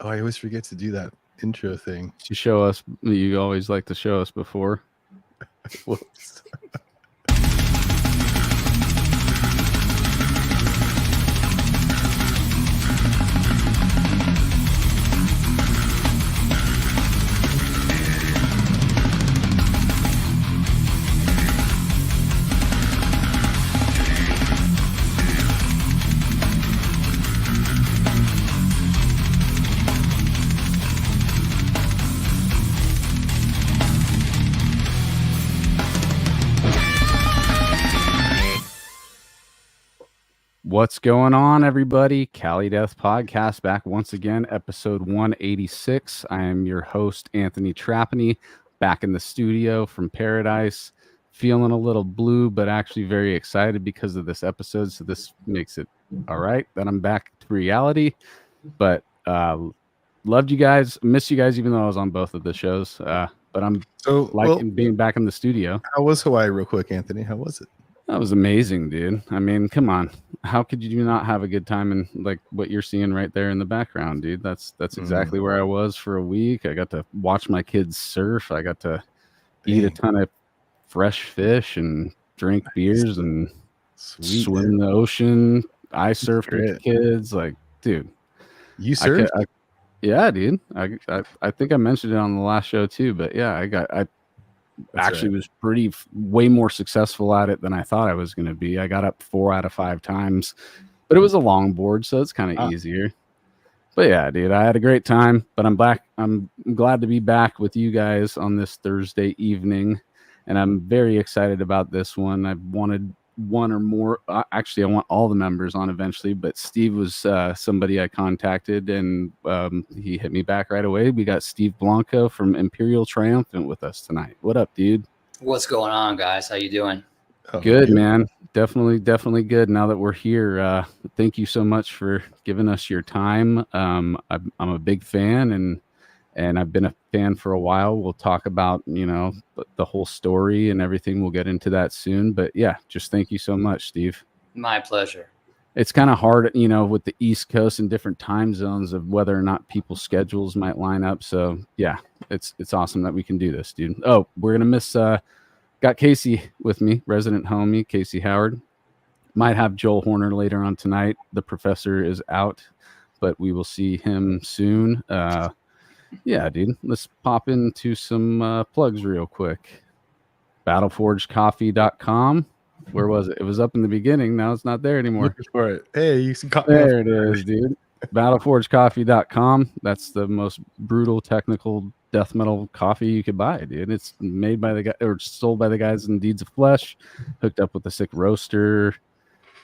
Oh, I always forget to do that intro thing. To show us, you always like to show us before. Whoops. What's going on, everybody? Cali Death Podcast back once again, episode 186. I am your host, Anthony Trapani, back in the studio from Paradise. Feeling a little blue, but actually very excited because of this episode. So this makes it all right that I'm back to reality. But loved you guys, missed you guys, even though I was on both of the shows. But I'm liking being back in the studio. How was Hawaii, real quick, Anthony? How was it? That was amazing, dude. I mean, come on. How could you not have a good time in like what you're seeing right there in the background, dude? That's exactly where I was for a week. I got to watch my kids surf. I got to eat a ton of fresh fish and drink beers and swim in the ocean. I surfed with the kids. Like, dude. You surfed? Yeah, dude. I think I mentioned it on the last show too, but yeah, I actually was way more successful at it than I thought I was going to be. I got up 4 out of 5 times, but it was a long board, so it's kind of easier. But yeah, dude, I had a great time. But I'm back. I'm glad to be back with you guys on this Thursday evening, and I'm very excited about this one. I've wanted one or more. Actually, I want all the members on eventually, but Steve was somebody I contacted, and he hit me back right away. We got Steve Blanco from Imperial Triumphant with us tonight. What up, dude? What's going on, guys? How you doing? Good, man. Definitely good. Now that we're here, thank you so much for giving us your time. I'm a big fan, and I've been a fan for a while. We'll talk about, the whole story and everything. We'll get into that soon. But yeah, just thank you so much, Steve. My pleasure. It's kind of hard, with the East Coast and different time zones of whether or not people's schedules might line up. So yeah, it's awesome that we can do this, dude. Oh, we're going to miss, got Casey with me, resident homie, Casey Howard. Might have Joel Horner later on tonight. The professor is out, but we will see him soon. Yeah, dude. Let's pop into some plugs real quick. BattleforgeCoffee.com. Where was it? It was up in the beginning. Now it's not there anymore. Looking for it. Hey, you can there it is, dude. BattleforgeCoffee.com. That's the most brutal, technical death metal coffee you could buy, dude. It's made by the guy or sold by the guys in Deeds of Flesh, hooked up with a sick roaster.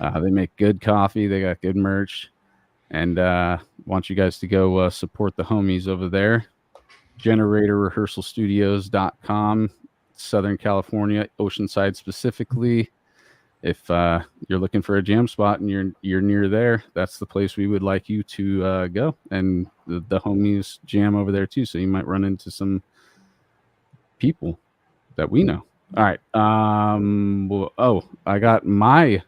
They make good coffee. They got good merch. And want you guys to go support the homies over there. GeneratorRehearsalStudios.com, Southern California, Oceanside specifically. If you're looking for a jam spot and you're near there, that's the place we would like you to go. And the homies jam over there too, so you might run into some people that we know. All right. I got my...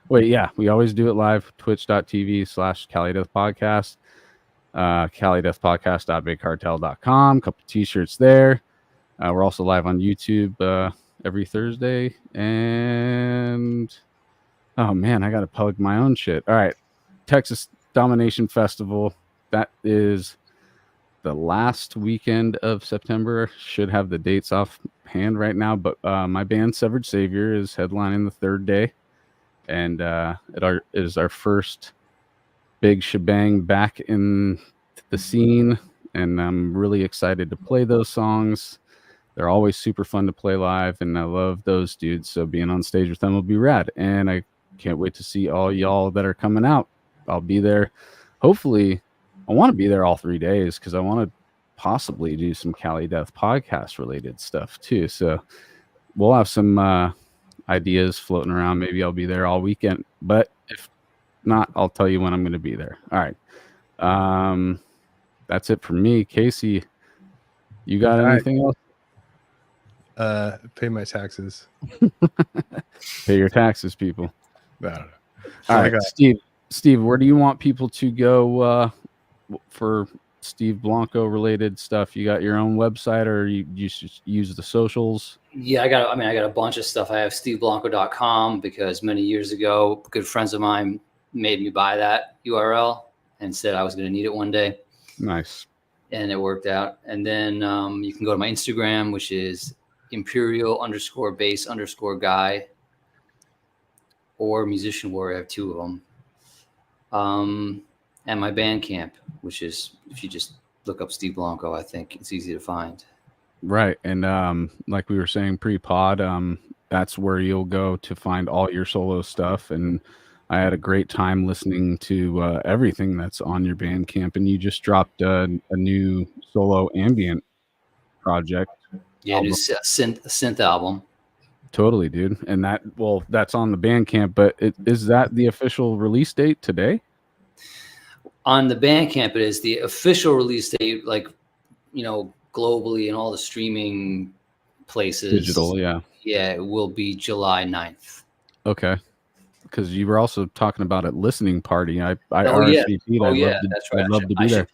Wait, yeah, we always do it live, twitch.tv/Cali Death Podcast, CaliDeathPodcast.BigCartel.com, couple t-shirts there. We're also live on YouTube every Thursday. And, oh, man, I got to plug my own shit. All right, Texas Domination Festival. That is the last weekend of September. Should have the dates offhand right now, but my band, Severed Savior, is headlining the third day. And it is our first big shebang back in the scene, and I'm really excited to play those songs. They're always super fun to play live, and I love those dudes, so being on stage with them will be rad, and I can't wait to see all y'all that are coming out. I'll be there. Hopefully, I want to be there all 3 days because I want to possibly do some Cali Death podcast related stuff too, so we'll have some ideas floating around. Maybe I'll be there all weekend, but if not, I'll tell you when I'm going to be there. All right. That's it for me. Casey, you got anything else? Pay my taxes. Pay your taxes, people. I don't know. All right, Steve, where do you want people to go for Steve Blanco related stuff? You got your own website, or you just use the socials? Yeah, I got a bunch of stuff. I have steveblanco.com because many years ago, good friends of mine made me buy that URL and said I was going to need it one day. Nice. And it worked out. And then you can go to my Instagram, which is Imperial_bass_guy or Musician Warrior. I have two of them. And my Bandcamp, which is, if you just look up Steve Blanco, I think it's easy to find. Right. And like we were saying pre-pod, that's where you'll go to find all your solo stuff. And I had a great time listening to everything that's on your Bandcamp. And you just dropped a new solo ambient project. Yeah, new synth album. Totally, dude. And that's on the Bandcamp, but is that the official release date today? On the Bandcamp, it is. The official release date, like, globally and all the streaming places. Digital, yeah. Yeah, it will be July 9th. Okay. Because you were also talking about a listening party. I RSVP'd. That's right. I'd love to be there.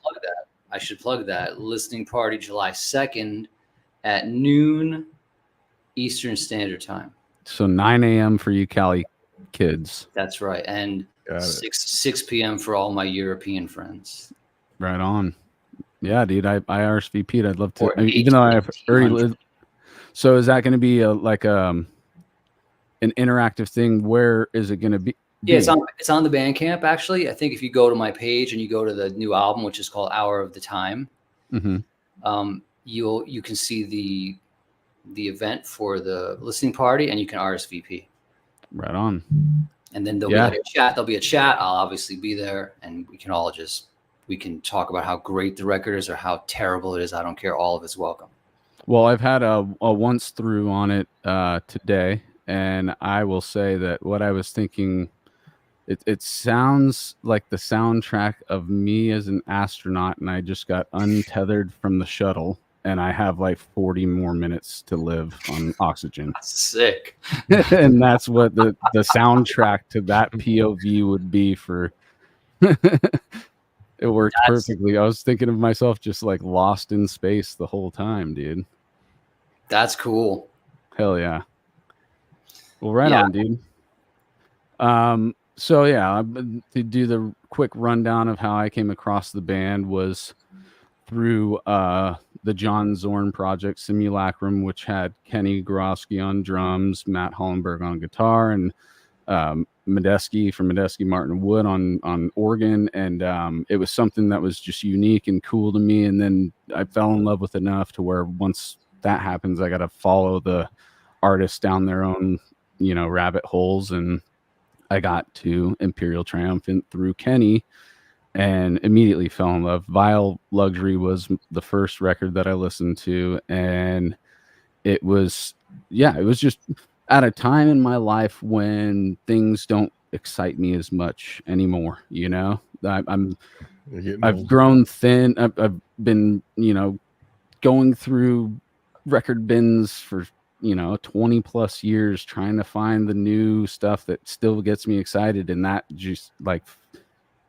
I should plug that. Listening party July 2nd at noon Eastern Standard Time. So 9 a.m. for you Cali kids. That's right. And 6 p.m. for all my European friends. Right on. Yeah, dude, I RSVP'd. I'd love to. Even though I have already lived. So is that going to be an interactive thing? Where is it going to be? Yeah, it's on the Bandcamp, actually. I think if you go to my page and you go to the new album, which is called Hour of the Time, you can see the event for the listening party, and you can RSVP. Right on. And then there'll be a chat. There'll be a chat. I'll obviously be there, and we can talk about how great the record is or how terrible it is. I don't care. All of it's welcome. Well, I've had a once through on it today, and I will say that what I was thinking, it sounds like the soundtrack of me as an astronaut, and I just got untethered from the shuttle, and I have like 40 more minutes to live on oxygen. That's sick. And that's what the soundtrack to that POV would be for. It worked perfectly. I was thinking of myself just like lost in space the whole time, dude. That's cool. Hell yeah. Well, right on, dude. So yeah, to do the quick rundown of how I came across the band was through the John Zorn project Simulacrum, which had Kenny Grosky on drums, Matt Hollenberg on guitar, and Medeski from Medeski Martin Wood on organ, and it was something that was just unique and cool to me. And then I fell in love with enough to where once that happens, I got to follow the artists down their own rabbit holes, and I got to Imperial Triumphant through Kenny and immediately fell in love. Vile Luxury was the first record that I listened to, and it was just at a time in my life when things don't excite me as much anymore. I've grown thin. I've been, going through record bins for, 20 plus years trying to find the new stuff that still gets me excited. And that just like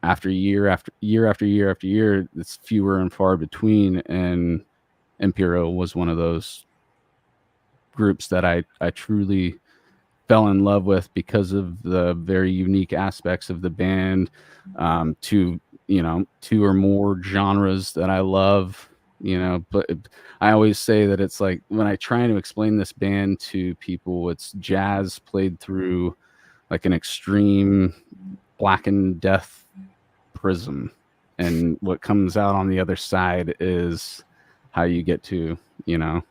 after year after year after year after year, it's fewer and far between. And Imperial was one of those groups that I truly fell in love with because of the very unique aspects of the band, two or more genres that I love, but I always say that it's like when I try to explain this band to people, it's jazz played through like an extreme Black and Death prism, and what comes out on the other side is how you get to, an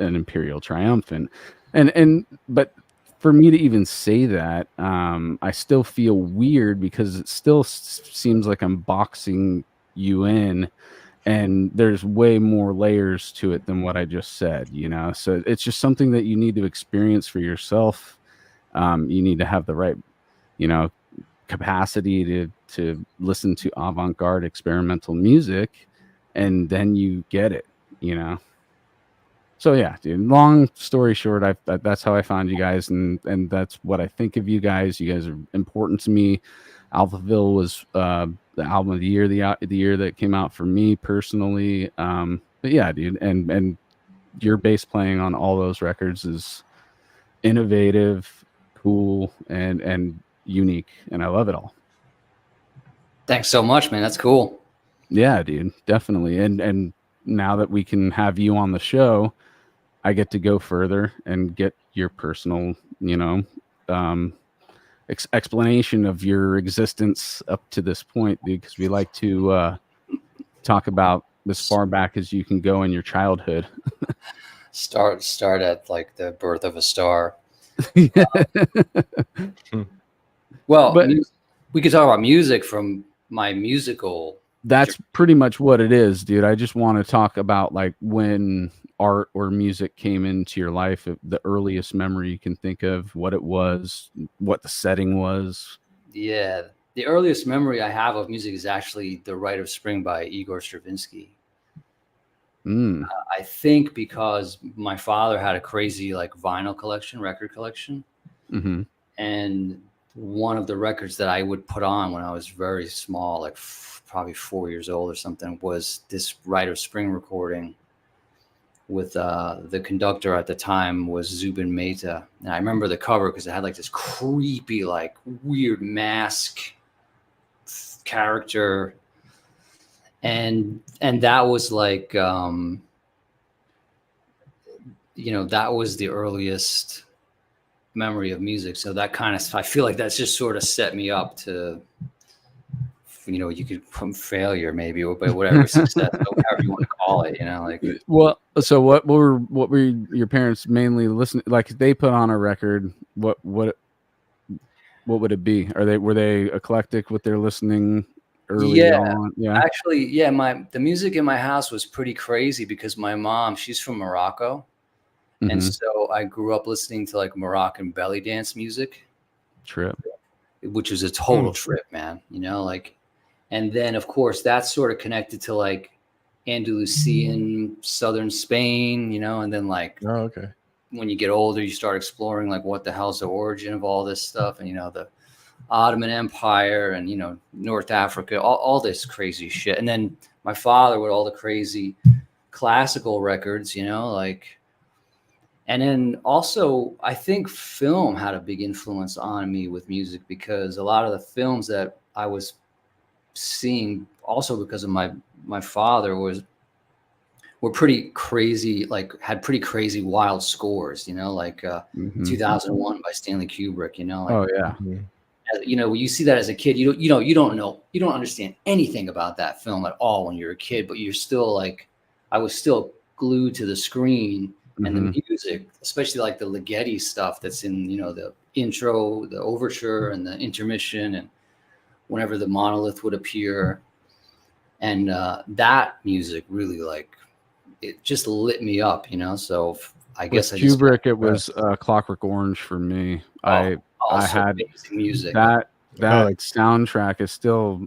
Imperial Triumphant. But for me to even say that, I still feel weird because it still seems like I'm boxing you in, and there's way more layers to it than what I just said, so it's just something that you need to experience for yourself. You need to have the right, capacity to listen to avant-garde experimental music, and then you get it, So yeah, dude, long story short, that's how I found you guys, and that's what I think of you guys. You guys are important to me. Alphaville was album of the year, the year that came out for me personally. But yeah, dude, and your bass playing on all those records is innovative, cool, and unique, and I love it all. Thanks so much, man. That's cool. Yeah, dude, definitely. And now that we can have you on the show, I get to go further and get your personal, explanation of your existence up to this point, because we like to talk about as far back as you can go in your childhood. Start at like the birth of a star. Well, but we could talk about music from my musical. That's pretty much what it is, dude. I just want to talk about like when art or music came into your life, the earliest memory you can think of, what it was, what the setting was. Yeah, the earliest memory I have of music is actually The Rite of Spring by Igor Stravinsky. I think because my father had a crazy like vinyl collection, record collection. Mm-hmm. And one of the records that I would put on when I was very small, like probably 4 years old or something, was this Rite of Spring recording with the conductor at the time was Zubin Mehta. And I remember the cover because it had like this creepy, like weird mask character. And that was like, that was the earliest memory of music. So that kind of, I feel like that's just sort of set me up to, you could from failure maybe, or whatever success, whatever you want to call it, like. Well, so what were your parents mainly listening? Like they put on a record, what would it be? Were they eclectic with their listening early on? Yeah, actually, the music in my house was pretty crazy because my mom, she's from Morocco. Mm-hmm. And so I grew up listening to like Moroccan belly dance music. Trip. Which was a total trip, man. And then of course that's sort of connected to like Andalusian, southern Spain, and then like, okay. When you get older, you start exploring like what the hell's the origin of all this stuff, and the Ottoman Empire and North Africa, all this crazy shit. And then my father with all the crazy classical records, and then also I think film had a big influence on me with music, because a lot of the films that I was seeing, also because of my father, were pretty crazy, like had pretty crazy wild scores, like 2001 by Stanley Kubrick, oh yeah. You see that as a kid, you don't understand anything about that film at all when you're a kid, but you're still like, I was still glued to the screen and the music, especially like the Ligeti stuff that's in, the intro, the overture and the intermission, and whenever the monolith would appear. And that music really, like, it just lit me up, so I guess Kubrick, it was Clockwork Orange for me. I had music. That soundtrack is still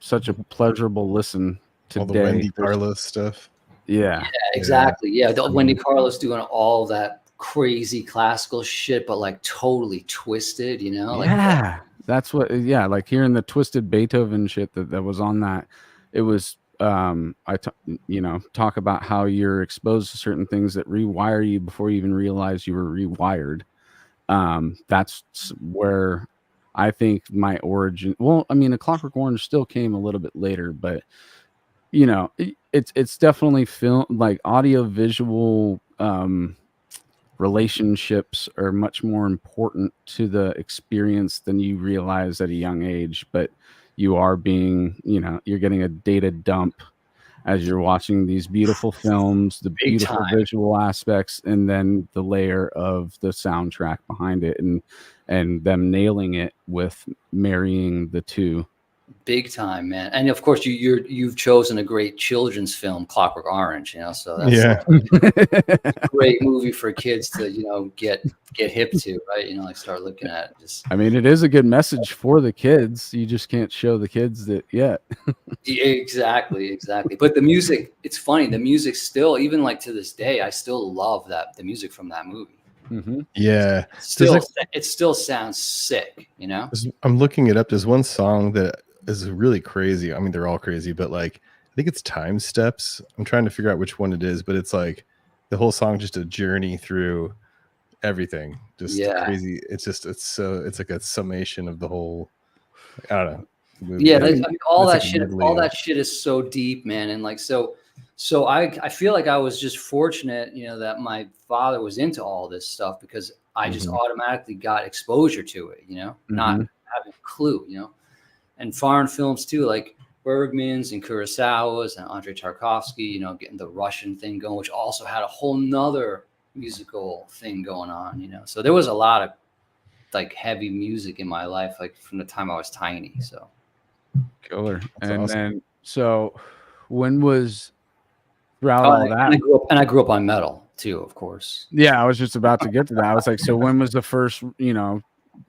such a pleasurable listen today. All the Wendy Carlos stuff. Yeah, exactly. Yeah, Wendy Carlos doing all that crazy classical shit, but like totally twisted, like that's what. Yeah, like hearing the twisted Beethoven shit that was on that. It was talk about how you're exposed to certain things that rewire you before you even realize you were rewired. That's where I think my origin. Well, I mean, A Clockwork Orange still came a little bit later, but it's definitely film, like audio visual relationships are much more important to the experience than you realize at a young age. But you are being, you're getting a data dump as you're watching these beautiful films, the beautiful visual aspects, and then the layer of the soundtrack behind it, and them nailing it with marrying the two. Big time, man. And of course you've chosen a great children's film, Clockwork Orange, so that's a great movie for kids to, get hip to, right? Like start looking at it. I mean, it is a good message for the kids. You just can't show the kids that yet. Exactly. But the music, it's funny. The music still, even like to this day, I still love the music from that movie. Mm-hmm. Yeah. It still sounds sick, I'm looking it up. There's one song that is really crazy. I mean, they're all crazy, but like I think it's Time Steps. I'm trying to figure out which one it is, but it's like the whole song just a journey through everything. Just crazy. It's like a summation of the whole, I don't know. Movie. Yeah, I mean, all that like shit. All that shit is so deep, man, and like so. I feel like I was just fortunate, that my father was into all this stuff because I just automatically got exposure to it, not having a clue, and foreign films too, like Bergman's and Kurosawa's and Andrei Tarkovsky, getting the Russian thing going, which also had a whole nother musical thing going on, So there was a lot of like heavy music in my life, like from the time I was tiny. So killer. That's and awesome. then so when was throughout all that? And I grew up on metal too, of course. Yeah, I was just about to get to that. I was like, so when was the first,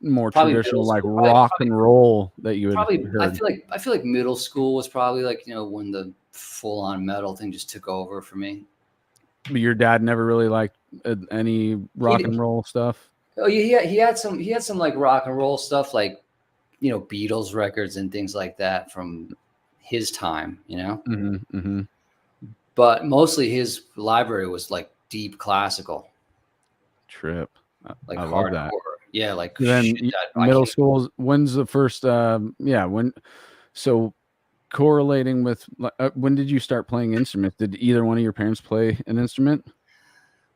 more Probably traditional middle like school, rock and roll that you had probably heard? I feel like middle school was probably like, when the full on metal thing just took over for me. But your dad never really liked any rock and roll stuff? Oh yeah, he had some like rock and roll stuff, like, Beatles records and things like that from his time, But mostly his library was like deep classical. Trip. Like I love hardcore. that. Yeah, like Then shit that middle school, when's the first so correlating with when did you start playing instruments? Did either one of your parents play an instrument?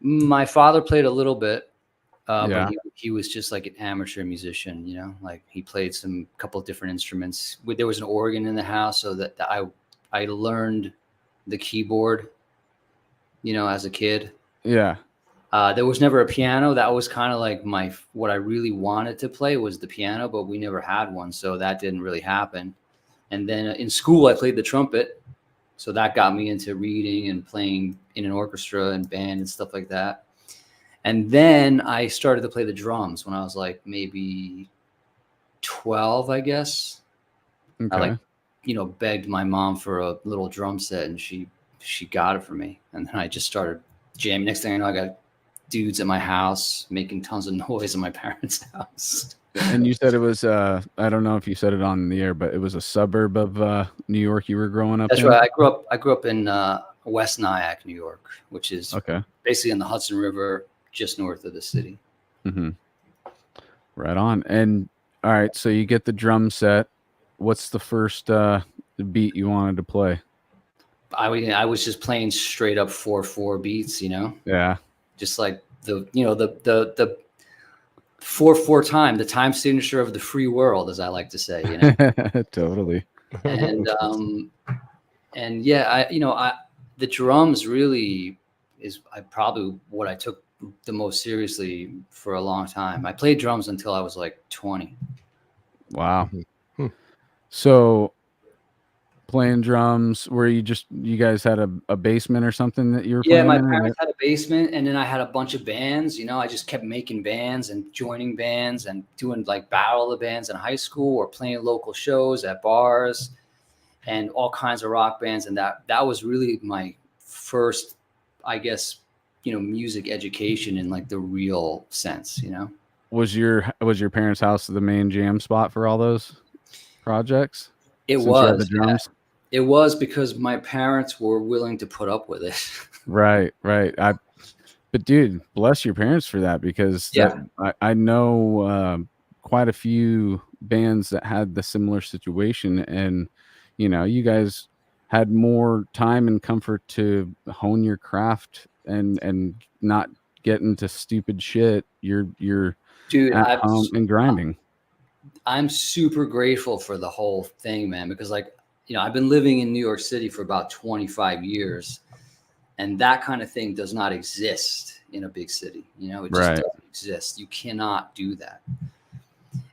My father played a little bit, Yeah. but he was just like an amateur musician, like he played some couple of different instruments. There was an organ in the house, so that I learned the keyboard, as a kid. Yeah. There was never a piano. That was kind of like what I really wanted to play was the piano, but we never had one, so that didn't really happen. And then in school, I played the trumpet, so that got me into reading and playing in an orchestra and band and stuff like that. And then I started to play the drums when I was like maybe 12, I guess. Okay. I begged my mom for a little drum set, and she got it for me. And then I just started jamming. Next thing I know, I got dudes at my house making tons of noise in my parents' house. And you said it was I don't know if you said it on the air, but it was a suburb of New York you were growing up in? That's right. I grew up in West Nyack, New York, which is basically on the Hudson River, just north of the city. Right on. And all right, so you get the drum set. What's the first beat you wanted to play? I was just playing straight up 4/4 beats, Yeah. Just like the 4/4 time, the time signature of the free world, as I like to say, Totally. And yeah, the drums really is probably what I took the most seriously for a long time. I played drums until I was like 20. Wow. So playing drums, where you guys had a basement or something that you were playing my in? parents had a basement, and then I had a bunch of bands. I just kept making bands and joining bands and doing like battle of the bands in high school or playing local shows at bars and all kinds of rock bands. And that was really my first, I guess, music education in like the real sense, Was your parents' house the main jam spot for all those projects? It was. The drums? Yeah. It was because my parents were willing to put up with it. Right. But dude, bless your parents for that, because I know quite a few bands that had the similar situation, and you guys had more time and comfort to hone your craft and not get into stupid shit. You're dude at home and grinding. I'm super grateful for the whole thing, man, because I've been living in New York City for about 25 years, and that kind of thing does not exist in a big city. It just doesn't exist. You cannot do that.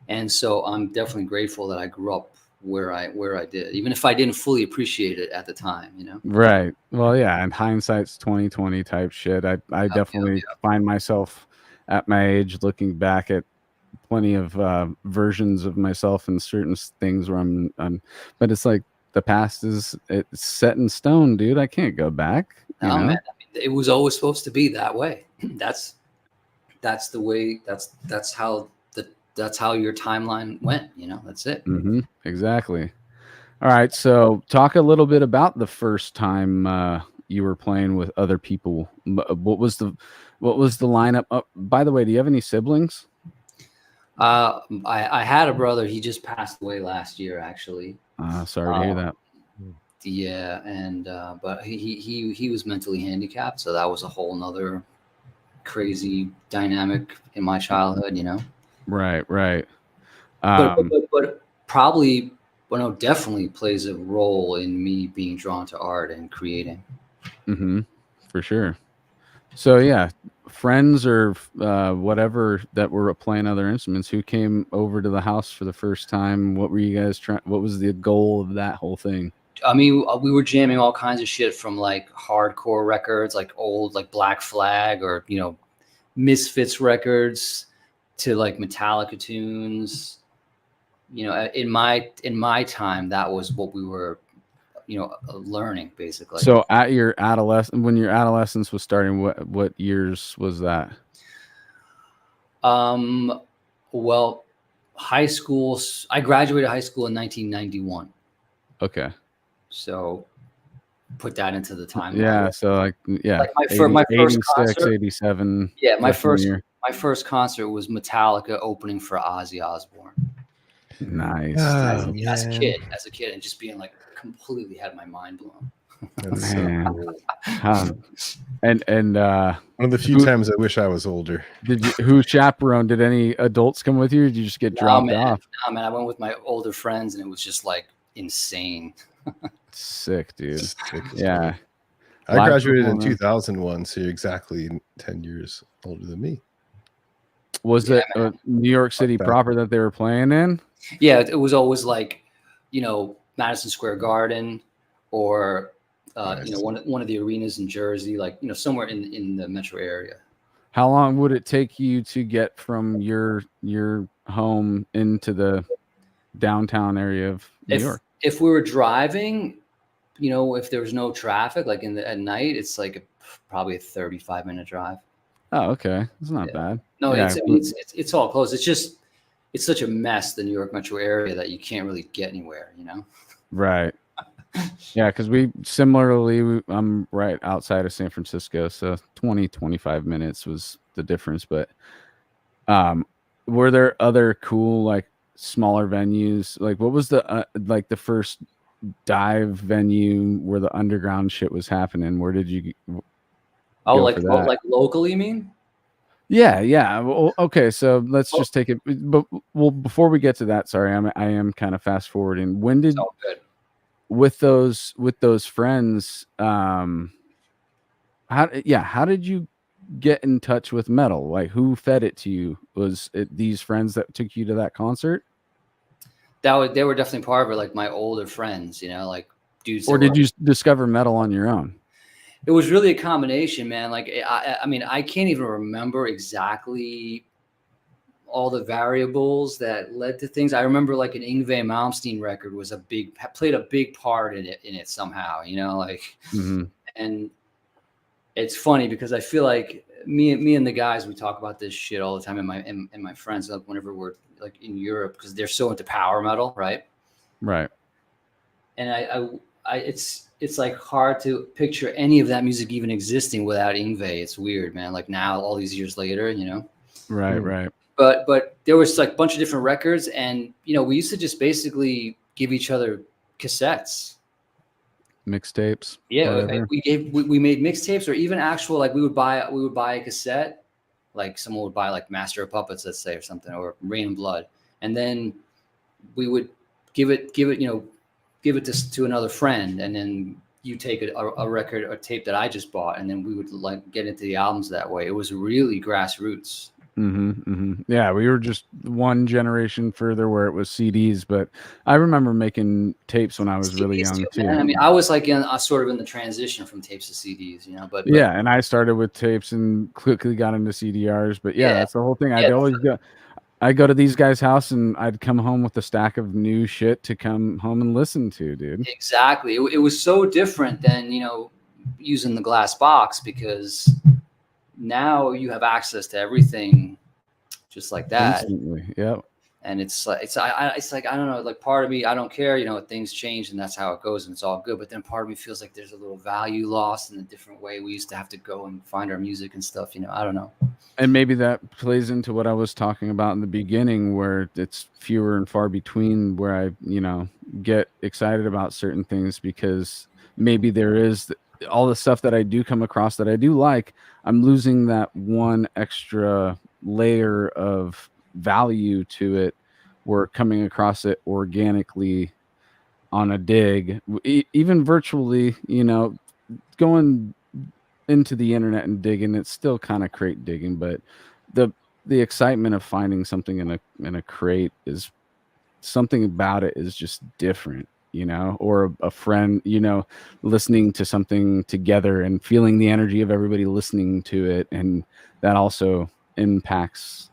And so I'm definitely grateful that I grew up where I did, even if I didn't fully appreciate it at the time, Right. Well, yeah, and hindsight's 20/20 type shit. I definitely find myself at my age looking back at plenty of versions of myself and certain things where I'm but it's like the past it's set in stone, dude. I can't go back. No, man. It was always supposed to be that way. That's the way. That's how your timeline went. That's it. Exactly. All right, so talk a little bit about the first time you were playing with other people. What was the lineup? By the way, do you have any siblings? I had a brother. He just passed away last year, actually. Sorry to hear that. Yeah, and but he was mentally handicapped, so that was a whole nother crazy dynamic in my childhood, you know. Right. But probably, well, no, definitely plays a role in me being drawn to art and creating. Mm-hmm. For sure. So yeah, friends or whatever that were playing other instruments, who came over to the house for the first time? What were you guys trying? What was the goal of that whole thing? I mean, we were jamming all kinds of shit, from like hardcore records, like old, like Black Flag, or, you know, Misfits records, to like Metallica tunes. You know, in my time, that was what we were, you know, learning basically. So at your when your adolescence was starting, what years was that? Well, high school. I graduated high school in 1991. Okay. So put that into the timeline. Yeah. So like my first 86, concert, 87. Yeah, my first concert was Metallica opening for Ozzy Osbourne. Nice. As a kid, and just being like completely had my mind blown. That's so cool. And one of the few times I wish I was older. Who chaperoned? Did any adults come with you? Or did you just get dropped off? No, man, I went with my older friends, and it was just like insane. Sick, dude. Yeah. I graduated in 2001, so you're exactly 10 years older than me. Was it New York City proper that they were playing in? Yeah, it was always like, you know, Madison Square Garden, or you know, one of the arenas in Jersey, like, you know, somewhere in the metro area. How long would it take you to get from your home into the downtown area of New York? If we were driving, you know, if there was no traffic, like at night, it's like probably a 35-minute drive. Oh, okay. It's not bad. No, it's all close. It's just, it's such a mess, the New York metro area, that you can't really get anywhere, you know? Right. Yeah, because I'm right outside of San Francisco, so 20-25 minutes was the difference. But were there other cool, like, smaller venues? Like, what was the like the first dive venue where the underground shit was happening? Where did you like locally, you mean? Yeah. Well, okay, so let's just take it. But before we get to that, sorry, I am kind of fast forwarding. When did with those friends? How did you get in touch with metal? Like, who fed it to you? Was it these friends that took you to that concert? They were definitely part of it. Like my older friends, you know, like dudes. Or did you discover metal on your own? It was really a combination, man. Like, I mean, I can't even remember exactly all the variables that led to things. I remember like an Yngwie Malmsteen record played a big part in it somehow, you know, like, and it's funny because I feel like me and the guys, we talk about this shit all the time, and my friends, like whenever we're like in Europe, because they're so into power metal, right? And it's like hard to picture any of that music even existing without Yngwie. It's weird, man. Like now, all these years later, you know. Right. But there was like a bunch of different records, and you know, we used to just basically give each other cassettes, mixtapes. Yeah, we made mixtapes, or even actual, like we would buy a cassette, like someone would buy like Master of Puppets, let's say, or something, or Rain and Blood, and then we would give it to another friend, and then you take a record or tape that I just bought, and then we would like get into the albums that way. It was really grassroots. Yeah, we were just one generation further where it was CDs, but I remember making tapes when I was really young too. Man. I mean, I was like sort of in the transition from tapes to CDs, you know. But yeah, and I started with tapes and quickly got into CDRs. But yeah, that's the whole thing. I'd go to these guys' house and I'd come home with a stack of new shit to come home and listen to, dude. Exactly. It was so different than, you know, using the glass box, because now you have access to everything just like that. Instantly. Yep. And it's like I don't know, like part of me, I don't care, things change and that's how it goes and it's all good. But then part of me feels like there's a little value lost in the different way we used to have to go and find our music and stuff. I don't know. And maybe that plays into what I was talking about in the beginning, where it's fewer and far between where I, get excited about certain things, because maybe there is all the stuff that I do come across that I do like. I'm losing that one extra layer of value to it. We're coming across it organically on a dig, even virtually, going into the internet and digging. It's still kind of crate digging, but the excitement of finding something in a crate is something about it is just different, or a friend, listening to something together and feeling the energy of everybody listening to it. And that also impacts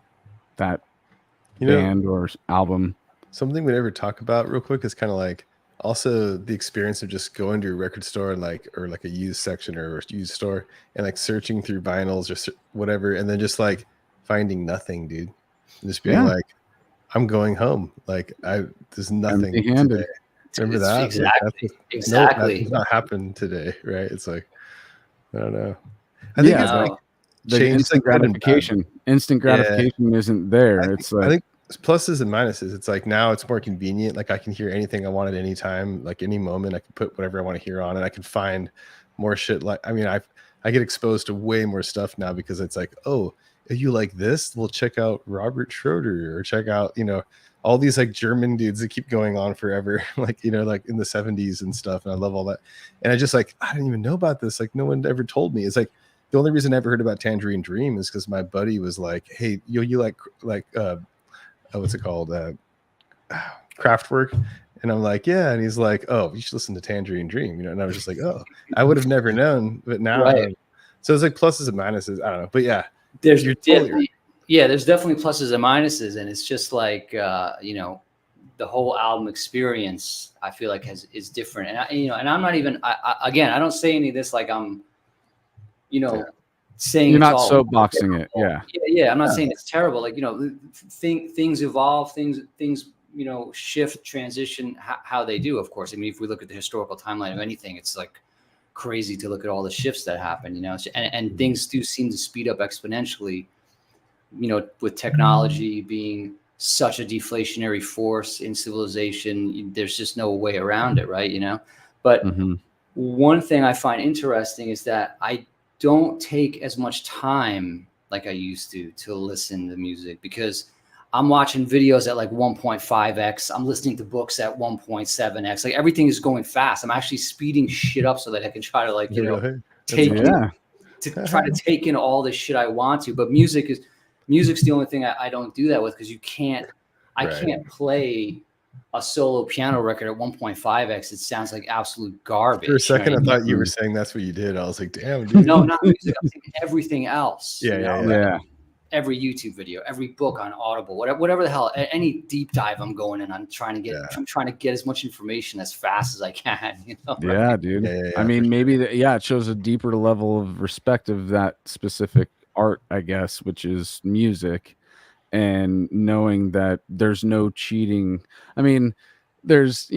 that band or album. Something we never talk about real quick is kind of like also the experience of just going to a record store and or like a used section or a used store and like searching through vinyls or whatever, and then just like finding nothing, dude, and just being like, I'm going home, like there's nothing today. Remember that? Exactly. Nope, that does not happen today, right? It's like, I don't know. I think it's like the instant gratification. Instant gratification isn't there. It's like, I think pluses and minuses. It's like now it's more convenient. Like I can hear anything I want at any time, like any moment. I can put whatever I want to hear on, and I can find more shit. Like, I mean, I get exposed to way more stuff now because it's like, oh, if you like this, we'll check out Robert Schroeder or check out, all these like German dudes that keep going on forever, like, like in the 70s and stuff. And I love all that. And I just like, I didn't even know about this. Like no one ever told me. It's like the only reason I ever heard about Tangerine Dream is because my buddy was like, hey, you like what's it called? Kraftwerk. And I'm like, yeah. And he's like, oh, you should listen to Tangerine Dream, and I was just like, oh, I would have never known, but now. Right. So it's like pluses and minuses. I don't know, but yeah. There's there's definitely pluses and minuses, and it's just like the whole album experience I feel like is different, and I'm not even I don't say any of this like I'm saying you're not soapboxing it. I'm not saying it's terrible, like things evolve, things shift, transition, how they do, of course. I mean, if we look at the historical timeline of anything, it's like crazy to look at all the shifts that happen, and things do seem to speed up exponentially, with technology being such a deflationary force in civilization. There's just no way around it, right? But one thing I find interesting is that I don't take as much time like I used to listen to music, because I'm watching videos at like 1.5x. I'm listening to books at 1.7x. Like everything is going fast. I'm actually speeding shit up so that I can try to try to take in all the shit I want to. But music's the only thing I don't do that with, because I can't play a solo piano record at 1.5x. It sounds like absolute garbage. For a second, right? I thought you were saying that's what you did. I was like, damn, dude. No, not music. I'm saying everything else. Yeah. Every YouTube video, every book on Audible, whatever the hell, any deep dive I'm going in, I'm trying to get as much information as fast as I can. Yeah, dude. Yeah, I mean, maybe it shows a deeper level of respect of that specific art, I guess, which is music, and knowing that there's no cheating. I mean, there's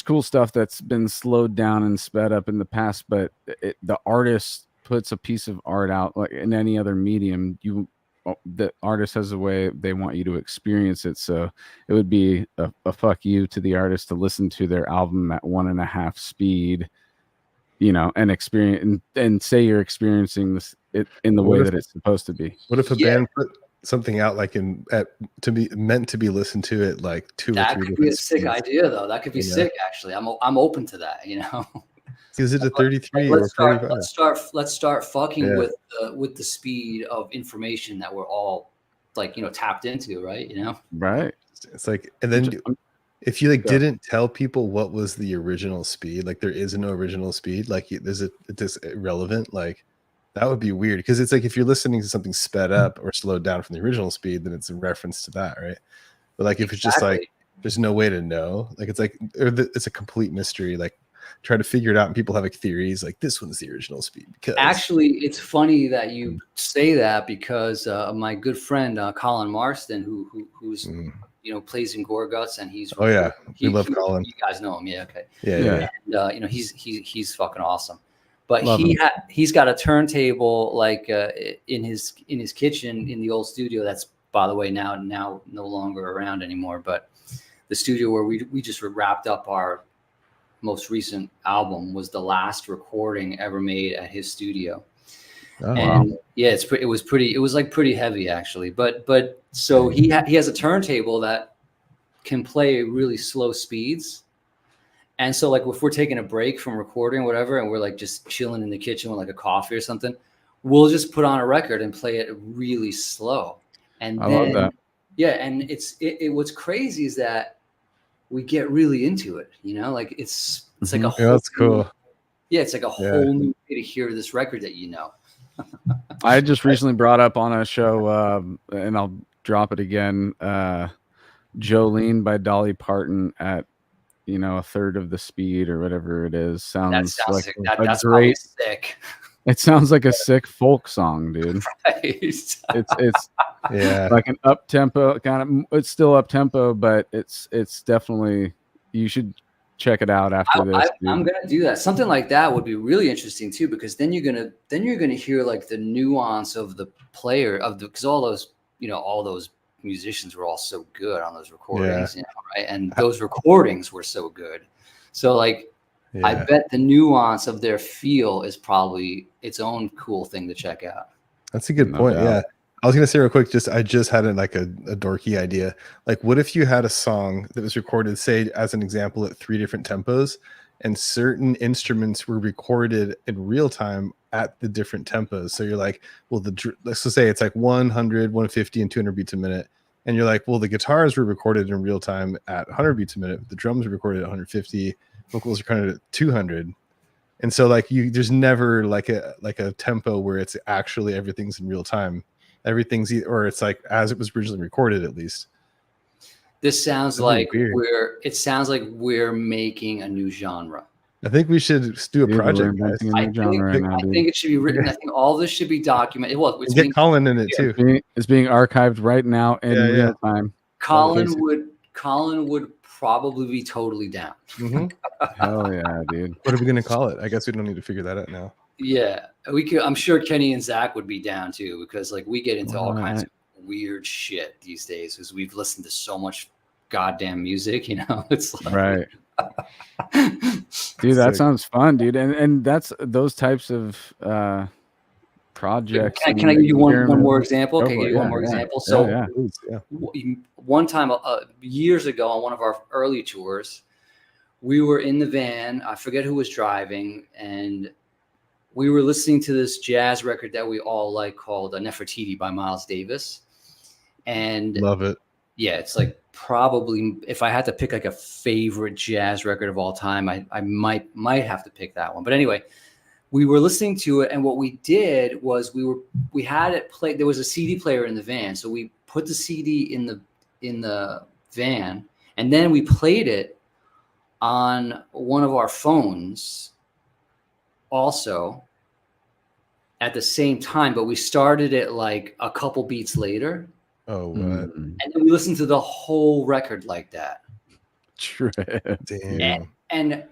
cool stuff that's been slowed down and sped up in the past, but the artist puts a piece of art out like in any other medium. The artist has a way they want you to experience it. So it would be a fuck you to the artist to listen to their album at 1.5 speed, and experience and say you're experiencing this in the way that it's supposed to be. What if a band put something out like to be meant to be listened to at like 2 or 3? That could be a sick idea, though. That could be sick. Actually, I'm open to that. Is it a 33 or 45? Let's start fucking with the speed of information that we're all tapped into, right? Right. It's like, and then if you didn't tell people what was the original speed, like there is no original speed, like it's just irrelevant, like that would be weird, because it's like if you're listening to something sped up or slowed down from the original speed, then it's a reference to that, right? But like if it's just like there's no way to know, like it's like it's a complete mystery, like try to figure it out, and people have like theories like this one's the original speed. Because actually, it's funny that you say that, because my good friend Colin Marston, who's plays in Gore Guts, and he's we love Colin. You guys know him, yeah? Okay, yeah. And he's fucking awesome. But he's got a turntable like in his kitchen in the old studio. That's, by the way, now no longer around anymore. But the studio where we just wrapped up our most recent album was the last recording ever made at his studio. Oh, and wow. Yeah, it was pretty heavy actually. But so he has a turntable that can play really slow speeds. And so like if we're taking a break from recording or whatever, and we're like just chilling in the kitchen with like a coffee or something, we'll just put on a record and play it really slow. And I love that. Yeah, and what's crazy is that we get really into it, like it's like a whole that's cool. It's like a whole new way to hear this record that I just recently brought up on a show, and I'll drop it again, Jolene by Dolly Parton at a third of the speed or whatever it is. Sounds like that's great. Sick. It sounds like a sick folk song, dude. Right. It's like an up tempo kind of. It's still up tempo, but it's definitely, you should check it out after this. I'm gonna do that. Something like that would be really interesting too, because then you're gonna hear like the nuance of the player because all those musicians were all so good on those recordings, right? And those recordings were so good. So like, I bet the nuance of their feel is probably its own cool thing to check out. That's a good point. Yeah. I was going to say real quick, I just had a dorky idea. Like, what if you had a song that was recorded, say, as an example, at 3 different tempos, and certain instruments were recorded in real time at the different tempos? So you're like, well, let's just say it's like 100, 150, and 200 beats a minute. And you're like, well, the guitars were recorded in real time at 100 beats a minute. The drums were recorded at 150. Vocals are kind of at 200. And so like there's never like a tempo where it's actually everything's in real time. Everything's or it's like as it was originally recorded, at least. This sounds like we're making a new genre. I think we should do a project, guys. I think it should be written. I think all this should be documented. Well, get Colin in it too. It's being archived right now in real time. Colin would probably be totally down. Mm-hmm. Hell yeah, dude. What are we gonna call it? I guess we don't need to figure that out now. Yeah, we could. I'm sure Kenny and Zach would be down too, because like we get into all kinds of weird shit these days because we've listened to so much goddamn music. It's like, right. Dude, that sounds fun, dude. And that's those types of projects. Can I give you one more example? Can I give you one more example? So one time years ago on one of our early tours, we were in the van. I forget who was driving, and we were listening to this jazz record that we all like called Nefertiti by Miles Davis. And love it. Yeah, it's like probably if I had to pick like a favorite jazz record of all time, I might have to pick that one. But anyway, we were listening to it, and what we did was we had it play. There was a CD player in the van, so we put the CD in the van, and then we played it on one of our phones also at the same time, but we started it like a couple beats later. Oh, what? And then we listened to the whole record like that. Damn. And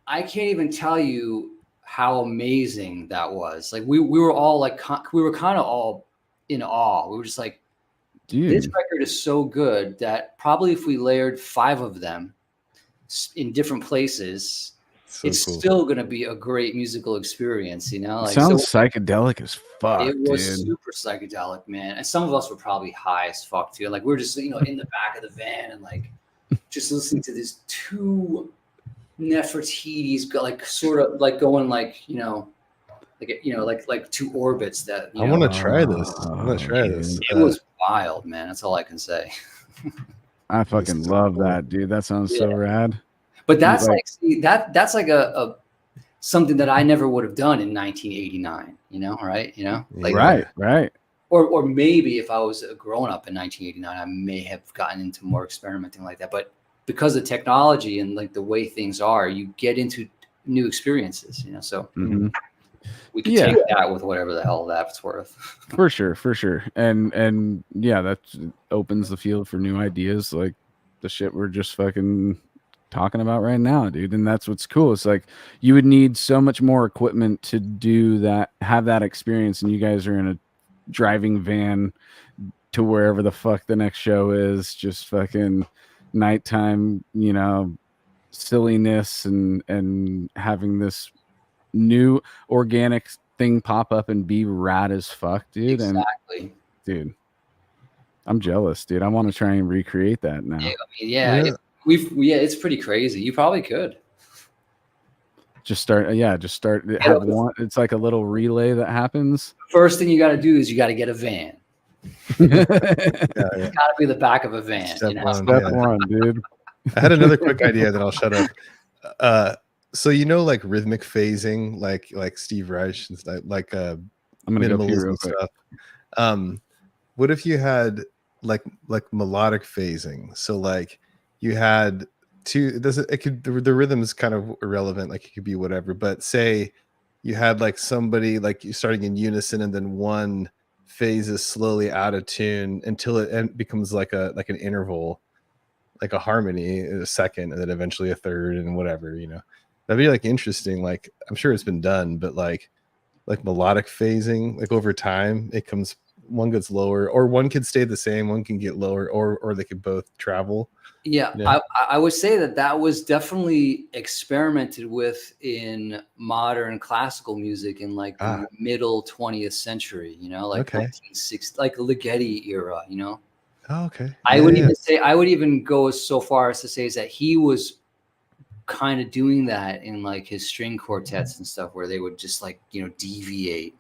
I can't even tell you how amazing that was. Like we were all like, we were kind of all in awe. We were just like, dude, this record is so good that probably if we layered 5 of them in different places, it's still going to be a great musical experience, Like, sounds psychedelic as fuck. It was super psychedelic, man. And some of us were probably high as fuck too. Like we're just, in the back of the van and like just listening to these 2 Nefertiti's, like sort of like going like, like 2 orbits that. I want to try this. I want to try this. It was wild, man. That's all I can say. I fucking love that, dude. That sounds so rad. But that's that's like a something that I never would have done in 1989, right? Right. Or maybe if I was a grown up in 1989, I may have gotten into more experimenting like that. But because of technology and like the way things are, you get into new experiences, So we could take that with whatever the hell that's worth. For sure. And yeah, that opens the field for new ideas like the shit we're just fucking talking about right now, dude. And that's what's cool. It's like you would need so much more equipment to do that, have that experience, and you guys are in a driving van to wherever the fuck the next show is, just fucking nighttime, you know, silliness and having this new organic thing pop up and be rad as fuck, dude. Exactly. And dude, I'm jealous, dude. I want to try and recreate that now. Yeah, it's pretty crazy. You probably could just start have one. It's like a little relay that happens. First thing you got to do is you got to get a van. It's got to be the back of a van. Step one, dude. I had another quick idea, then I'll shut up. So like rhythmic phasing, like Steve Reich and stuff, like I'm gonna go pee real quick. Stuff. What if you had like melodic phasing? So like you had two. The rhythm is kind of irrelevant. Like it could be whatever. But say you had like somebody like you starting in unison, and then one phases slowly out of tune until it becomes like an interval, like a harmony, a second, and then eventually a third, and whatever, That'd be like interesting. Like I'm sure it's been done, but like melodic phasing, like over time, it comes, one gets lower, or one could stay the same, one can get lower, or they could both travel. Yeah. I would say that was definitely experimented with in modern classical music in like the middle 20th century, like 1960, like the Ligeti era, Oh, okay. I would even go so far as to say is that he was kind of doing that in like his string quartets and stuff, where they would just like deviate,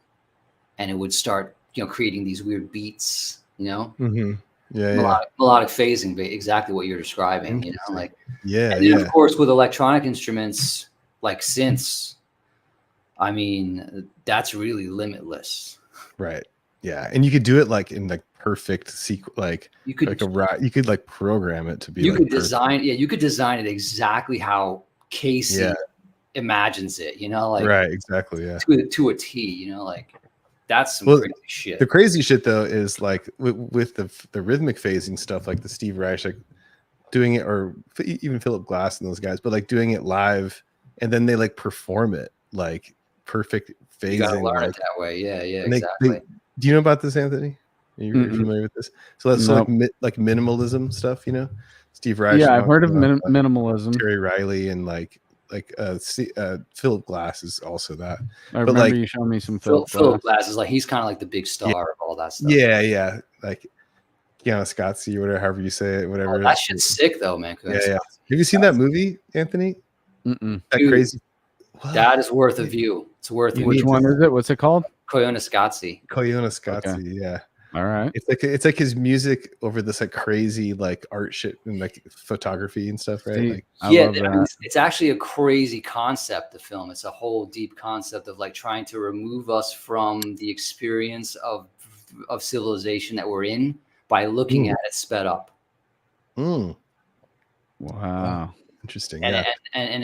and it would start creating these weird beats, Mm-hmm. melodic phasing, exactly what you're describing, like and then of course with electronic instruments like synths, I mean that's really limitless, right? Yeah, and you could do it like in like perfect sequence, like you could like program it to be. You could design it exactly how Casey imagines it. Right, exactly, yeah, to a T. Like that's some crazy shit. The crazy shit though is like with the rhythmic phasing stuff, like the Steve Reich, like doing it, or even Philip Glass and those guys, but like doing it live, and then they like perform it like perfect phasing. You gotta learn it that way. Yeah, exactly. Do you know about this, Anthony? Are you familiar with this? So that's like minimalism stuff, Steve Reich. Yeah, I've heard of minimalism. Terry Riley and like Philip Glass is also that. I remember you showing me some Philip Glass is like he's kind of like the big star of all that stuff. Yeah, like Scottsy or whatever, however you say it, whatever. That shit's sick though, man. Yeah. Have you seen that movie, Anthony? That crazy. What? That is worth a view. It's worth. Which one is it? What's it called? Koyaanisqatsi. Okay. Yeah. All right. It's like his music over this like crazy like art shit and like photography and stuff, right? It's actually a crazy concept. The film. It's a whole deep concept of like trying to remove us from the experience of civilization that we're in by looking at it sped up. Wow. Interesting. And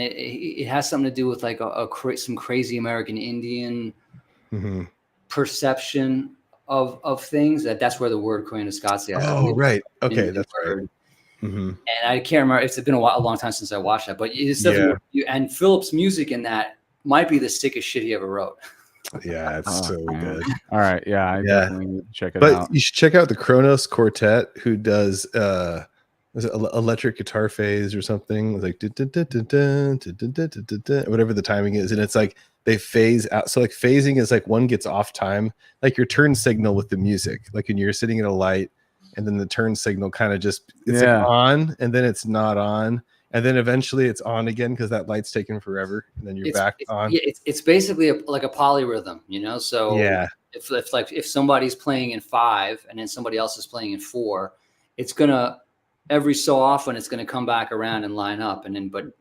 it has something to do with like some crazy American Indian perception of things. That's where the word Koyaanisqatsi. Oh, right. Okay, that's right. And I can't remember. It's been a long time since I watched that, but it's definitely and Philip's music in that might be the sickest shit he ever wrote. Yeah, it's so good. All right, I definitely need to check it out. But you should check out the Kronos Quartet, who does was it electric guitar phase or something? It's like whatever the timing is, and it's like they phase out. So like phasing is like one gets off time, like your turn signal with the music, like when you're sitting at a light, and then the turn signal kind of just like on, and then it's not on, and then eventually it's on again because that light's taken forever, and then you're back on. Yeah, it's basically like a polyrhythm, So if somebody's playing in 5 and then somebody else is playing in 4, it's gonna every so often it's gonna come back around and line up, and then but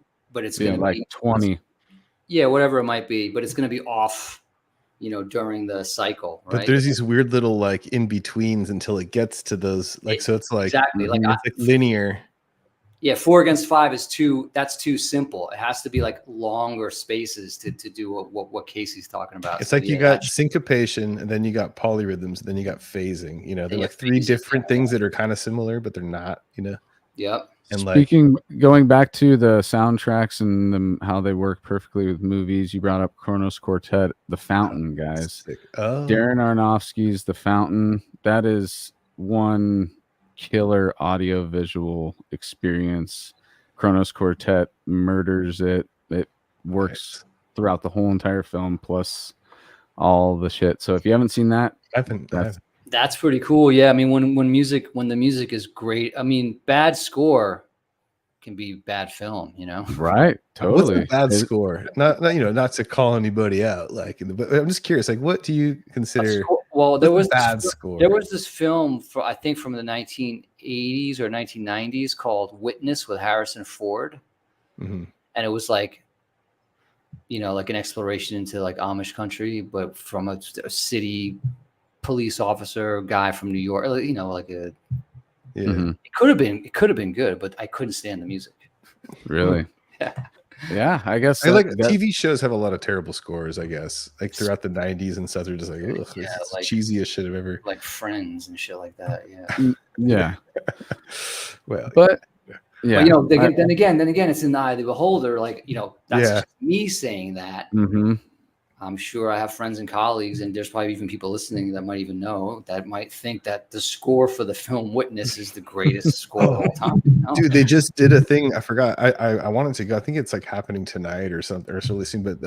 it's gonna like be 20. Yeah, whatever it might be, but it's gonna be off, during the cycle, right? But there's these weird little like in betweens until it gets to those, like, so it's like exactly it's like linear. Yeah, 4 against 5 is that's too simple. It has to be like longer spaces to do what Casey's talking about. It's so, like you got syncopation, and then you got polyrhythms, and then you got phasing. You know, they're like 3 different things that are kind of similar, but they're not. You know. Yep. And going back to the soundtracks and how they work perfectly with movies, you brought up Kronos Quartet, The Fountain, guys. Darren Aronofsky's The Fountain. That is one killer audio visual experience. Kronos Quartet murders it. It works throughout the whole entire film, plus all the shit. So if you haven't seen that, that's pretty cool. Yeah, I mean, when the music is great, I mean, bad score can be bad film, you know? Right. Totally. What's a bad score? Not not to call anybody out, like, but I'm just curious, like, what do you consider? Well, there was bad score. There was this film I think from the 1980s or 1990s called Witness with Harrison Ford, and it was like, like an exploration into like Amish country, but from a city police officer guy from New York, like a. Yeah. It could have been good, but I couldn't stand the music. Really? Yeah, I guess. TV shows have a lot of terrible scores, I guess. Like throughout the 90s and stuff, they're just like, ugh, it's like cheesiest shit I've ever. Like Friends and shit like that. Yeah. Yeah. Well, but yeah. But, then again, it's in the eye of the beholder. Like, that's just me saying that. I'm sure I have friends and colleagues, and there's probably even people listening that might even know that might think that the score for the film Witness is the greatest score of all time. Dude, they just did a thing. I forgot. I wanted to go. I think it's like happening tonight or something, or it's really soon. But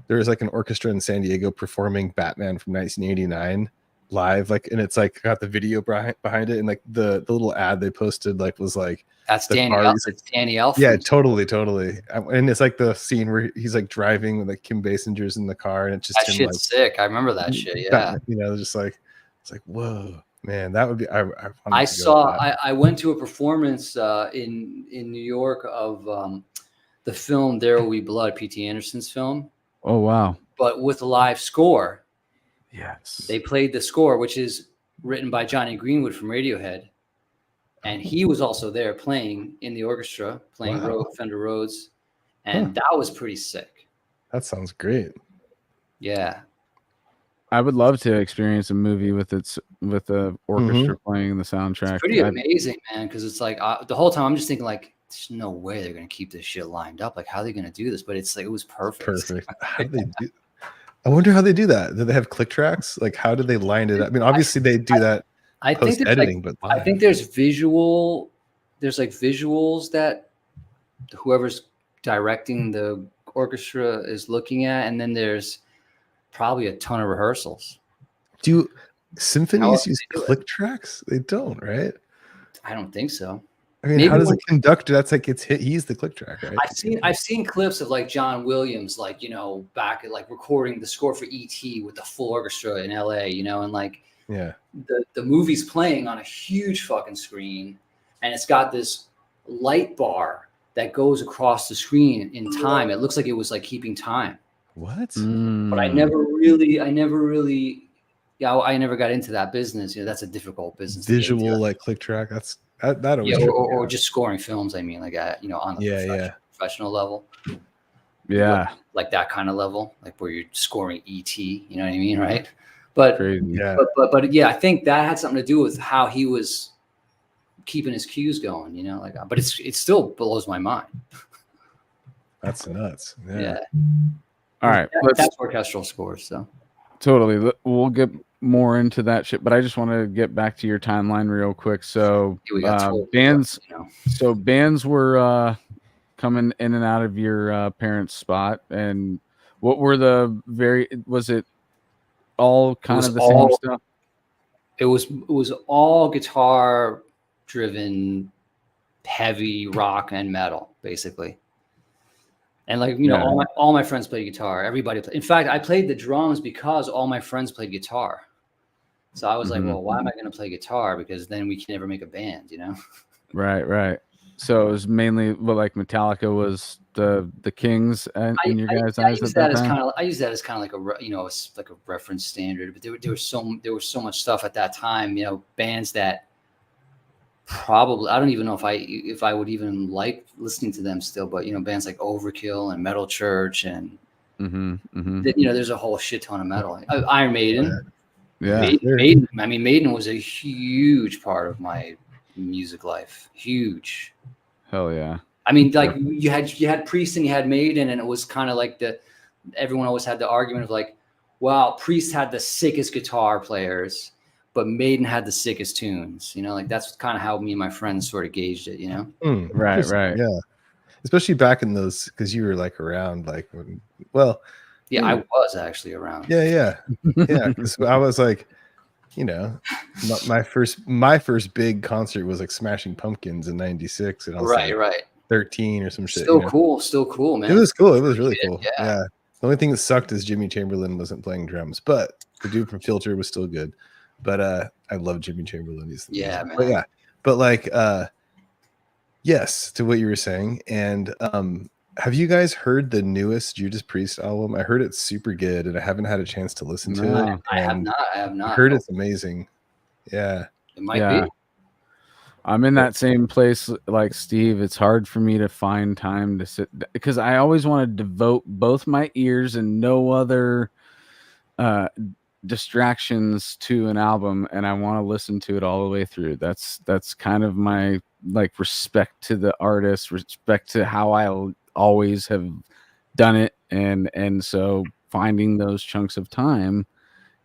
there was like an orchestra in San Diego performing Batman from 1989 live, like, and it's like got the video behind it, and like the little ad they posted was like. That's Danny Elfman. Yeah, totally. And it's like the scene where he's like driving with like Kim Basinger's in the car, and it's just that shit's sick. I remember that shit. Yeah, just like it's like, whoa, man, that would be. I went to a performance in New York of the film There Will Be Blood, P.T. Anderson's film. Oh wow! But with a live score. Yes, they played the score, which is written by Johnny Greenwood from Radiohead. And he was also there playing in the orchestra, playing Fender Rhodes. And that was pretty sick. That sounds great. Yeah. I would love to experience a movie with the orchestra playing the soundtrack. It's pretty amazing, man, because it's like the whole time I'm just thinking like, there's no way they're going to keep this shit lined up. Like, how are they going to do this? But it's like, it was perfect. How do they do? I wonder how they do that. Do they have click tracks? Like, how do they line it up? I mean, obviously they do that. I think there's visuals that whoever's directing the orchestra is looking at, and then there's probably a ton of rehearsals. Do symphonies use click tracks? They don't, right? I don't think so. I mean, how does a conductor? That's like he's the click track, right? I've seen clips of like John Williams, like back at like recording the score for E.T. with the full orchestra in L.A. And like. Yeah, the movie's playing on a huge fucking screen, and it's got this light bar that goes across the screen in time. It looks like it was like keeping time. What? But I never really, I never got into that business. That's a difficult business. Visual like click track. That always. Yeah, or just scoring films. I mean, like at on the professional level. Yeah, like that kind of level, like where you're scoring E.T. You know what I mean, right? But but I think that had something to do with how he was keeping his cues going, but it still blows my mind. That's nuts. Yeah. All right. That's orchestral scores. So totally. We'll get more into that shit, but I just want to get back to your timeline real quick. So bands were coming in and out of your parents' spot, and what were was it all kind of the same stuff? It was all guitar driven, heavy rock and metal, basically. And like all my friends played guitar. Everybody played. In fact, I played the drums because all my friends played guitar. So I was like, well, why am I going to play guitar? Because then we can never make a band, Right. So it was mainly like Metallica was the kings in your guys' eyes. I use that as kind of like like a reference standard. But there was so much stuff at that time. Bands that probably, I don't even know if I would even like listening to them still, but you know, bands like Overkill and Metal Church and you know, there's a whole shit ton of metal. Iron Maiden. Yeah. Maiden. I mean, Maiden was a huge part of my music life. Huge. Hell yeah. I mean, like you had Priest and you had Maiden, and it was kind of like everyone always had the argument of like, wow, Priest had the sickest guitar players, but Maiden had the sickest tunes. You know, like that's kind of how me and my friends sort of gauged it. You know, right. Yeah, especially back in those, because you were like around, like well. Yeah, I was actually around. Yeah. Because I was like, you know, my first big concert was like Smashing Pumpkins in '96, and I was right 13 or some shit. Still cool, man. It was cool. It was really cool. Yeah. The only thing that sucked is Jimmy Chamberlain wasn't playing drums, but the dude from Filter was still good. But I love Jimmy Chamberlain. Man. But like yes, to what you were saying. And have you guys heard the newest Judas Priest album? I heard it's super good, and I haven't had a chance to listen to it. I have not. I heard it's amazing. Yeah. It might be. I'm in that same place like Steve. It's hard for me to find time to sit, because I always want to devote both my ears and no other distractions to an album, and I want to listen to it all the way through. That's kind of my like respect to the artist, respect to how I always have done it, and so finding those chunks of time,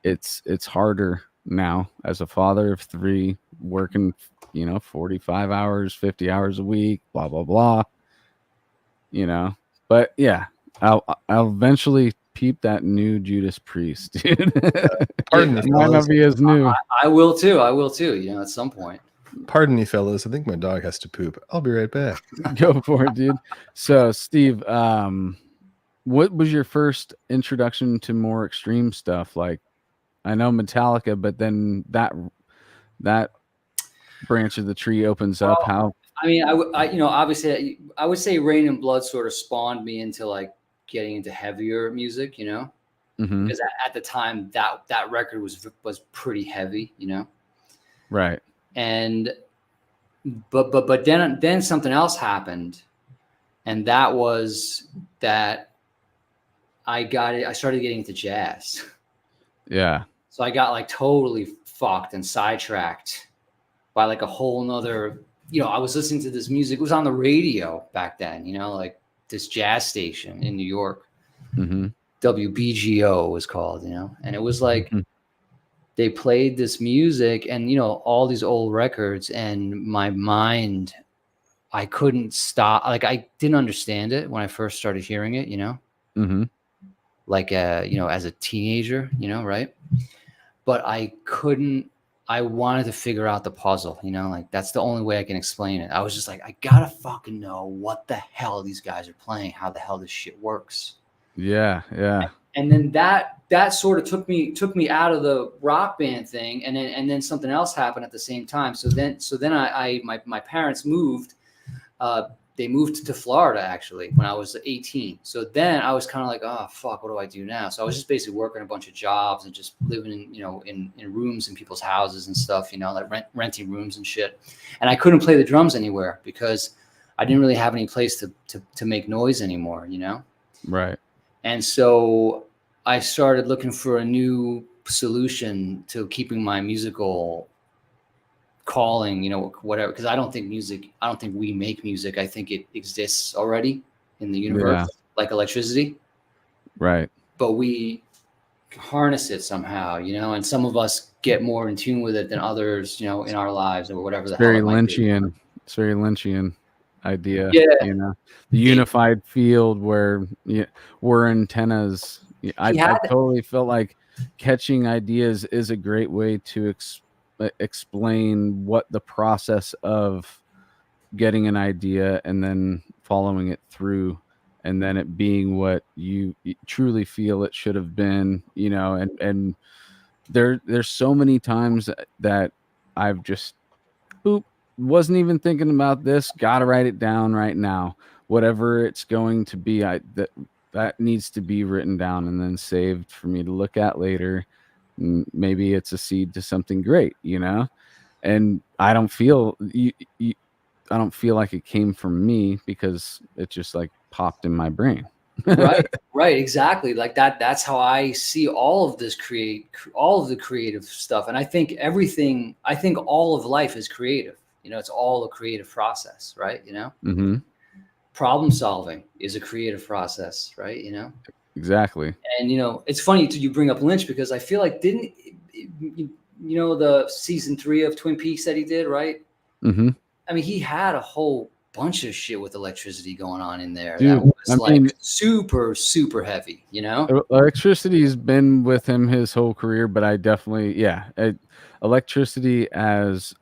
it's harder now as a father of 3, working 45 hours, 50 hours a week, blah blah blah, but yeah, I'll eventually peep that new Judas Priest, dude. Pardon me, might not be as new. I will too, at some point. Pardon me, fellas. I think my dog has to poop. I'll be right back. Go for it, dude. So, Steve, what was your first introduction to more extreme stuff? Like, I know Metallica, but then that branch of the tree opens up. How? I mean, obviously, I would say Rain and Blood sort of spawned me into like getting into heavier music, because at the time that record was pretty heavy, Right. And but then something else happened, and that was that I started getting into jazz. Yeah. So I got like totally fucked and sidetracked by like a whole nother, I was listening to this music. It was on the radio back then, like this jazz station in New York. WBGO was called, and it was like, they played this music and, all these old records, and my mind, I couldn't stop. Like, I didn't understand it when I first started hearing it, like, as a teenager, right. But I wanted to figure out the puzzle, like that's the only way I can explain it. I was just like, I gotta fucking know what the hell these guys are playing, how the hell this shit works. Yeah. And then that sort of took me out of the rock band thing, and then something else happened at the same time. So then my parents moved. They moved to Florida actually when I was 18. So then I was kind of like, oh fuck, what do I do now? So I was just basically working a bunch of jobs and just living in rooms in people's houses and stuff, like renting rooms and shit. And I couldn't play the drums anywhere because I didn't really have any place to make noise anymore, Right. And so I started looking for a new solution to keeping my musical calling, whatever, because I don't think we make music. I think it exists already in the universe, like electricity. Right. But we harness it somehow, and some of us get more in tune with it than others, in our lives or whatever. It's very Lynchian. It's very Lynchian idea. Yeah. The unified field where we're antennas. I totally felt like catching ideas is a great way to explain what the process of getting an idea and then following it through, and then it being what you truly feel it should have been, and there's so many times that I've just wasn't even thinking about this, gotta write it down right now, whatever it's going to be. That needs to be written down and then saved for me to look at later. Maybe it's a seed to something great, and I don't feel I don't feel like it came from me because it just like popped in my brain. Right, exactly. Like that's how I see all of this all of the creative stuff. And I think all of life is creative. It's all a creative process, right? Mm-hmm. Problem solving is a creative process, right? Exactly. And it's funny you bring up Lynch, because I feel like didn't the season 3 of Twin Peaks that he did, right? Mm-hmm. I mean, he had a whole bunch of shit with electricity going on in there. Dude, that was super, super heavy, Electricity's been with him his whole career, but I definitely, electricity as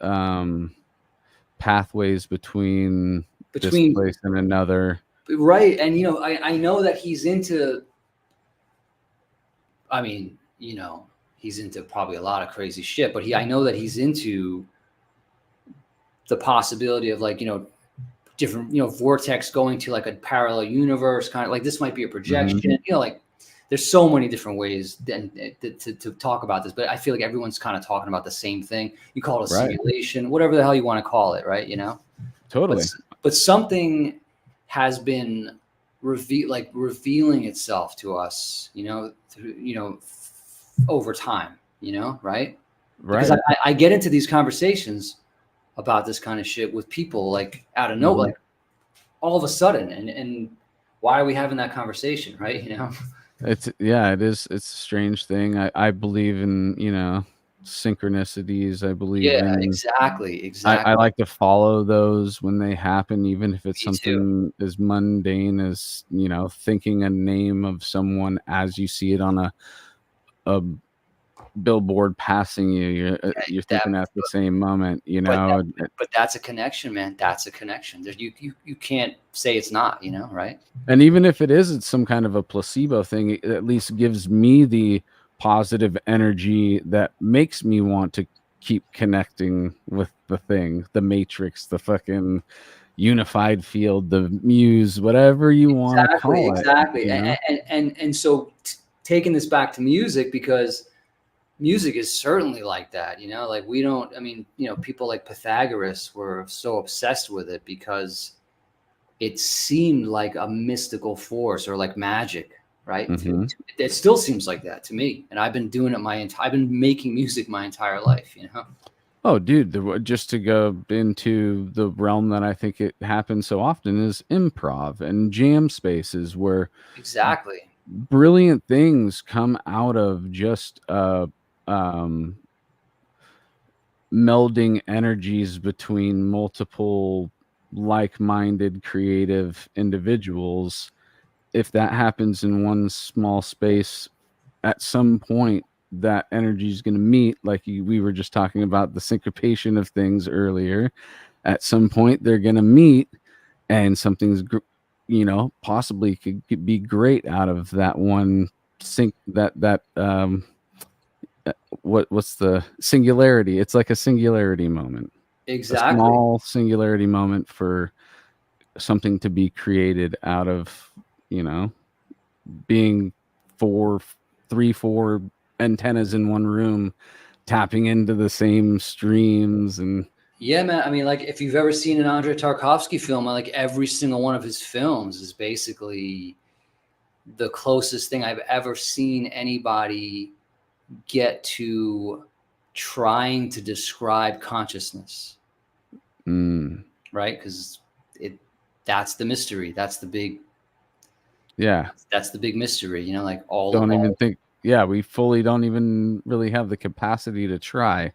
pathways between this place and another. Right. And, I know that he's into, he's into probably a lot of crazy shit, but I know that he's into the possibility of different, vortex going to like a parallel universe, kind of like this might be a projection, Mm-hmm. There's so many different ways to talk about this, but I feel like everyone's kind of talking about the same thing. You call it a simulation, whatever the hell you want to call it, right? Totally. But something has been revealing itself to us, over time, right? Right. Because I get into these conversations about this kind of shit with people like out of nowhere, like all of a sudden, and why are we having that conversation, right? It is. It's a strange thing. I believe in, synchronicities. I believe in exactly. I like to follow those when they happen, even if it's something as mundane as, thinking a name of someone as you see it on a billboard passing you. You're thinking at the same moment, But that's a connection, man. That's a connection. You can't say it's not, right? And even if it is, it's some kind of a placebo thing. It at least gives me the positive energy that makes me want to keep connecting with the thing, the matrix, the fucking unified field, the muse, whatever you want to call it. Exactly. And so taking this back to music, because music is certainly like that, like people like Pythagoras were so obsessed with it because it seemed like a mystical force or like magic, right? It still seems like that to me. And I've been doing it I've been making music my entire life, Oh, dude, just to go into the realm that I think it happens so often is improv and jam spaces where brilliant things come out of just melding energies between multiple like-minded creative individuals. If that happens in one small space, at some point that energy is going to meet, like we were just talking about the syncopation of things earlier. At some point they're going to meet, and something's possibly could be great out of that one what's the singularity? It's like a singularity moment. Exactly. A small singularity moment for something to be created out of, being 4 antennas in one room tapping into the same streams. And yeah, man, I mean, like if you've ever seen an Andrei Tarkovsky film, like every single one of his films is basically the closest thing I've ever seen anybody get to trying to describe consciousness. Right? Because that's the mystery. That's the big that's the big mystery, like we fully don't even really have the capacity to try,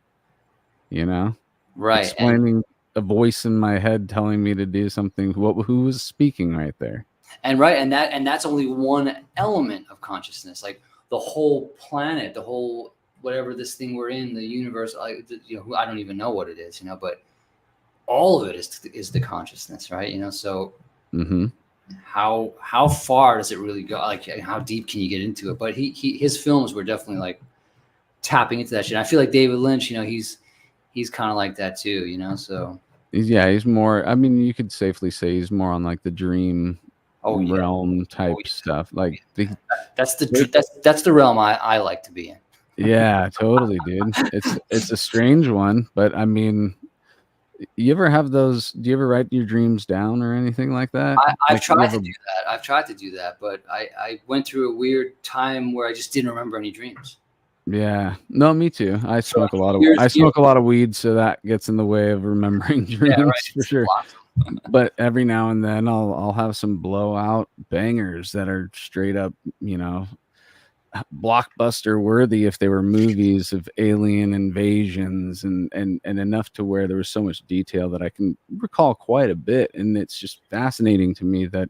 right? Explaining a voice in my head telling me to do something. Who was speaking right there? And that's only one element of consciousness. Like the whole planet, the whole whatever this thing we're in, the universe, I don't even know what it is, but all of it is the consciousness, right? So how far does it really go? Like how deep can you get into it? But his films were definitely like tapping into that shit. I feel like David Lynch, he's kind of like that too, so he's more, I mean, you could safely say he's more on like the dream realm type stuff. Like that's the realm I like to be in. Yeah, totally, dude. It's a strange one, but I mean, you ever have those? Do you ever write your dreams down or anything like that? I've tried to do that. I've tried to do that, but I went through a weird time where I just didn't remember any dreams. Yeah, no, me too. I smoke a lot of weed, so that gets in the way of remembering dreams for sure. But every now and then I'll have some blowout bangers that are straight up, you know, blockbuster worthy if they were movies of alien invasions and enough to where there was so much detail that I can recall quite a bit. And it's just fascinating to me that,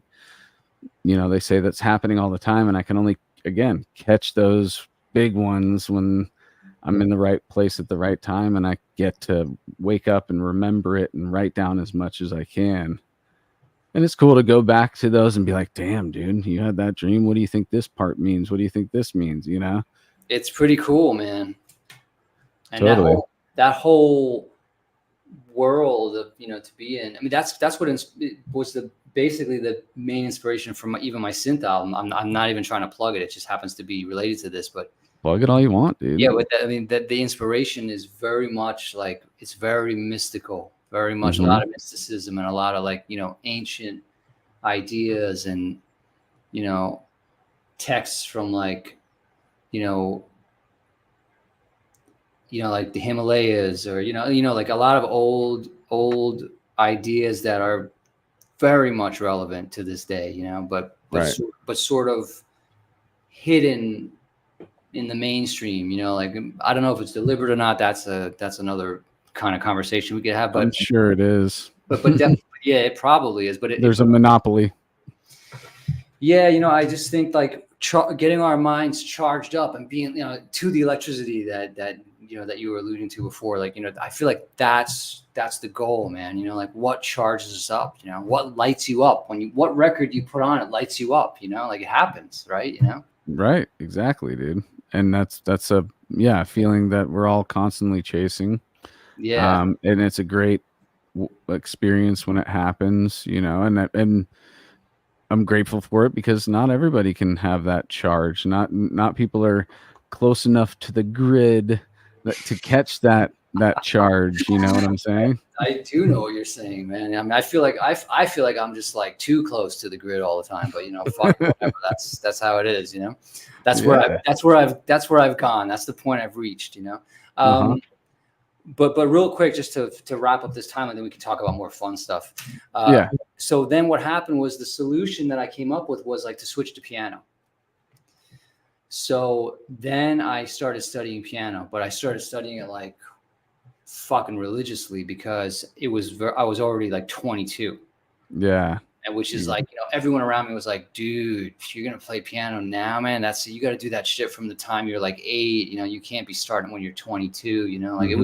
you know, they say that's happening all the time, and I can only, again, catch those big ones when I'm in the right place at the right time, and I get to wake up and remember it and write down as much as I can. And it's cool to go back to those and be like, damn, dude, you had that dream. What do you think this part means? What do you think this means? You know? It's pretty cool, man. And totally. that whole world of, you know, to be in, I mean, that's what was basically the main inspiration for even my synth album. I'm not even trying to plug it. It just happens to be related to this, but plug it all you want, dude. Yeah. But I mean, that the inspiration is very much like, it's very mystical. Very much a lot of mysticism and a lot of, like, you know, ancient ideas and, you know, texts from, like, you know, like the Himalayas, or, you know, like a lot of old ideas that are very much relevant to this day, you know, but sort of hidden in the mainstream, you know, like, I don't know if it's deliberate or not. That's another kind of conversation we could have, but I'm sure it is. But definitely, yeah, it probably is. But there's a monopoly. Yeah, you know, I just think, like, getting our minds charged up and being, you know, to the electricity that you know that you were alluding to before. Like, you know, I feel like that's the goal, man. You know, like, what charges us up? You know, what lights you up what record you put on, it lights you up. You know, like, it happens, right? You know, right? Exactly, dude. And that's a feeling that we're all constantly chasing. Yeah. And it's a great experience when it happens, you know, and I'm grateful for it, because not everybody can have that charge. Not people are close enough to the grid to catch that charge. You know what I'm saying? I do know what you're saying, man. I mean, I feel like I'm just, like, too close to the grid all the time, but, you know, fuck whatever. That's how it is, you know. That's where I've gone. That's the point I've reached, you know. But real quick, just to wrap up this time, and then we can talk about more fun stuff. So then what happened was, the solution that I came up with was, like, to switch to piano. So then I started studying piano, but I started studying it, like, fucking religiously, because I was already, like, 22. Yeah. And which is, like, you know, everyone around me was like, dude, if you're going to play piano now, man, you got to do that shit from the time you're, like, 8, you know, you can't be starting when you're 22, you know, like, it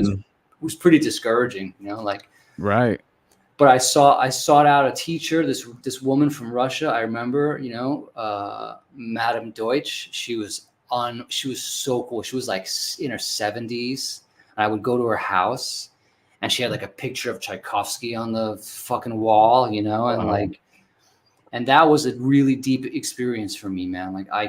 was pretty discouraging, you know, like, right. But I sought out a teacher, this woman from Russia. I remember, you know, Madame Deutsch. She was so cool. She was, like, in her 70s. And I would go to her house, and she had, like, a picture of Tchaikovsky on the fucking wall, you know, and like, and that was a really deep experience for me, man. Like, I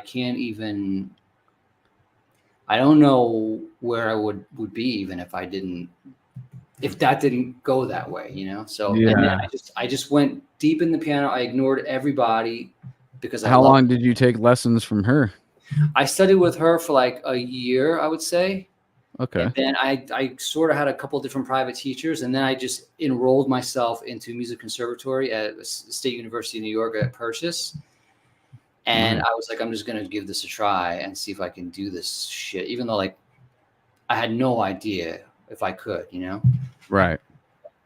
don't know where I would be, even if that didn't go that way, you know? So and then I just went deep in the piano. I ignored everybody because How long did you take lessons from her? I studied with her for, like, a year, I would say. Okay. And then I sort of had a couple different private teachers, and then I just enrolled myself into music conservatory at State University of New York at Purchase. And I was like, I'm just going to give this a try and see if I can do this shit, even though, like, I had no idea if I could, you know? Right.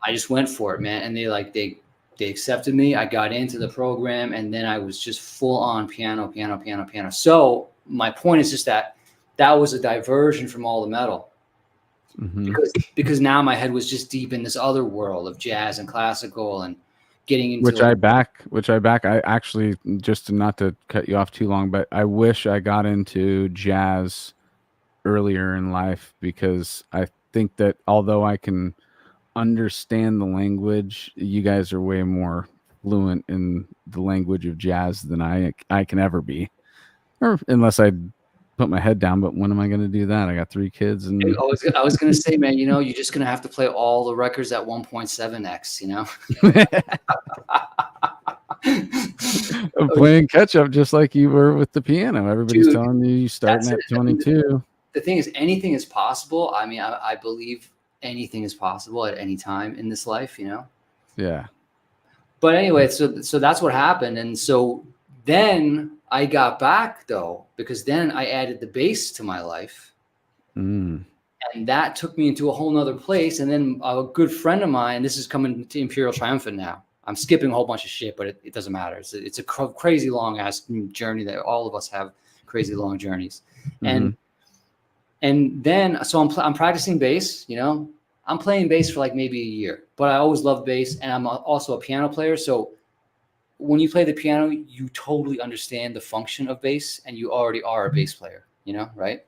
I just went for it, man. And they accepted me. I got into the program, and then I was just full on piano. So my point is just that was a diversion from all the metal, because now my head was just deep in this other world of jazz and classical and getting into which I back. I actually, just not to cut you off too long, but I wish I got into jazz earlier in life, because I think that although I can understand the language, you guys are way more fluent in the language of jazz than I can ever be, or unless I put my head down, but when am I going to do that? I got 3 kids, and I was going to say, man, you're just going to have to play all the records at 1.7x, I'm playing catch up just like you were with the piano. Everybody's telling you starting at 22. The thing is, anything is possible. I mean, I believe anything is possible at any time in this life, Yeah. But anyway, so that's what happened. And so then I got back, though, because then I added the bass to my life. And that took me into a whole nother place. And then a good friend of mine, this is coming to Imperial Triumphant now. I'm skipping a whole bunch of shit, but it doesn't matter. It's a crazy long ass journey that all of us have, crazy long journeys. And then, so I'm practicing bass, I'm playing bass for like maybe a year, but I always loved bass, and I'm also a piano player. So when you play the piano, you totally understand the function of bass, and you already are a bass player, right?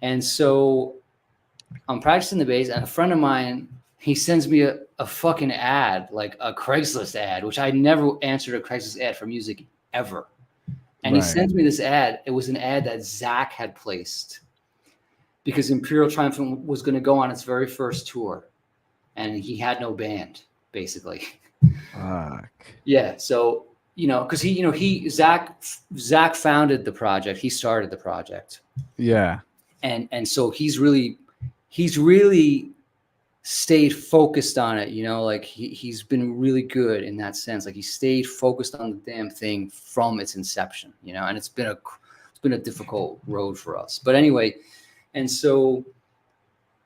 And so I'm practicing the bass, and a friend of mine, he sends me a fucking ad, like a Craigslist ad, which I never answered a Craigslist ad for music ever. And he sends me this ad. It was an ad that Zach had placed, because Imperial Triumphant was going to go on its very first tour, and he had no band, basically. Fuck. Yeah. So, because Zach founded the project. He started the project. Yeah. And so he's really stayed focused on it, like he's been really good in that sense. Like he stayed focused on the damn thing from its inception, and it's been a difficult road for us. But anyway, and so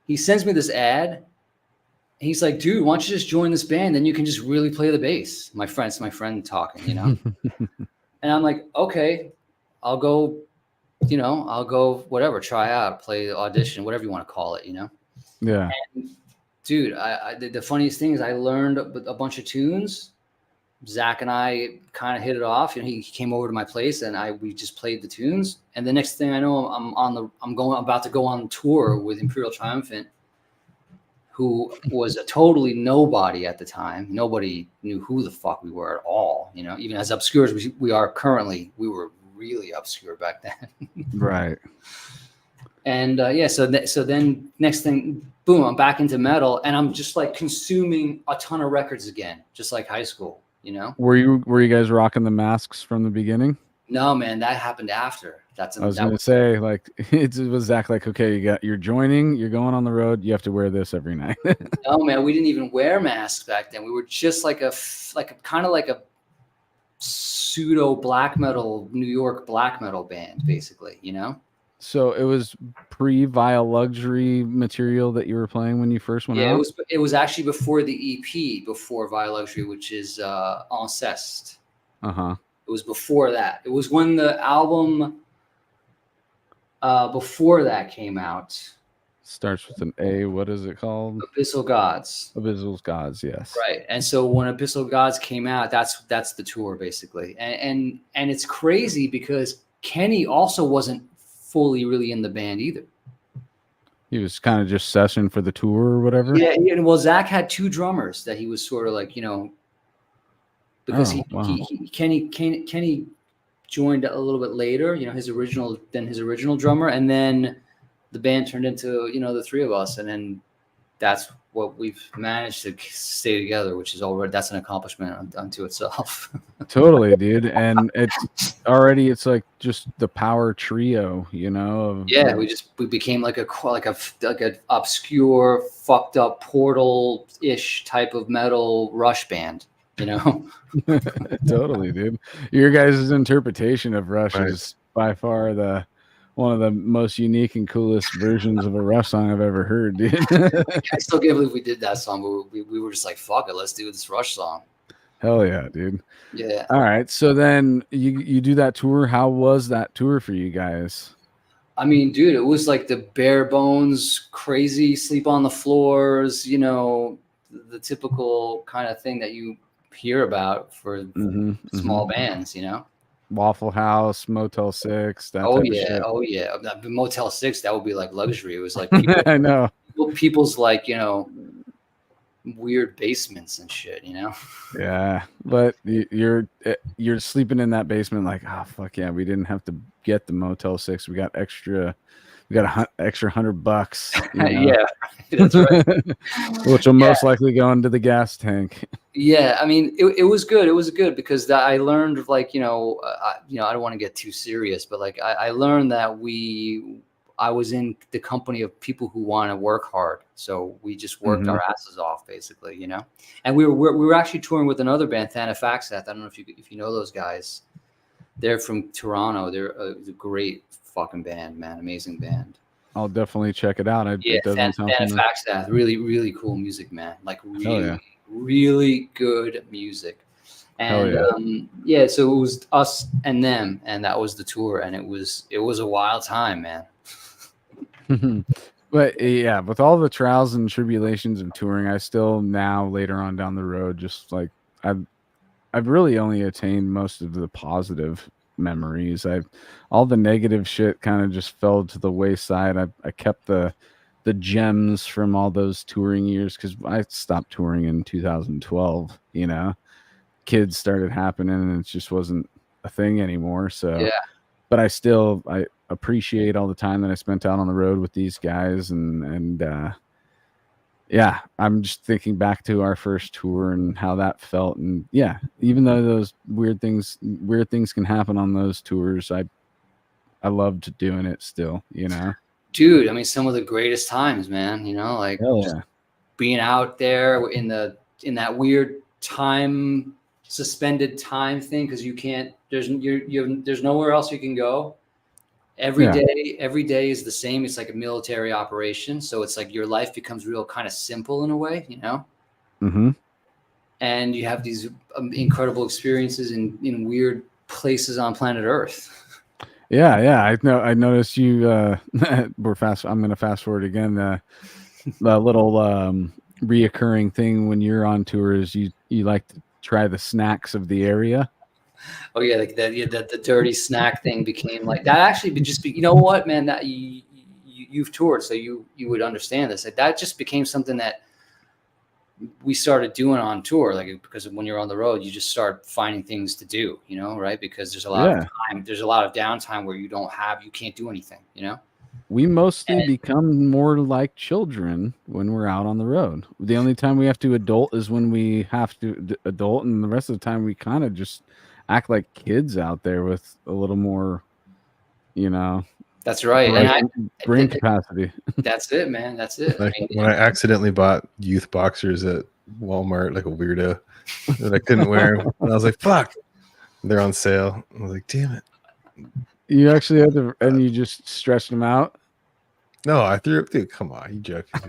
he sends me this ad. He's like, dude, why don't you just join this band? Then you can just really play the bass. My friend talking, And I'm like, okay, I'll go, whatever, try out, play audition, whatever you want to call it, Yeah. And dude, the funniest thing is I learned a bunch of tunes. Zach and I kind of hit it off. He came over to my place, and we just played the tunes. And the next thing I know, I'm about to go on tour with Imperial Triumphant, who was a totally nobody at the time. Nobody knew who the fuck we were at all. Even as obscure as we are currently, we were really obscure back then. Right. And so then next thing, boom, I'm back into metal, and I'm just like consuming a ton of records again, just like high school. Were you guys rocking the masks from the beginning? No, man, that happened after. I was going to say, like, it was Zach like, okay, you're going on the road, you have to wear this every night. No, man, we didn't even wear masks back then. We were just like a kind of like a pseudo black metal, New York black metal band, basically, So it was pre-Vile Luxury material that you were playing when you first went out? Yeah, it was actually before the EP, before Vile Luxury, which is Incest. Uh-huh. It was before that. It was when the album before that came out. Starts with an A. What is it called? Abyssal Gods. Abyssal Gods, yes. Right. And so when Abyssal Gods came out, that's the tour, basically. And it's crazy because Kenny also wasn't fully really in the band either. He was kind of just session for the tour or whatever. Yeah. Well, Zach had 2 drummers that he was sort of like, because Kenny joined a little bit later, his original drummer, and then the band turned into the 3 of us, and then that's what we've managed to stay together, which is that's an accomplishment unto itself. Totally, dude. And it's like just the power trio, we became like an obscure, fucked up Portal-ish type of metal Rush band, Totally, dude. Your guys' interpretation of Rush is by far one of the most unique and coolest versions of a Rush song I've ever heard, dude. I still can't believe we did that song, but we were just like, fuck it, let's do this Rush song. Hell yeah, dude. Yeah. All right. So then you do that tour. How was that tour for you guys? I mean, dude, it was like the bare bones, crazy, sleep on the floors, the typical kind of thing that you hear about for small bands, Waffle House, Motel 6. Oh yeah. Motel 6, that would be like luxury. It was like I know. People's like, weird basements and shit, you know? Yeah, but you're sleeping in that basement like, oh fuck yeah, we didn't have to get the Motel 6. We got extra extra $100, you know? Yeah, that's right. Which will most likely go into the gas tank. Yeah, I mean, it was good. It was good because I learned, like, I don't want to get too serious, but like I learned that I was in the company of people who want to work hard, so we just worked our asses off, basically, you know. And we were actually touring with another band, Thanafaxath. I don't know if you know those guys. They're from Toronto. They're a great fucking band, man. Amazing band. I'll definitely check it out. It doesn't sound familiar. Thanafaxath, really, really cool music, man. Like really good music. And so it was us and them, and that was the tour, and it was a wild time, man. But yeah, with all the trials and tribulations of touring, I still now later on down the road, just like I've really only attained most of the positive memories. All the negative shit kind of just fell to the wayside. I kept the gems from all those touring years, because I stopped touring in 2012. You know, kids started happening, and it just wasn't a thing anymore. So yeah. But I appreciate all the time that I spent out on the road with these guys, and yeah, I'm just thinking back to our first tour and how that felt. And yeah, even though those weird things can happen on those tours, I loved doing it still, you know. Dude, I mean, some of the greatest times, man, you know, like being out there in that weird time, suspended time thing, because you can't, there's nowhere else you can go. Every day is the same. It's like a military operation, so it's like your life becomes real kind of simple in a way, you know. And you have these incredible experiences in weird places on planet Earth. Yeah, I know. I noticed you. We're fast. I'm going to fast forward again. The little reoccurring thing when you're on tour is you like to try the snacks of the area. Oh yeah, like the dirty snack thing became like that. Actually, you know what, man? That you've toured, so you would understand this. Like, that just became something that we started doing on tour, like, because when you're on the road, you just start finding things to do, you know, right? Because there's a lot of time, there's a lot of downtime where you can't do anything, you know. We mostly become more like children when we're out on the road. The only time we have to adult is when we have to adult, and the rest of the time we kind of just act like kids out there with a little more, you know. That's right. And brain capacity. That's it, man. That's it. Like, when I accidentally bought youth boxers at Walmart, like a weirdo, that I couldn't wear, and I was like, "Fuck!" They're on sale. I was like, "Damn it!" You actually had to, and you just stretched them out. No, I threw. Dude, come on, you joking?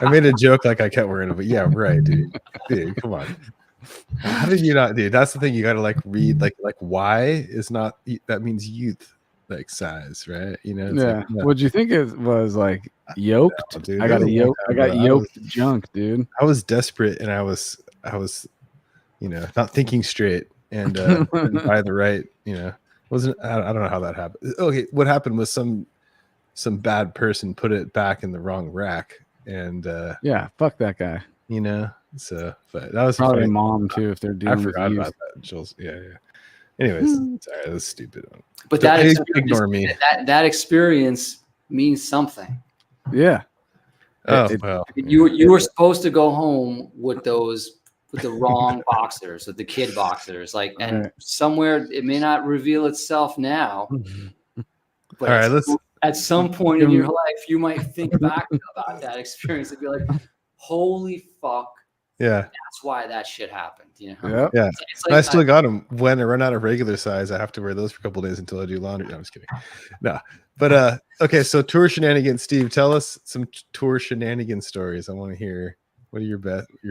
I made a joke like I kept wearing it, but yeah, right, dude. Dude, come on. How did you not, dude? That's the thing. You got to like read, like Y is not, that means youth, like size, right? You know. It's like, no. What'd you think it was, like yoked? Dude, I got yoked junk, dude. I was desperate, and I was, you know, not thinking straight, and didn't buy the right, you know. Wasn't, I don't know how that happened. Okay, what happened was some bad person put it back in the wrong rack, and yeah, fuck that guy. You know. So, but that was probably mom too, if they're dealing. I forgot about that. Jules. Yeah. Anyways, sorry, that's stupid. But that ignore me. That experience means something. Yeah. Well. You were supposed to go home with the wrong boxers, with the kid boxers, like, and somewhere it may not reveal itself now. But all right, at some point in your life, you might think back about that experience and be like, "Holy fuck." Yeah, that's why that shit happened. You know. Yeah. Like, I still got them. When I run out of regular size, I have to wear those for a couple of days until I do laundry. No, I'm just kidding. No, but okay. So tour shenanigans, Steve. Tell us some tour shenanigans stories. I want to hear. What are your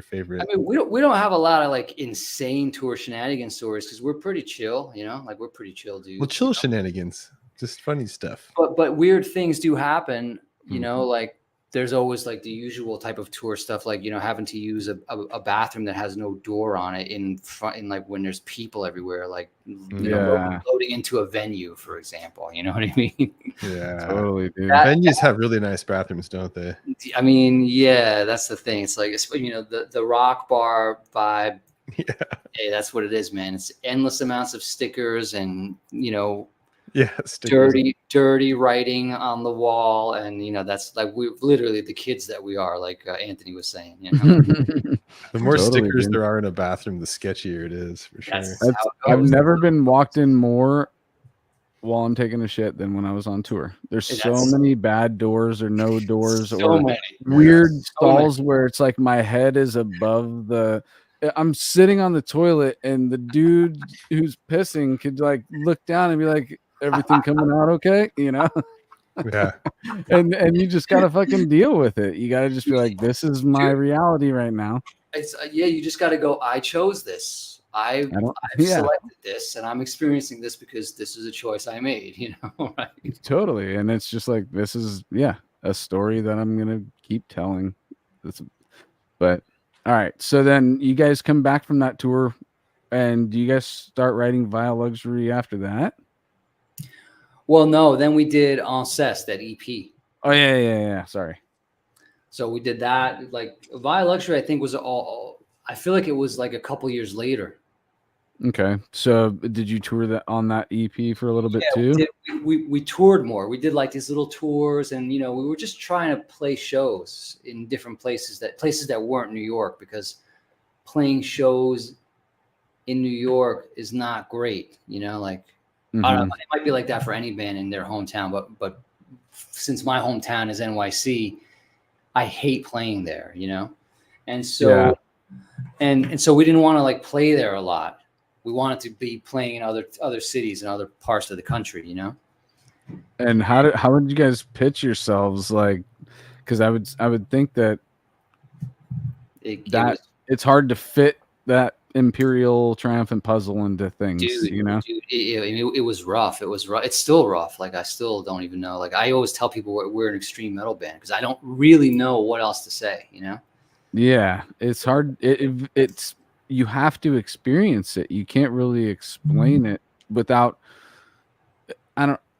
favorite? I mean, we don't have a lot of like insane tour shenanigans stories because we're pretty chill. You know, like we're pretty chill dudes. Well, chill shenanigans, just funny stuff. But weird things do happen. You know, like there's always like the usual type of tour stuff, like, you know, having to use a bathroom that has no door on it in front, in like when there's people everywhere, like, you know, loading into a venue, for example. You know what I mean? Yeah, totally, dude. Venues have really nice bathrooms, don't they? I mean, yeah, that's the thing. It's like, you know, the rock bar vibe. Yeah. Hey, that's what it is, man. It's endless amounts of stickers and, you know, yeah, dirty writing on the wall. And, you know, that's like, we're literally the kids that we are, like Anthony was saying, you know. The more stickers there are in a bathroom, the sketchier it is, for sure. I've never been walked in more while I'm taking a shit than when I was on tour. There's so many bad doors or no doors or weird stalls where it's like my head is above the. I'm sitting on the toilet and the dude who's pissing could like look down and be like, "Everything coming out okay?" You know? Yeah. and you just gotta fucking deal with it. You gotta just be like, "This is my reality right now." It's you just got to go. I chose this. I've selected this, and I'm experiencing this because this is a choice I made. You know, right? Totally. And it's just like, this is a story that I'm gonna keep telling. But all right, so then you guys come back from that tour, and do you guys start writing Vile Luxury after that? Well, no. Then we did Incest, that EP. Oh yeah. Sorry. So we did that. Like Vile Luxury, I think was all. I feel like it was like a couple years later. Okay, so did you tour that on that EP for a little bit too? We toured more. We did like these little tours, and you know, we were just trying to play shows in different places that weren't New York, because playing shows in New York is not great. You know, like I don't know, it might be like that for any band in their hometown, but since my hometown is NYC, I hate playing there. You know, and so and so we didn't want to like play there a lot. We wanted to be playing in other cities and other parts of the country, you know. And how would you guys pitch yourselves? Like, because I would think that it's hard to fit that Imperial Triumphant puzzle into things, you know. Dude, it was rough. It was rough. It's still rough. Like I still don't even know. Like I always tell people we're an extreme metal band because I don't really know what else to say, you know. Yeah, it's hard. It's you have to experience it. You can't really explain it without.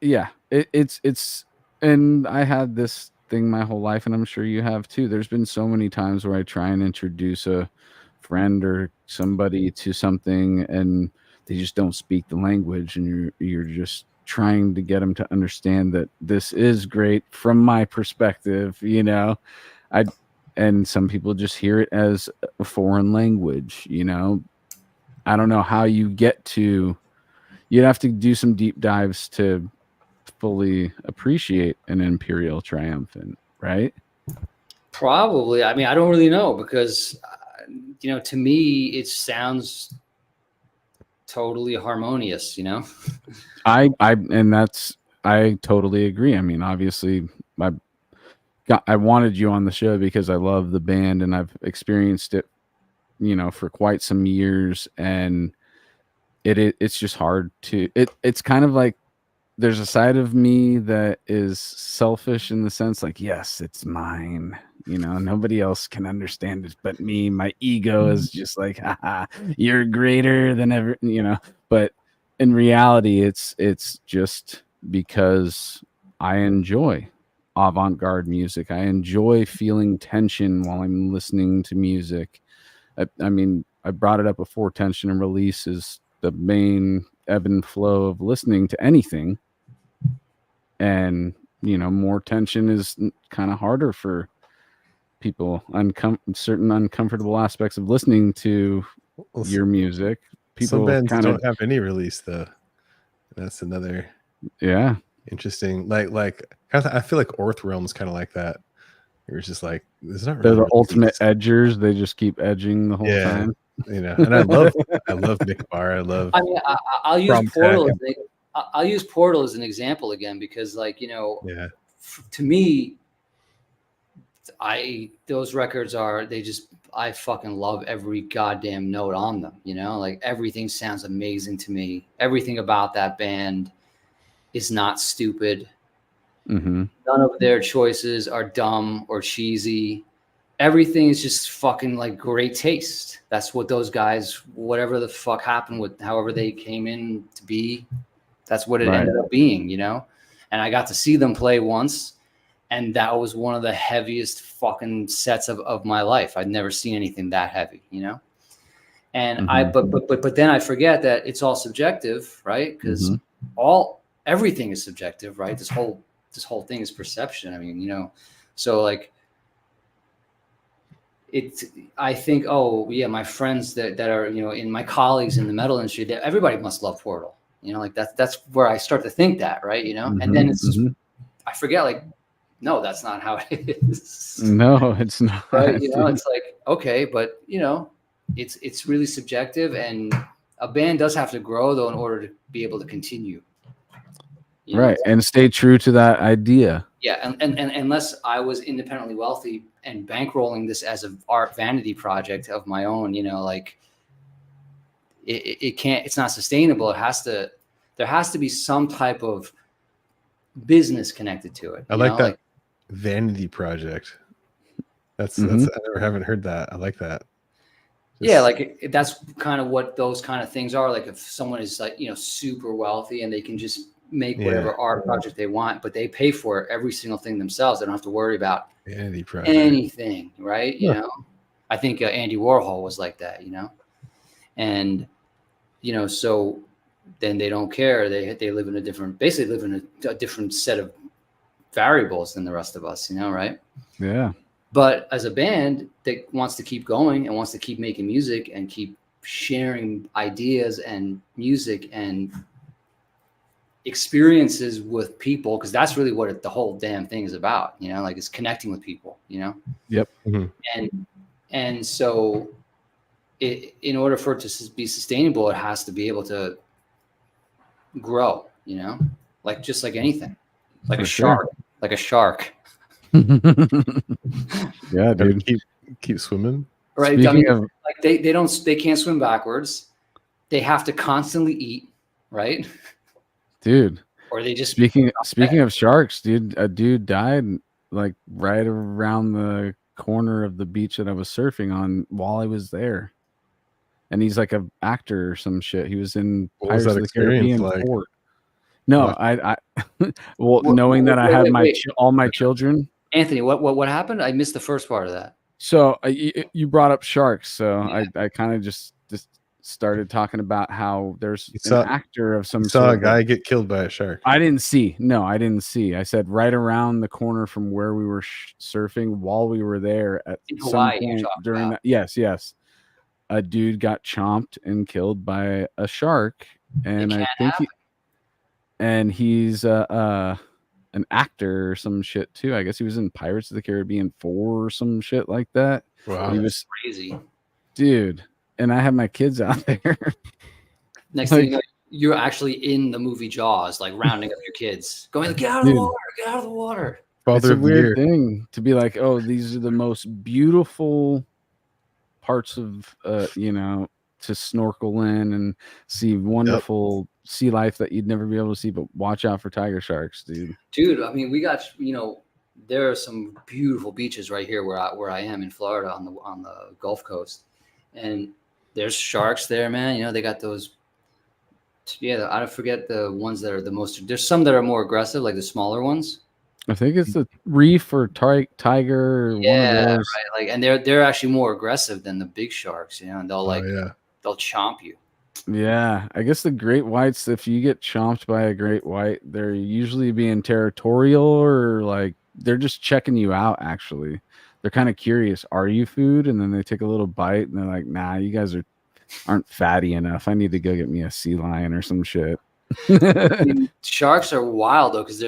It's and I had this thing my whole life, and I'm sure you have too. There's been so many times where I try and introduce a friend or somebody to something, and they just don't speak the language, and you're just trying to get them to understand that this is great from my perspective, you know. And some people just hear it as a foreign language, you know. I don't know how you get to. You'd have to do some deep dives to fully appreciate an Imperial Triumphant, right? Probably. I mean, I don't really know because, you know, to me, it sounds totally harmonious, you know? I totally agree. I mean, obviously, I wanted you on the show because I love the band and I've experienced it, you know, for quite some years, and it's just hard to it's kind of like there's a side of me that is selfish in the sense like, yes, it's mine, you know, nobody else can understand it but me. My ego is just like, haha, you're greater than ever, you know. But in reality, it's just because I enjoy avant-garde music. I enjoy feeling tension while I'm listening to music. I mean, I brought it up before. Tension and release is the main ebb and flow of listening to anything. And, you know, more tension is kind of harder for people. Certain uncomfortable aspects of listening to your music. People some bands don't have any release though. That's another interesting. Like I feel like Orth Realm's kind of like that. You're just like, there's not really. They're the ultimate edgers. They just keep edging the whole time. You know, and I love Nick Barr. I mean, I'll use Portal. I'll use Portal as an example again because, like, you know, to me, those records I fucking love every goddamn note on them. You know, like everything sounds amazing to me. Everything about that band is not stupid. None of their choices are dumb or cheesy. Everything is just fucking like great taste. That's what those guys, whatever the fuck happened with, however they came in to be, that's what it ended up being, you know? And I got to see them play once, and that was one of the heaviest fucking sets of my life. I'd never seen anything that heavy, you know? And but then I forget that it's all subjective, right? Because everything is subjective, right? This whole thing is perception. I mean, you know, so like I think, oh yeah, my friends that are, you know, in my colleagues in the metal industry, that everybody must love Portal, you know, like that's where I start to think that, right? You know, and then it's just, I forget, like, no, that's not how it is. No, it's not. Right? You know, it's like, okay, but you know, it's really subjective, and a band does have to grow though in order to be able to continue. Right, and stay true to that idea. Yeah, and unless I was independently wealthy and bankrolling this as an art vanity project of my own, you know, like it can't, it's not sustainable. There has to be some type of business connected to it. I like that vanity project. That's I haven't heard that. I like that. Yeah, like that's kind of what those kind of things are. Like if someone is like, you know, super wealthy and they can just make whatever art project they want, but they pay for every single thing themselves. They don't have to worry about anything, right? You know, I think Andy Warhol was like that, you know, and you know, so then they don't care. They live in a different, basically live in a different set of variables than the rest of us, you know, right? Yeah. But as a band that wants to keep going and wants to keep making music and keep sharing ideas and music and experiences with people, because that's really what the whole damn thing is about, you know, like it's connecting with people, you know. Yep. And so in order for it to be sustainable, it has to be able to grow, you know, like just like anything, like a shark. Yeah, dude. Keep swimming. Right. I mean, like they can't swim backwards. They have to constantly eat, right? Dude. Or they just speaking of sharks, dude, a dude died like right around the corner of the beach that I was surfing on while I was there. And he's like an actor or some shit. He was in Pirates of the Caribbean like? 4. No, I well, knowing that I had all my children. Anthony, what happened? I missed the first part of that. So you brought up sharks, so I kind of just started talking about how there's an actor of some saw a guy get killed by a shark. I didn't see. No, I didn't see. I said right around the corner from where we were surfing while we were there at some point during that. Yes. A dude got chomped and killed by a shark, and I think he's an actor or some shit too. I guess he was in Pirates of the Caribbean 4 or some shit like that. Wow, he was crazy, dude. And I have my kids out there. Next thing you know, you're actually in the movie Jaws, like rounding up your kids, going, "Get out of the water! Get out of the water!" It's a weird thing to be like, "Oh, these are the most beautiful parts of, you know, to snorkel in and see wonderful sea life that you'd never be able to see, but watch out for tiger sharks, dude." Dude, I mean, we got, you know, there are some beautiful beaches right here where I am in Florida on the Gulf Coast, and there's sharks there, man. You know, they got those. Yeah, I forget the ones that are the most. There's some that are more aggressive, like the smaller ones. I think it's the reef or tiger. Or one of those. Right. Like, and they're actually more aggressive than the big sharks. You know, and they'll they'll chomp you. Yeah, I guess the great whites, if you get chomped by a great white, they're usually being territorial or like they're just checking you out. Actually, they're kind of curious. Are you food? And then they take a little bite and they're like, "Nah, you guys aren't fatty enough. I need to go get me a sea lion or some shit." I mean, sharks are wild though, because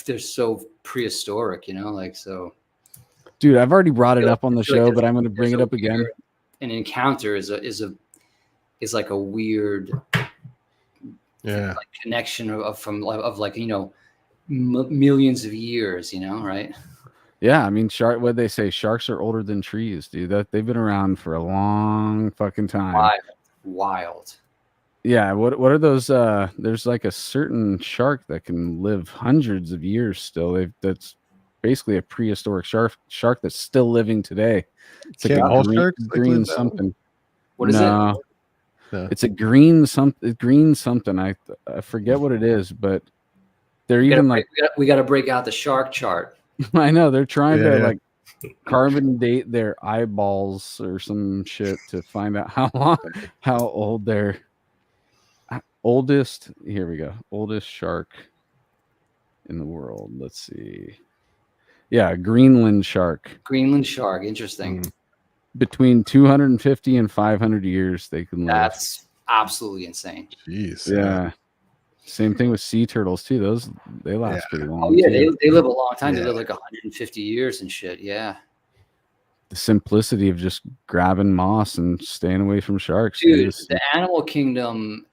they're so prehistoric, you know, like so. Dude, I've already brought it up on the show, but I'm going to bring it up again. An encounter is like a weird, like connection of like, you know, millions of years, you know, right? Yeah, I mean, what they say, sharks are older than trees, dude. They've been around for a long fucking time. Wild. Yeah, what are those? There's like a certain shark that can live hundreds of years still. That's basically a prehistoric shark that's still living today. It's like Can't all sharks green live something. What is it? No, it's a green something. I forget what it is, but they're we got to break out the shark chart. I know they're trying to like carbon date their eyeballs or some shit to find out how old their oldest. Here we go. Oldest shark in the world. Let's see. Yeah, Greenland shark. Greenland shark. Interesting. Between 250 and 500 years they can live. That's absolutely insane. Jeez. Yeah. Same thing with sea turtles too. Those they last pretty long. Oh yeah, they live a long time. They live like 150 years and shit. Yeah. The simplicity of just grabbing moss and staying away from sharks. Dude, the animal kingdom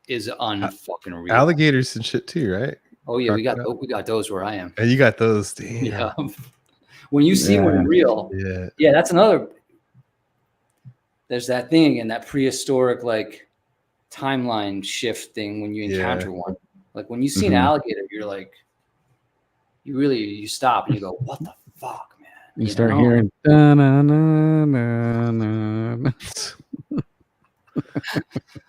is unfucking real. Alligators and shit too, right? Oh yeah, we got those where I am. And you got those. Damn. Yeah. When you see one real, that's another. There's that thing again, that prehistoric like timeline shift thing when you encounter one. Like when you see an alligator, you're like, you stop and you go, what the fuck, man? You start hearing. Da, na, na, na, na.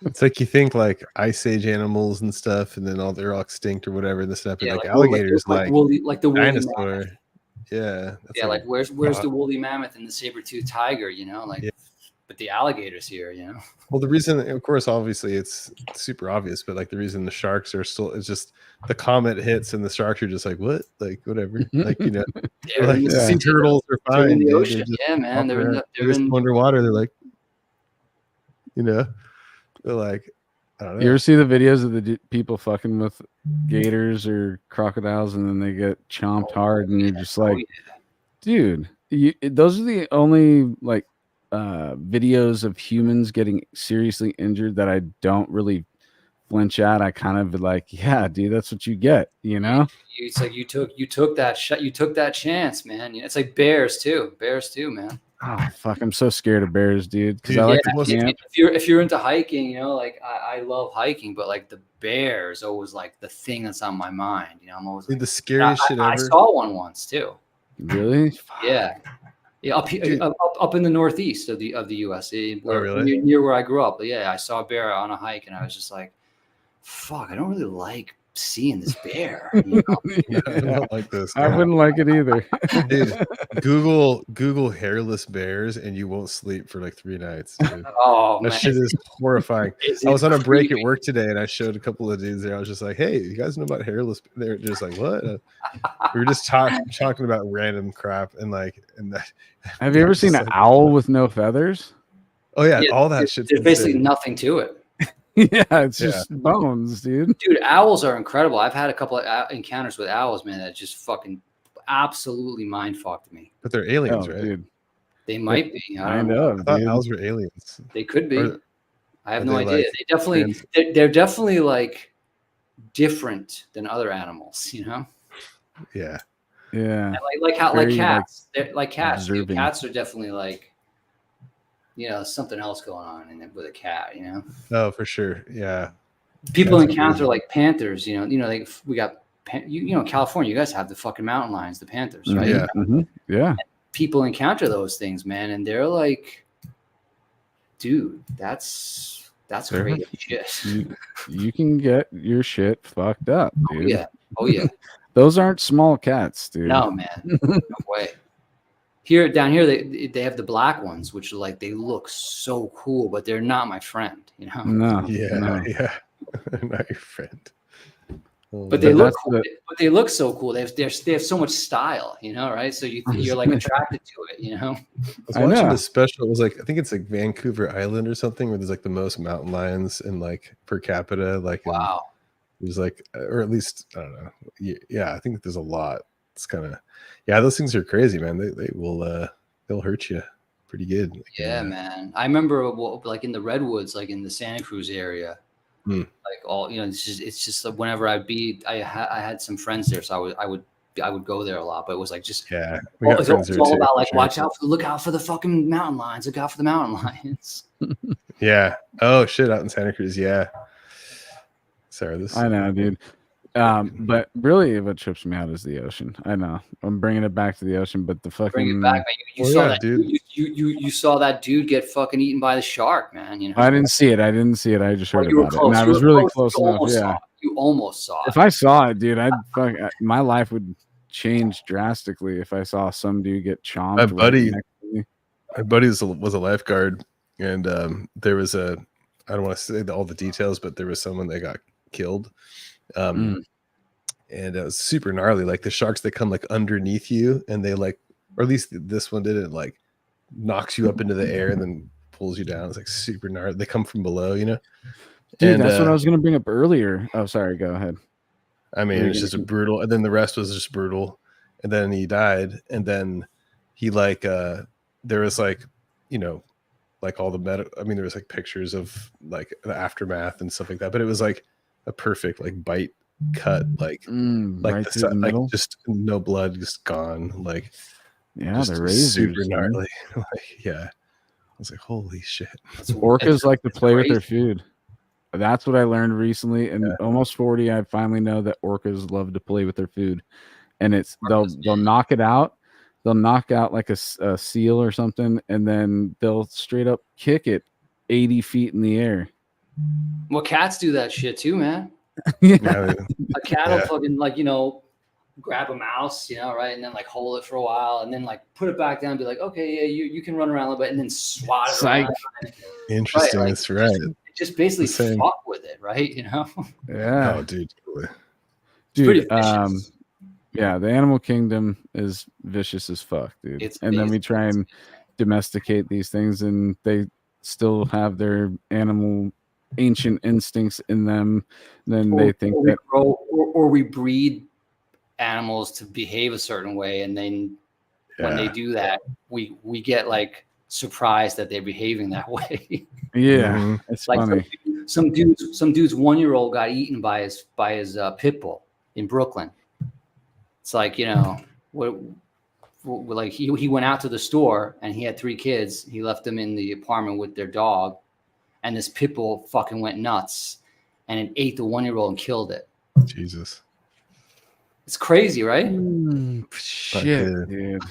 It's like you think like Ice Age animals and stuff, and then they're all extinct or whatever. And this like alligators, like the woolly dinosaur. Mammoth. Yeah. Like where's the woolly mammoth and the saber-toothed tiger? You know, like. But the alligators here, you know. Well, the reason, of course, obviously, it's super obvious, but like the reason the sharks are still, it's just the comet hits and the sharks are just like, what, like whatever, like like sea turtles are fine. In the ocean. Yeah, man, they're in underwater. They're like, they're like, I don't know. You ever see the videos of the people fucking with gators or crocodiles, and then they get chomped hard, and you're just like, dude, those are the only like. Videos of humans getting seriously injured that I don't really flinch at. I kind of like, yeah, dude, that's what you get, you know. It's like you took that shot, you took that chance, man. It's like bears too, man. Oh fuck, I'm so scared of bears, dude. Because I like to camp. If you're into hiking, you know, like I love hiking, but like the bear is always like the thing that's on my mind. You know, I'm always the scariest shit ever. I saw one once too. Really? Yeah. Yeah, up in the northeast of the U.S. Really? Near where I grew up. But yeah, I saw a bear on a hike, and I was just like, "Fuck, I don't really like seeing this bear." You know? I don't like this. I wouldn't like it either. Dude, Google hairless bears, and you won't sleep for like 3 nights. Dude. Oh, that man. shit is horrifying. I was on a break at work today, and I showed a couple of dudes there. I was just like, "Hey, you guys know about hairless?" They're just like, "What?" We were just talking about random crap, and that. Have you ever seen an owl with no feathers? Oh yeah, all that shit. There's basically nothing to it. Yeah, it's just bones, dude. Dude, owls are incredible. I've had a couple of encounters with owls, man, that just fucking absolutely mind fucked me. But they're aliens, right? Dude. They might be. I know. I thought owls were aliens. They could be. I have no idea. They're definitely like different than other animals, you know? Yeah. Yeah. And like cats. Like cats. Dude, cats are definitely like, you know, something else going on with a cat, you know? Oh, for sure. Yeah. People encounter like panthers, you know, we got, you know, California, you guys have the fucking mountain lions, the panthers, right? Yeah. Mm-hmm. Yeah. And people encounter those things, man. And they're like, dude, that's crazy shit. You can get your shit fucked up, dude. Oh, yeah. Those aren't small cats, dude. No, man. No way. Down here, they have the black ones, which are like, they look so cool, but they're not my friend, you know? No. Yeah. Not your friend. But they look cool. But they look so cool. They have so much style, you know, right? So you're like attracted to it, you know? I was watching the special. It was like, I think it's like Vancouver Island or something, where there's like the most mountain lions in like per capita. Like, wow. There's like, or at least, I don't know. Yeah, I think there's a lot. It's kind of, those things are crazy, man. They will, they'll hurt you pretty good. Like, yeah, man. I remember like in the redwoods, like in the Santa Cruz area, like all, you know, it's just like whenever I had some friends there, so I would go there a lot, but it was like just it's all about like look out for the fucking mountain lions, look out for the mountain lions. Yeah. Oh shit, out in Santa Cruz. Yeah. Sorry, this. I know, dude. But really, what trips me out is the ocean. I know I'm bringing it back to the ocean, but the fucking bring it back, man. You saw that dude. You saw that dude get fucking eaten by the shark, man. You know. I didn't see it. I just heard you were about it, close. and I You was were really close. close enough. Yeah, you almost saw it. If I saw it, dude, my life would change drastically if I saw some dude get chomped. My buddy was a lifeguard, and there was I don't want to say all the details, but there was someone that got killed. And it was super gnarly. Like the sharks, they come like underneath you, and they like, or at least this one did it, like knocks you up into the air and then pulls you down. It's like super gnarly. They come from below, you know. Dude, and that's what I was gonna bring up earlier. Oh, sorry, go ahead. I mean, it's just a brutal, and then the rest was just brutal. And then he died, and then he like there was like, you know, like all the I mean, there was like pictures of like the aftermath and stuff like that, but it was like a perfect like bite cut, like right through the middle, like just no blood, just gone, like the razors, super gnarly. Like, yeah, I was like, holy shit. Orcas like to play with their food. That's what I learned recently. And almost 40, I finally know that orcas love to play with their food, and it's they'll knock it out. They'll knock out like a seal or something, and then they'll straight up kick it 80 feet in the air. Well, cats do that shit too, man. Yeah. A cat will fucking like, you know, grab a mouse, you know, right, and then like hold it for a while, and then like put it back down, and be like, okay, yeah, you can run around a little bit, and then swat it around. Interesting, right, that's right. Just basically fuck with it, right? You know? Yeah. Oh, dude. Dude, yeah, the animal kingdom is vicious as fuck, dude. And then we try and domesticate these things, and they still have their animal ancient instincts in them. Then they think that or we breed animals to behave a certain way, and then when they do that, we get like surprised that they're behaving that way. Yeah, it's like funny. Some dude's 1-year-old got eaten by his pit bull in Brooklyn. It's like, you know, like he went out to the store and he had 3 kids. He left them in the apartment with their dog, and this pit bull fucking went nuts, and it ate the 1-year-old and killed it. Jesus, it's crazy, right? Shit, dude.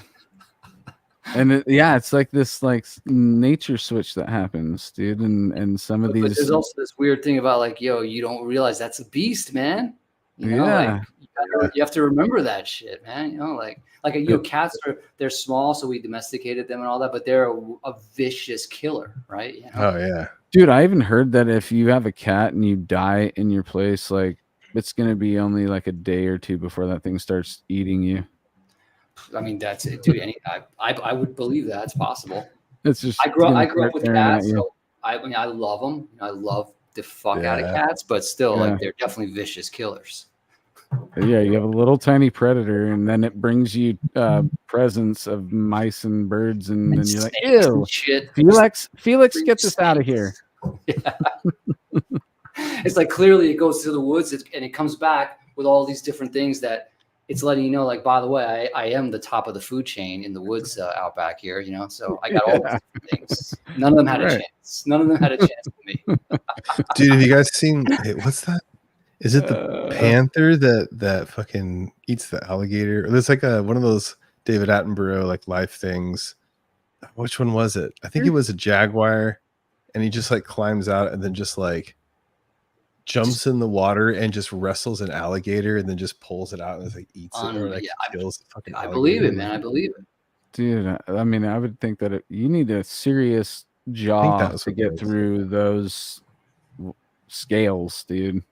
And it's like this like nature switch that happens, dude. And some of these. But there's also this weird thing about like, yo, you don't realize that's a beast, man. You know, like, you have to remember that shit, man. You know, like you know, cats they're small, so we domesticated them and all that, but they're a vicious killer, right? You know? Oh yeah, dude. I even heard that if you have a cat and you die in your place, like it's gonna be only like a day or 2 before that thing starts eating you. I mean, that's it, dude. I would believe that it's possible. It's just I grew up with cats, so I mean, I love them. I love the fuck out of cats, but still, like they're definitely vicious killers. Yeah, you have a little tiny predator, and then it brings you presents of mice and birds, and then you're like, ew, shit. Felix, get this out of here. Yeah. It's like clearly it goes to the woods and it comes back with all these different things that it's letting you know, like, by the way, I am the top of the food chain in the woods out back here, you know, so I got all these different things. None of them had a chance. None of them had a chance with me. Dude, have you guys seen, what's that? Is it the panther that fucking eats the alligator? There's like one of those David Attenborough like life things. Which one was it? I think it was a jaguar, and he just like climbs out and then just like jumps in the water and just wrestles an alligator and then just pulls it out and just, like eats it or like kills the fucking alligator. I believe it, man. I believe it. Dude, I mean, I would think that you need a serious jaw to get through those scales, dude.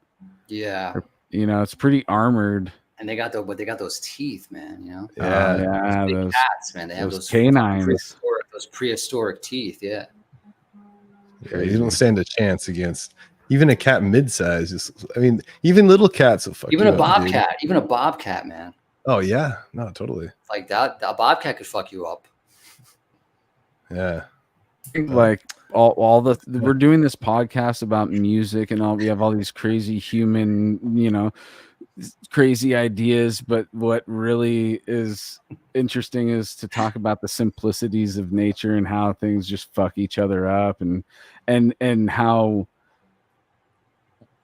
Yeah. You know, it's pretty armored. And they got those teeth, man, you know? Yeah, those big cats, man. They have those canines. Those prehistoric teeth, yeah. You don't stand a chance against even a cat mid-size. I mean, even little cats will fuck even you a up, bobcat, dude. Even a bobcat, man. Oh yeah, no, totally. Like that, a bobcat could fuck you up. Yeah. Like we're doing this podcast about music and all. We have all these crazy human, you know, crazy ideas, but what really is interesting is to talk about the simplicities of nature and how things just fuck each other up, and how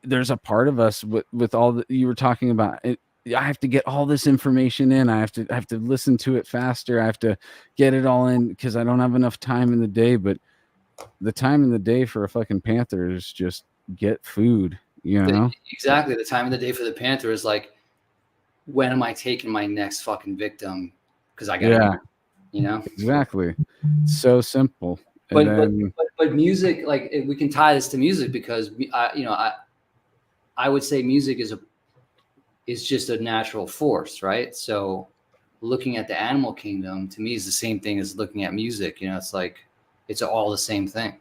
there's a part of us with all that you were talking about. I have to get all this information in. I have to listen to it faster. I have to get it all in because I don't have enough time in the day. But the time in the day for a fucking panther is just get food, you know? Exactly. The time of the day for the panther is like, when am I taking my next fucking victim? Because I gotta, you know? Exactly. So simple. But music, like we can tie this to music because I would say music is just a natural force, right? So looking at the animal kingdom to me is the same thing as looking at music. You know, it's like it's all the same thing.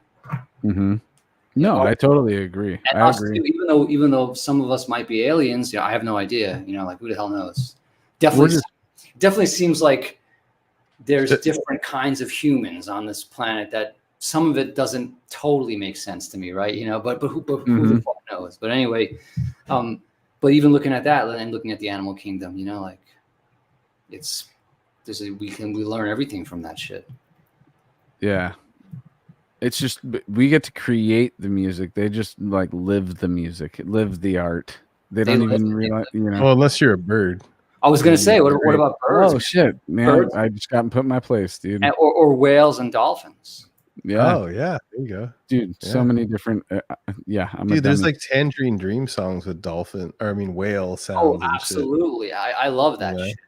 Mm-hmm. No, I totally agree. And I us agree. Too, even though some of us might be aliens, I have no idea. Like who the hell knows? Definitely seems like there's different kinds of humans on this planet that some of it doesn't totally make sense to me, right? But who the fuck knows? But anyway, but even looking at that and looking at the animal kingdom, like we learn everything from that shit. Yeah. It's just we get to create the music. They just like live the music, live the art. They don't even realize, Well, unless you're a bird. I was gonna say, what about birds? Oh shit, man! Birds? I just got put in my place, dude. Or whales and dolphins. Yeah. Oh yeah, there you go, dude. Yeah. So many different. Dude, there's like Tangerine Dream songs with whale sounds. Oh, absolutely! I love that shit.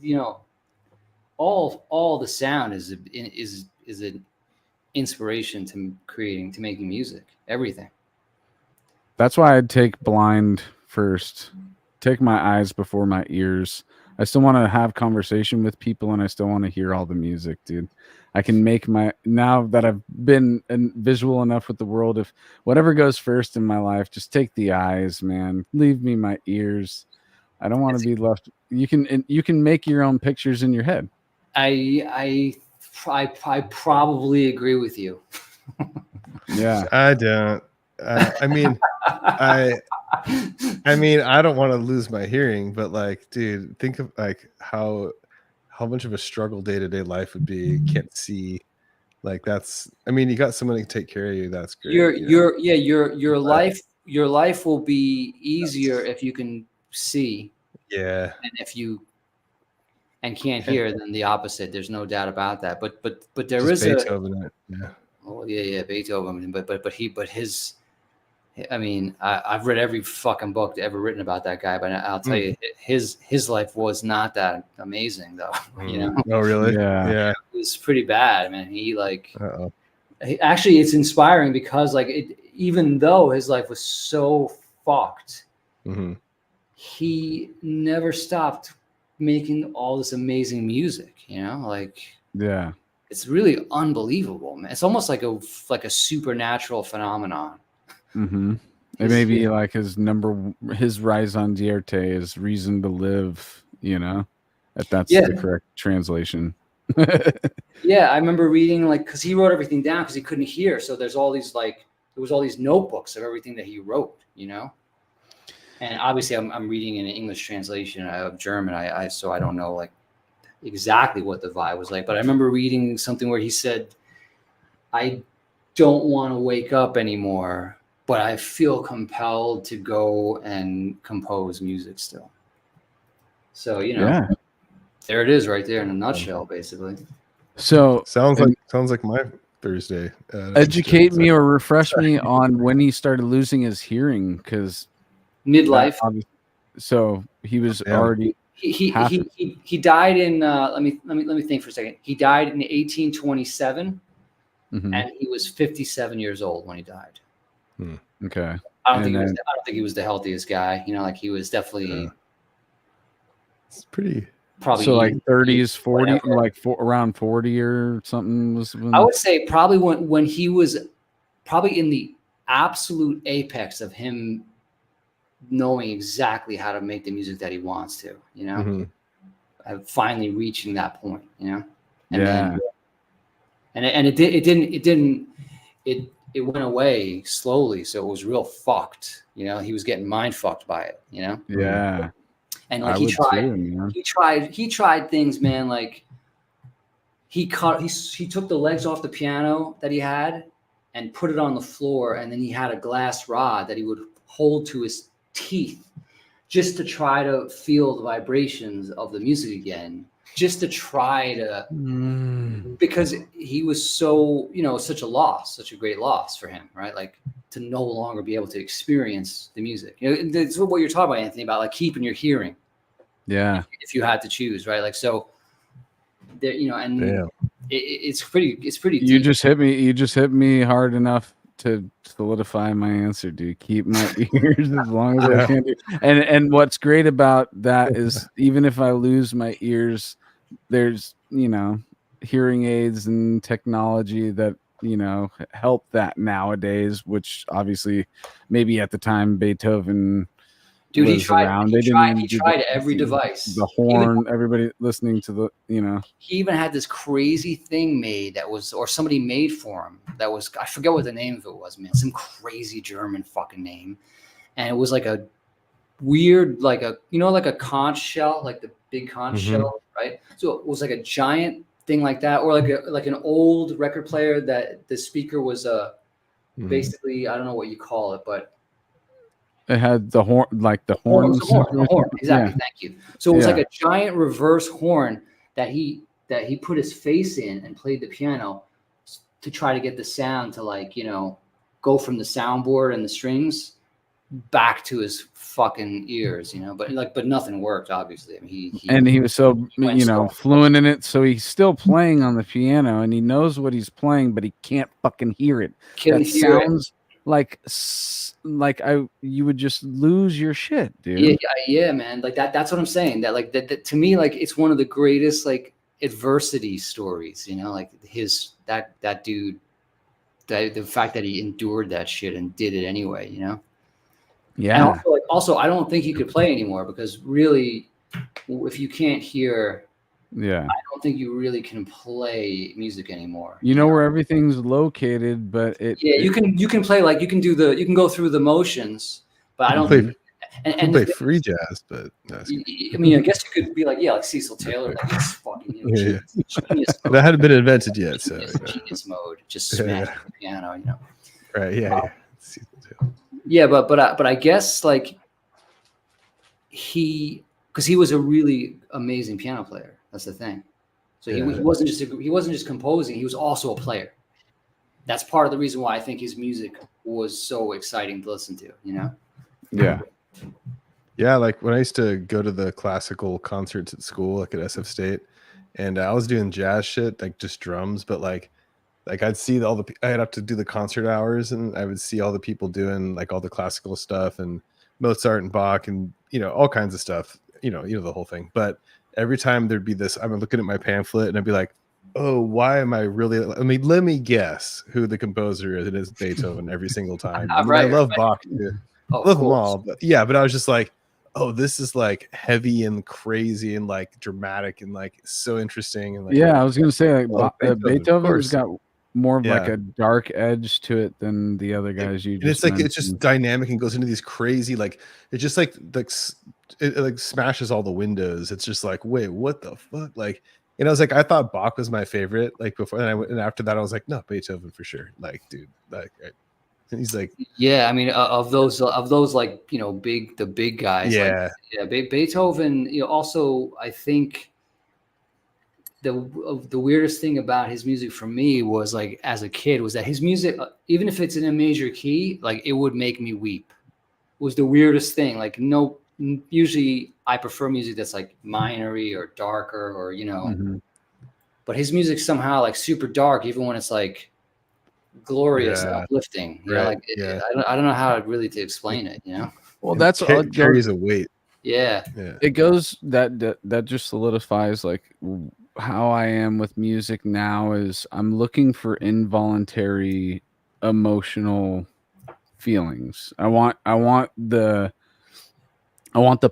Yeah. All the sound is an inspiration to making music. Everything. That's why I'd take blind first. Take my eyes before my ears. I still want to have conversation with people, and I still want to hear all the music, dude. I can make now that I've been visual enough with the world, if whatever goes first in my life, just take the eyes, man. Leave me my ears. I don't want to be left. You can make your own pictures in your head. I probably agree with you. Yeah, I don't. I mean, I don't want to lose my hearing, but like, dude, think of like how much of a struggle day-to-day life would be. You can't see, like you got someone to take care of you. That's great. Your life will be easier if you can see. Yeah. And if you can't hear, then the opposite. There's no doubt about that. But there just is Beethoven. Yeah. Oh yeah, Beethoven. I've read every fucking book ever written about that guy, but I'll tell you, his life was not that amazing, though. Oh, really? Yeah. It was pretty bad, man. Actually, it's inspiring because, even though his life was so fucked, he never stopped making all this amazing music. Yeah. It's really unbelievable, man. It's almost like a supernatural phenomenon. Mm-hmm. It may be like his raison d'être is reason to live, if that's the correct translation. Yeah, I remember reading because he wrote everything down because he couldn't hear. So there was all these notebooks of everything that he wrote, And obviously, I'm reading in an English translation of German. So I don't know exactly what the vibe was like, but I remember reading something where he said, "I don't want to wake up anymore, but I feel compelled to go and compose music still." So there it is, right there in a nutshell, basically. So sounds like my Thursday. Educate me or refresh me on when he started losing his hearing, because midlife. So he was already. He died in. Let me think for a second. He died in 1827, and he was 57 years old when he died. Okay. I don't think he was the healthiest guy. He was definitely. It's pretty. Probably so 30s, 40, around 40 or something was. I would say probably when he was probably in the absolute apex of him knowing exactly how to make the music that he wants to, finally reaching that point, and then, and it it went away slowly, so it was real fucked. You know, he was getting mind fucked by it. You know. Yeah. And like I he would tried, too, man. he tried things, man. Like he took the legs off the piano that he had and put it on the floor, and then he had a glass rod that he would hold to his teeth just to try to feel the vibrations of the music again, just to try to, because he was so, you know, such a great loss for him, right? Like to no longer be able to experience the music. You know, that's what you're talking about, Anthony, about like keeping your hearing. Yeah. If you had to choose, right? Like, so there, you know, and it's pretty You deep. just hit me hard enough to solidify my answer, dude. Keep my ears as long as I can do. And what's great about that is even if I lose my ears, there's, you know, hearing aids and technology that, you know, help that nowadays, which obviously maybe at the time Beethoven Dude, he was tried. around. He tried every device. The horn, everybody listening to the, you know. He even had this crazy thing made that was, or somebody made for him that was, I forget what the name of it was, man. Some crazy German fucking name, and it was like a weird, like a, you know, like a conch shell, like the big conch shell, right? So it was like a giant thing like that, or like an old record player that the speaker was basically, I don't know what you call it, but it had the horn, like the horn. The horn. Exactly. Yeah. Thank you. So it was like a giant reverse horn that he put his face in and played the piano to try to get the sound to, like, you know, go from the soundboard and the strings back to his fucking ears, you know, but nothing worked, obviously. I mean, he was so, you know, fluent in it. So he's still playing on the piano and he knows what he's playing, but he can't fucking hear it. That sounds like you would just lose your shit, dude. Yeah, man. Like that's what I'm saying. That like that to me, like it's one of the greatest like adversity stories, you know, like that dude, the fact that he endured that shit and did it anyway, you know. Yeah. And also, I don't think he could play anymore because really, if you can't hear, I don't think you really can play music anymore. You know where everything's located, but you can play, like you can go through the motions, but I don't think. And play free jazz, but I mean, I guess you could be like Cecil Taylor, like it's fucking genius mode. That hadn't been invented yet, so genius mode, just smash the piano, you know. Right? Yeah. Cecil Taylor. Yeah, but I guess like because he was a really amazing piano player. That's the thing. So he wasn't just composing; he was also a player. That's part of the reason why I think his music was so exciting to listen to. You know. Yeah. Yeah, like when I used to go to the classical concerts at school, like at SF State, and I was doing jazz shit, like just drums, but like I'd see I'd have to do the concert hours, and I would see all the people doing like all the classical stuff and Mozart and Bach and, you know, all kinds of stuff, you know, the whole thing. But every time there'd be this, I'm looking at my pamphlet and I'd be like, oh, why am I really? I mean, let me guess who the composer is. It is Beethoven every single time. I mean, I love Bach too. I love them all, but but I was just like, oh, this is like heavy and crazy and like dramatic and like so interesting and like, I was gonna say like Beethoven's got more of like a dark edge to it than the other guys you just it's like mentioned. It's just dynamic and goes into these crazy, like it just like it like smashes all the windows. It's just like, wait, what the fuck? Like, and I was like, I thought Bach was my favorite, like before, and after that I was like, no, Beethoven for sure. Like, dude, like and he's like, yeah, I mean, of those like, you know, the big guys, Beethoven, you know, also I think the weirdest thing about his music for me was, like, as a kid, was that his music, even if it's in a major key, like it would make me weep. It was the weirdest thing. Like, no, usually I prefer music that's like minory or darker, or, you know, but his music somehow like super dark, even when it's like glorious and uplifting. You know, like I don't know how really to explain it. You know, well, that's carries a weight. Yeah. It goes that just solidifies like how I am with music now. Is I'm looking for involuntary emotional feelings. I want the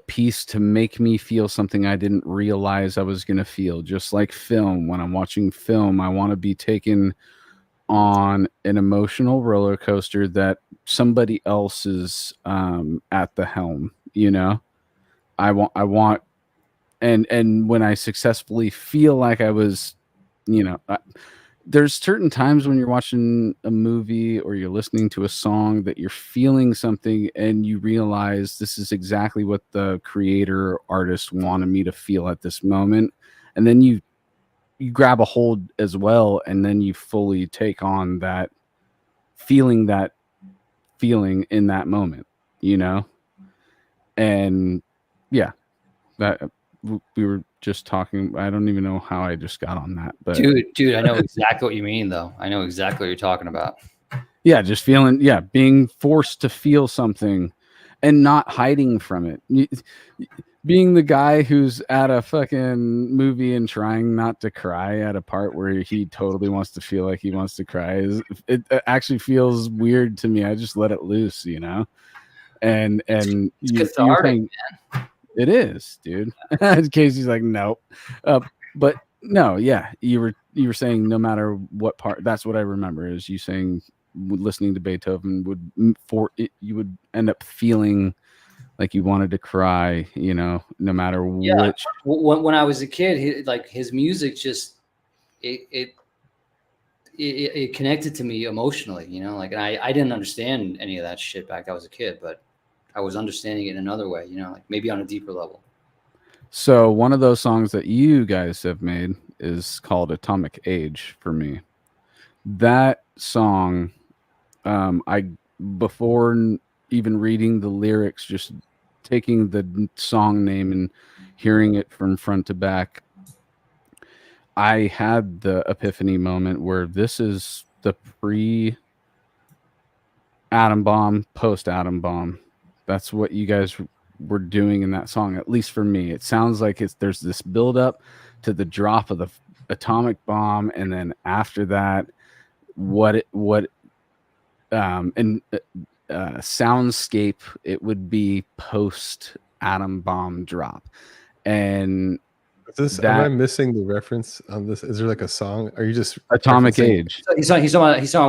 piece to make me feel something I didn't realize I was going to feel. Just like film, when I'm watching film, I want to be taken on an emotional roller coaster that somebody else is at the helm, you know. I want and when I successfully feel like I was, you know, there's certain times when you're watching a movie or you're listening to a song that you're feeling something and you realize this is exactly what the creator or artist wanted me to feel at this moment, and then you grab a hold as well, and then you fully take on that feeling in that moment, you know. And yeah, that we were just talking. I don't even know how I just got on that, but dude, I know exactly what you mean, though. I know exactly what you're talking about. Yeah, just feeling, being forced to feel something and not hiding from it. Being the guy who's at a fucking movie and trying not to cry at a part where he totally wants to feel like he wants to cry it actually feels weird to me. I just let it loose, you know. And It's you're cathartic, saying, man. It is, dude. Casey's like, no, but no, yeah. You were saying no matter what part. That's what I remember is you saying listening to Beethoven you would end up feeling like you wanted to cry, you know, no matter which. When I was a kid, his music just it connected to me emotionally, you know. Like, and I didn't understand any of that shit back then I was a kid, but I was understanding it in another way, you know, like maybe on a deeper level. So one of those songs that you guys have made is called Atomic Age for me. That song, I before even reading the lyrics, just taking the song name and hearing it from front to back, I had the epiphany moment where this is the pre atom bomb, post atom bomb. That's what you guys were doing in that song, at least for me. It sounds like there's this build up to the drop of the atomic bomb, and then after that, soundscape, it would be post atom bomb drop. And am I missing the reference on this? Is there like a song? Are you just Atomic Age? He's on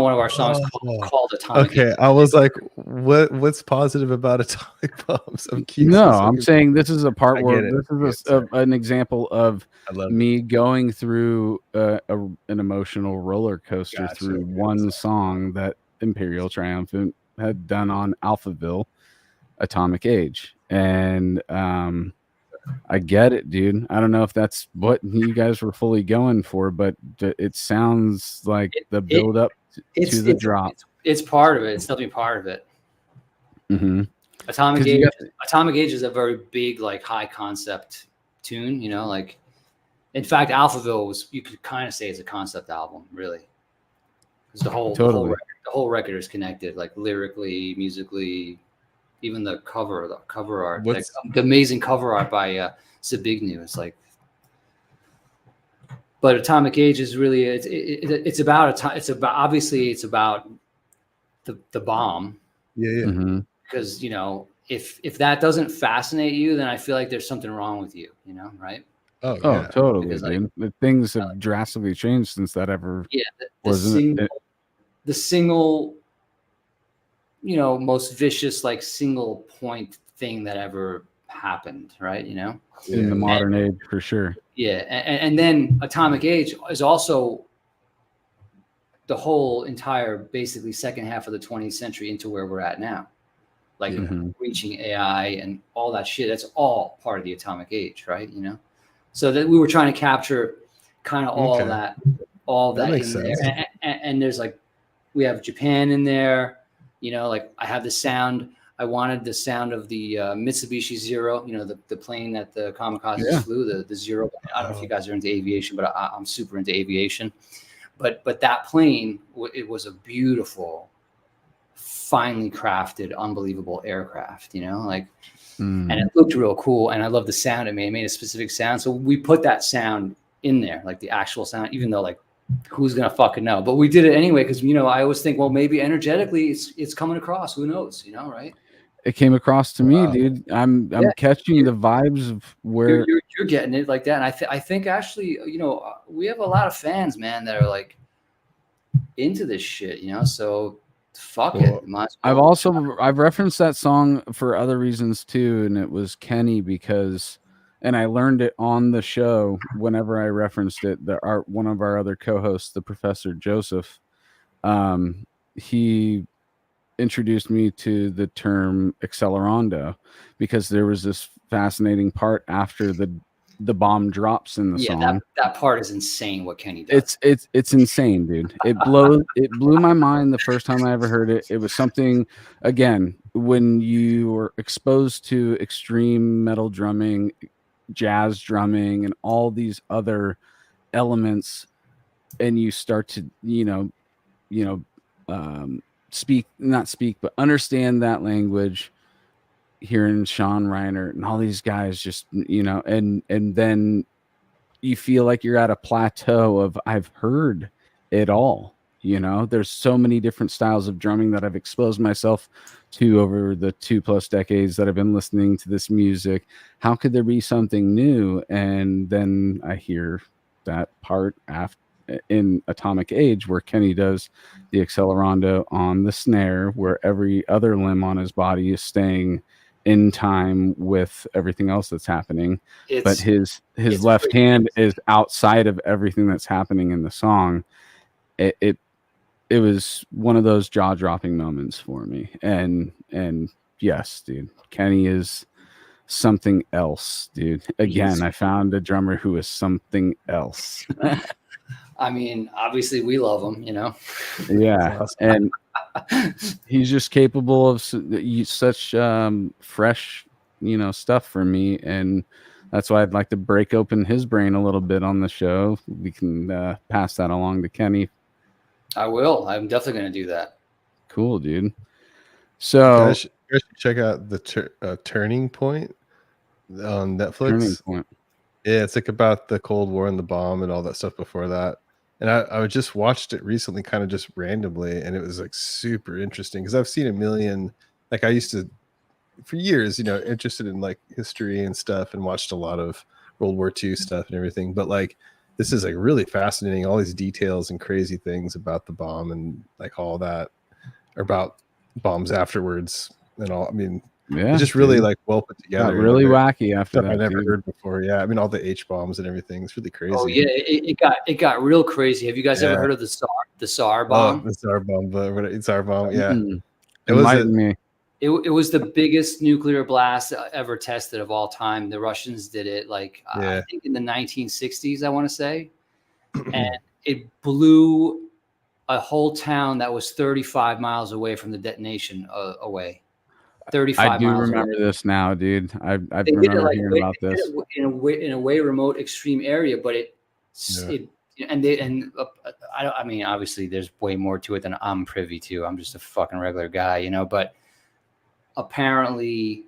one of our songs called Atomic Age. Okay, I was like, what's positive about atomic bombs? I'm saying this is a part where this is an example of me going through an emotional roller coaster through one song that Imperial Triumphant had done on Alphaville, Atomic Age. And I get it, dude. I don't know if that's what you guys were fully going for, but it sounds like the build up to the drop. It's part of it. It's definitely part of it. Mm-hmm. Atomic Age is a very big, like, high concept tune, you know, like, in fact, Alphaville you could kind of say it's a concept album, really. Because the whole record is connected, like, lyrically, musically, even the cover art, like, the amazing cover art by Sabigny. It's like, but Atomic Age is really it's about obviously it's about the bomb. Yeah. Mm-hmm. Because, you know, if that doesn't fascinate you, then I feel like there's something wrong with you, you know, right? Oh yeah. Totally. Because, like, things have drastically changed since that ever. Yeah, the single, you know, most vicious, like, single point thing that ever happened, right? You know, in the modern age, for sure. Yeah, and then Atomic Age is also the whole entire, basically, second half of the 20th century into where we're at now, like reaching AI and all that shit. That's all part of the Atomic Age, right? You know, so that we were trying to capture kind of all that in there, and there's, like, we have Japan in there. You know, like, I have the sound. I wanted the sound of the Mitsubishi Zero, you know, the plane that the kamikazes flew, the Zero. I don't know if you guys are into aviation, but I'm super into aviation. But that plane, it was a beautiful, finely crafted, unbelievable aircraft, you know, like, and it looked real cool. And I love the sound it made a specific sound. So we put that sound in there, like the actual sound, even though, like, who's gonna fucking know? But we did it anyway because, you know, I always think, well, maybe energetically it's coming across. Who knows? You know, right? It came across to me, dude. I'm catching the vibes of where you're getting it like that. And I think actually, you know, we have a lot of fans, man, that are like, into this shit, you know. So fuck it. I've referenced that song for other reasons too, and it was Kenny because, and I learned it on the show whenever I referenced it. One of our other co-hosts, the Professor Joseph, he introduced me to the term accelerando because there was this fascinating part after the bomb drops in the song. That part is insane what Kenny does. It's insane, dude. It blew my mind the first time I ever heard it. It was something, again, when you were exposed to extreme metal drumming, jazz drumming, and all these other elements, and you start to understand that language, hearing Sean Reiner and all these guys just, and then you feel like you're at a plateau of I've heard it all. There's so many different styles of drumming that I've exposed myself to over the 2+ decades that I've been listening to this music. How could there be something new? And then I hear that part in Atomic Age where Kenny does the accelerando on the snare, where every other limb on his body is staying in time with everything else that's happening, but his left hand is outside of everything that's happening in the song. It was one of those jaw-dropping moments for me, and yes, dude, Kenny is something else, dude. Again, I found a drummer who is something else. I mean, obviously we love him, Yeah, and he's just capable of such fresh, stuff for me, and that's why I'd like to break open his brain a little bit on the show. We can pass that along to Kenny. I will. I'm definitely going to do that. Cool, dude. So you guys should check out the Turning Point on Netflix. Turning Point. Yeah, it's like about the Cold War and the bomb and all that stuff before that. And I just watched it recently, kind of just randomly, and it was like super interesting because I've seen a million. Like I used to, for years, interested in like history and stuff, and watched a lot of World War II stuff and everything. But like this is like really fascinating, all these details and crazy things about the bomb and like all that, or about bombs afterwards and all. I mean, it's just really like well put together. Really wacky after that. I never heard before. Yeah, I mean all the H bombs and everything. It's really crazy. Oh yeah, it got real crazy. Have you guys ever heard of the SAR bomb? Oh, the SAR bomb, but it's SAR bomb. Yeah, it was the biggest nuclear blast ever tested of all time. The Russians did it I think in the 1960s, I want to say, and it blew a whole town that was 35 miles away from the detonation away. 35 I do miles remember away. I remember hearing about this in a way remote extreme area, but I mean, obviously there's way more to it than I'm privy to. I'm just a fucking regular guy, but apparently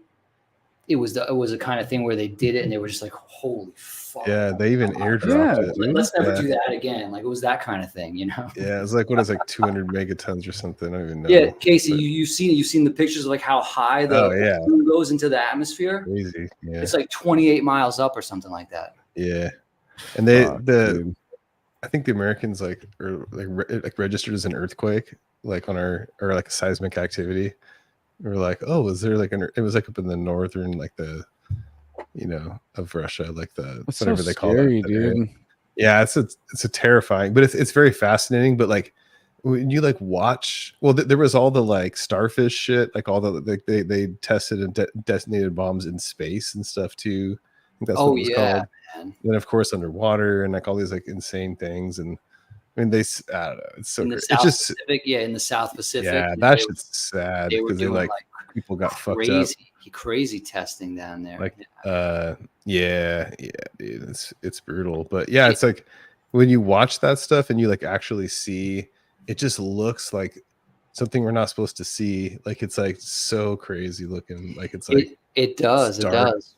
it was a kind of thing where they did it and they were just like, holy fuck. Yeah, they even airdropped it. Let's never do that again. Like it was that kind of thing, Yeah, it's like what is like 200 megatons or something. I don't even know. Yeah, Casey, you've seen the pictures of like how high the food goes into the atmosphere. Crazy. Yeah. It's like 28 miles up or something like that. Yeah. And I think the Americans like registered as an earthquake, like on or like a seismic activity. We were like, oh, was there like it was like up in the northern, like of Russia, like That's whatever so they call scary, it. Dude. Yeah, it's a terrifying, but it's very fascinating. But like when you like watch, well, there was all the like starfish shit, like all the they tested and detonated bombs in space and stuff too. I think that's what it was called. Man. And then of course underwater and like all these like insane things. And I mean, I don't know. It's so great. It's just Pacific, in the South Pacific. Yeah, that shit's sad because they like people got fucked up. Crazy testing down there. Like, yeah, dude, it's brutal. But yeah, it's like when you watch that stuff and you like actually see, it just looks like something we're not supposed to see. Like it's like so crazy looking. Like it's like it does.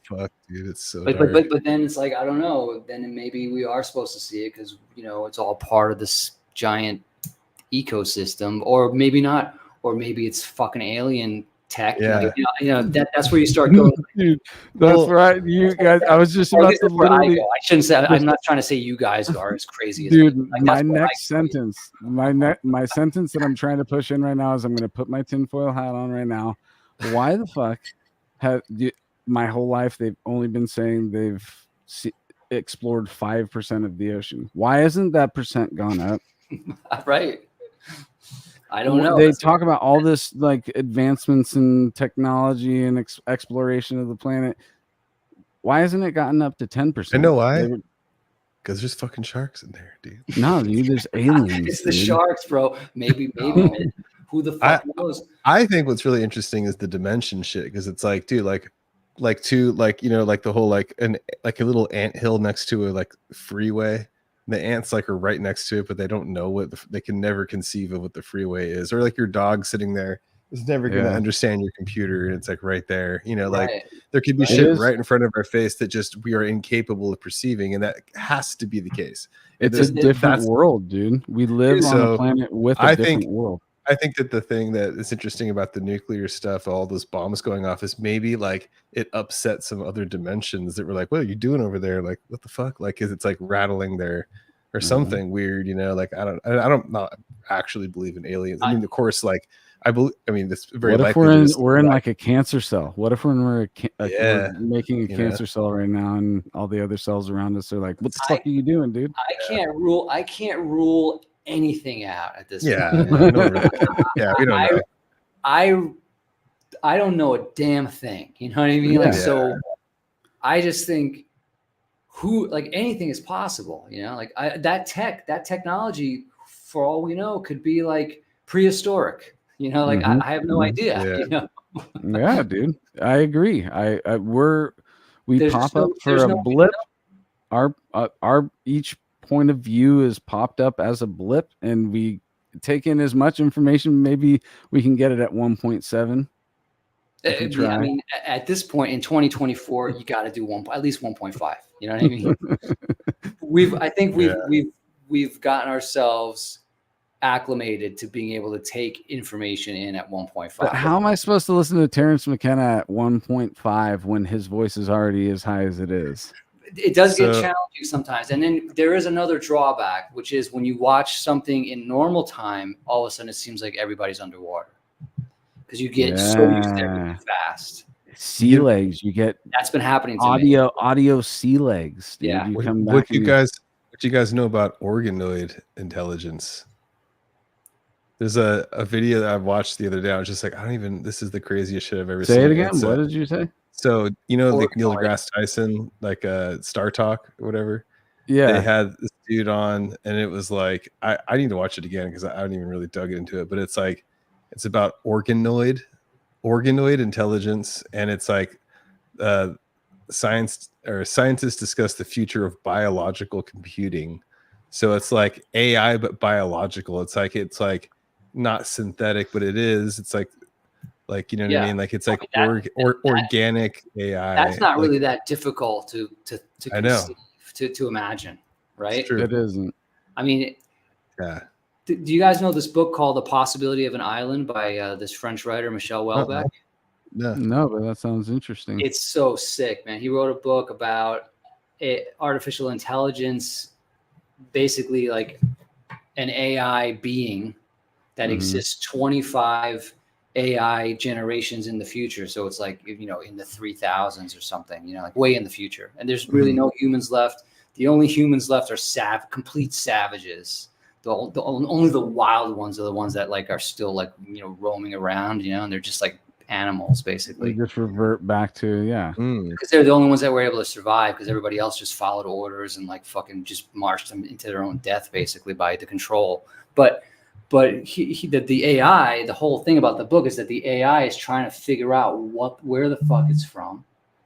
Fuck, dude, it's so. But then it's like I don't know. Then maybe we are supposed to see it because it's all part of this giant ecosystem, or maybe not, or maybe it's fucking alien tech. Yeah. That's where you start going. Dude, that's right. You guys, I was just about to literally. I shouldn't say. I'm not trying to say you guys are as crazy as dude. me. Like, my next sentence, my sentence that I'm trying to push in right now is I'm going to put my tinfoil hat on right now. Why the fuck my whole life they've only been saying they've explored 5% of the ocean? Why isn't that percent gone up? Right. I don't know. They talk about all this like advancements in technology and exploration of the planet. Why hasn't it gotten up to 10%? I know why. Because there's fucking sharks in there, dude. No, dude, there's aliens. It's the sharks, bro. Maybe. Who the fuck knows? I think what's really interesting is the dimension shit, because it's like, dude, like the whole like a little anthill next to a like freeway. The ants like are right next to it, but they don't know they can never conceive of what the freeway is. Or like your dog sitting there is never going to understand your computer, and it's like right there. Like there could be shit right in front of our face that just we are incapable of perceiving, and that has to be the case. It's a different world, dude. We live on a planet with a different world. I think that the thing that is interesting about the nuclear stuff, all those bombs going off, is maybe like it upset some other dimensions that were like, what are you doing over there? Like, what the fuck? Like, is it's like rattling there or something weird, like, I don't not actually believe in aliens. I mean, of course, like I mean, it's very likely. What if we're in like a cancer cell? What if we're making a cancer cell right now, and all the other cells around us are like, what the fuck are you doing, dude? I can't rule anything out at this point. We don't know. I don't know a damn thing. You know what I mean? So I just think anything is possible. Like that technology, for all we know, could be like prehistoric. I have no idea. Yeah, dude, I agree. We pop up for a blip. Our each point of view is popped up as a blip, and we take in as much information. Maybe we can get it at 1.7. I mean, at this point in 2024, you got to do at least 1.5. You know what I mean? I think we've gotten ourselves acclimated to being able to take information in at 1.5. But how am I supposed to listen to Terrence McKenna at 1.5 when his voice is already as high as it is? It does get challenging sometimes. And then there is another drawback, which is when you watch something in normal time, all of a sudden it seems like everybody's underwater because you get so used to everything fast. Sea legs, you get that's been happening to me. Audio sea legs. Dude. Yeah. What you guys know about organoid intelligence? There's a video that I watched the other day. I was just like, this is the craziest shit I've ever seen. Say it again. What did you say? So, like Neil deGrasse Tyson, like Star Talk or whatever. Yeah. They had this dude on, and it was like, I need to watch it again because I haven't even really dug into it. But it's like, it's about organoid intelligence. And it's like scientists discuss the future of biological computing. So it's like AI, but biological. It's like not synthetic, but it is. It's like, you know what I mean? Like it's like organic AI. That's not really that difficult to I know to imagine, right? It isn't. I mean, yeah. Do you guys know this book called The Possibility of an Island by this French writer Michel Houellebecq? No, but that sounds interesting. It's so sick, man. He wrote a book about artificial intelligence, basically like an AI being that exists 25 AI generations in the future. So it's like, in the 3000s or something, like way in the future. And there's really no humans left. The only humans left are complete savages. Only the wild ones are the ones that like are still like, roaming around, and they're just like animals basically. They just revert back to, because they're the only ones that were able to survive because everybody else just followed orders and like fucking just marched them into their own death basically by the control. But the AI, the whole thing about the book is that the AI is trying to figure out where the fuck it's from,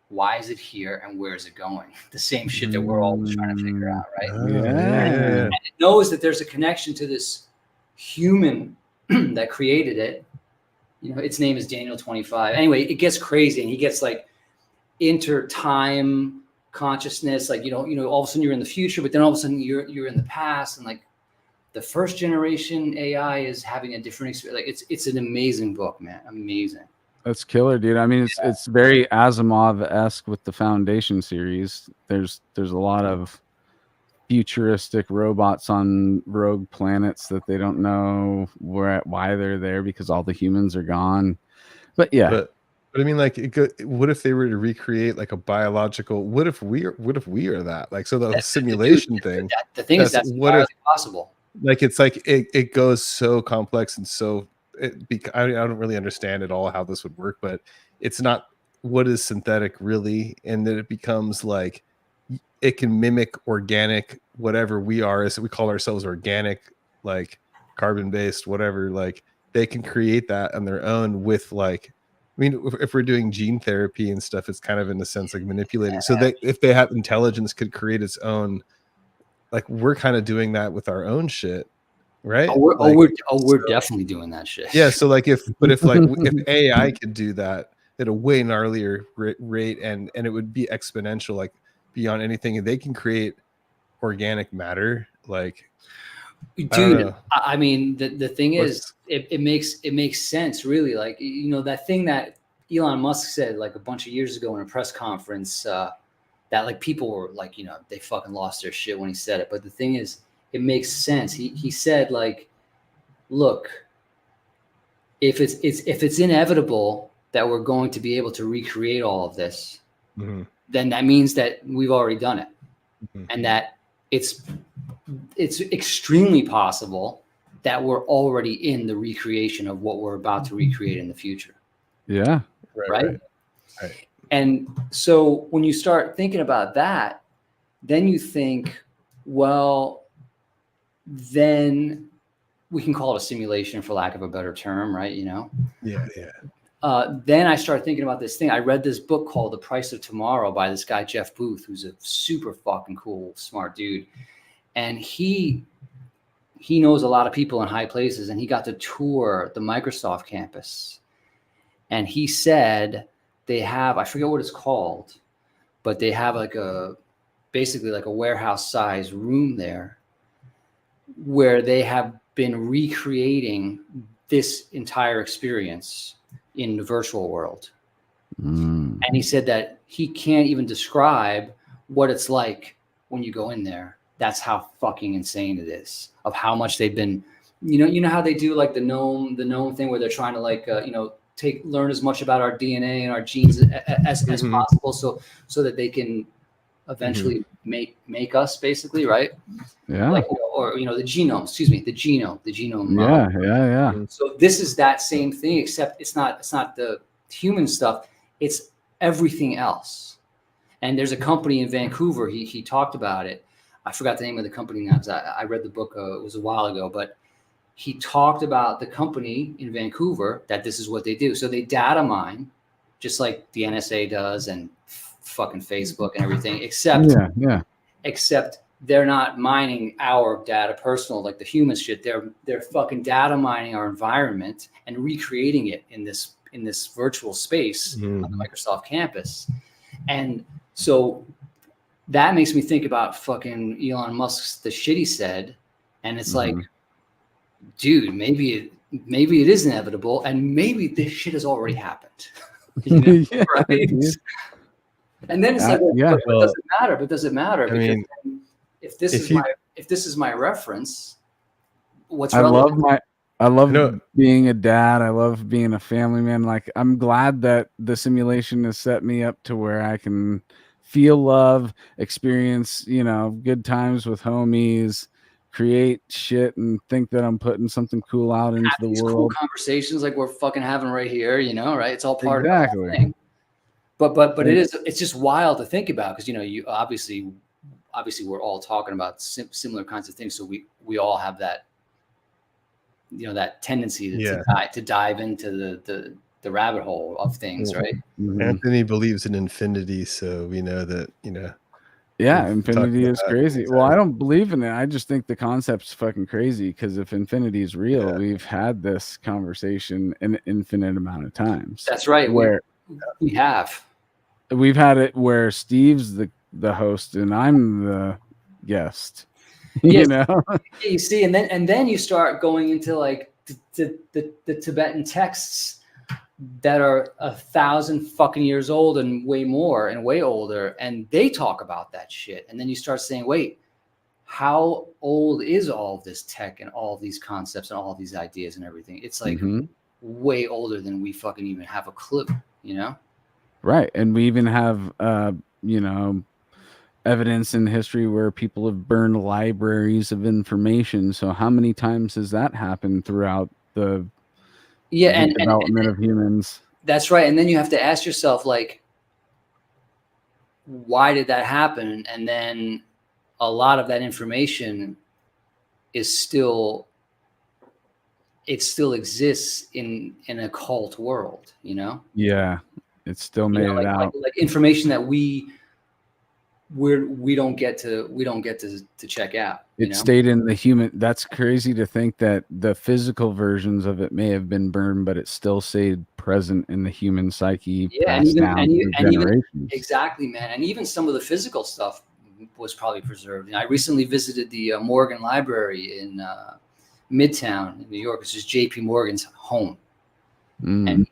why is it here, and where is it going? The same shit that we're all trying to figure out, right? And it knows that there's a connection to this human that created it. Its name is Daniel 25. Anyway, it gets crazy, and he gets like inter-time consciousness. Like all of a sudden you're in the future, but then all of a sudden you're in the past, and like the first generation AI is having a different experience. Like it's an amazing book, man. Amazing. That's killer, dude. I mean, it's very Asimov-esque with the Foundation series. There's a lot of futuristic robots on rogue planets that they don't know why they're there because all the humans are gone. But yeah. But I mean, like, what if they were to recreate like a biological? What if we are that? Like, so the simulation thing. The thing is, that's entirely possible. Like, it's like it goes so complex and so. I don't really understand at all how this would work, but it's not what is synthetic really, and then it becomes like it can mimic organic whatever we are. As we call ourselves organic, like carbon based, whatever. Like they can create that on their own with like. I mean, if we're doing gene therapy and stuff, it's kind of in a sense like manipulating. So if they have intelligence, could create its own. Like we're kind of doing that with our own shit. Right. We're definitely doing that shit. Yeah. So like if AI could do that at a way gnarlier rate and it would be exponential, like beyond anything, and they can create organic matter, like dude. I mean, the thing is, it makes sense, really. Like, you know, that thing that Elon Musk said like a bunch of years ago in a press conference, that like people were like, you know, they fucking lost their shit when he said it. But the thing is, it makes sense. He said, like, look, if it's inevitable that we're going to be able to recreate all of this, then that means that we've already done it, and that it's extremely possible that we're already in the recreation of what we're about to recreate in the future. Yeah. Right. And so when you start thinking about that, then you think, well, then we can call it a simulation for lack of a better term, right? You know? Yeah. Then I started thinking about this thing. I read this book called The Price of Tomorrow by this guy, Jeff Booth, who's a super fucking cool, smart dude. And he knows a lot of people in high places, and he got to tour the Microsoft campus. And he said they have, I forget what it's called, but they have like basically like a warehouse size room there where they have been recreating this entire experience in the virtual world. And he said that he can't even describe what it's like when you go in there. That's how fucking insane it is, of how much they've been, you know how they do like the gnome thing where they're trying to like, learn as much about our DNA and our genes as possible. So that they can eventually make us, basically, right? Yeah. Like, or the genome. Excuse me, the genome. Yeah. So this is that same thing, except it's not the human stuff. It's everything else. And there's a company in Vancouver. He talked about it. I forgot the name of the company now because I read the book. It was a while ago, but he talked about the company in Vancouver that this is what they do. So they data mine, just like the NSA does and fucking Facebook and everything, except they're not mining our data personal, like the human shit. They're fucking data mining our environment and recreating it in this virtual space on the Microsoft campus. And so that makes me think about fucking Elon Musk's the shit he said. And it's like, dude, maybe it is inevitable, and maybe this shit has already happened. Right? And then it's like, but does it matter? I mean, if this is my reference, what's relevant? I love being a dad. I love being a family man. Like, I'm glad that the simulation has set me up to where I can feel love, experience, good times with homies, create shit, and think that I'm putting something cool out into the world. Cool conversations like we're fucking having right here, right? It's all part of the thing. But it's just wild to think about, because you obviously we're all talking about similar kinds of things, so we all have that that tendency to dive into the rabbit hole of things, right? Anthony believes in infinity, so we know that infinity is crazy. Well, I don't believe in it. I just think the concept's fucking crazy, because if infinity is real, we've had this conversation an infinite amount of times. That's right. Where we've had it where Steve's the host and I'm the guest. Yes. You see, and then you start going into like the Tibetan texts that are 1,000 fucking years old and way more and way older, and they talk about that shit. And then you start saying, wait, how old is all of this tech and all of these concepts and all of these ideas and everything? It's like way older than we fucking even have a clue, you know? Right. And we even have, you know, evidence in history where people have burned libraries of information. So how many times has that happened throughout the development of humans? That's right. And then you have to ask yourself, like, why did that happen? And then a lot of that information is still, it still exists in an occult world, you know? Yeah. It's still made it out. Like information that we don't get to check out. It stayed in the human. That's crazy to think that the physical versions of it may have been burned, but it still stayed present in the human psyche. Yeah, and even exactly, man. And even some of the physical stuff was probably preserved. And I recently visited the Morgan Library in Midtown in New York. This is J.P. Morgan's home, and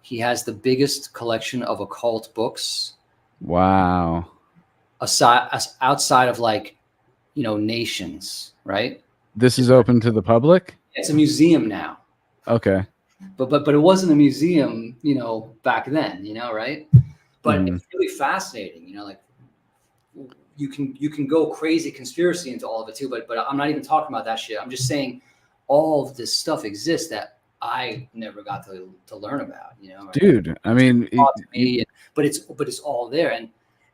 he has the biggest collection of occult books. Wow. Outside of, like, you know, nations, right? This is open to the public? It's a museum now. Okay. But it wasn't a museum, you know, back then, you know, right? But it's really fascinating, you know, like you can go crazy conspiracy into all of it too, but I'm not even talking about that shit. I'm just saying all of this stuff exists that I never got to learn about, you know. Right? Dude, I mean, but it's all there,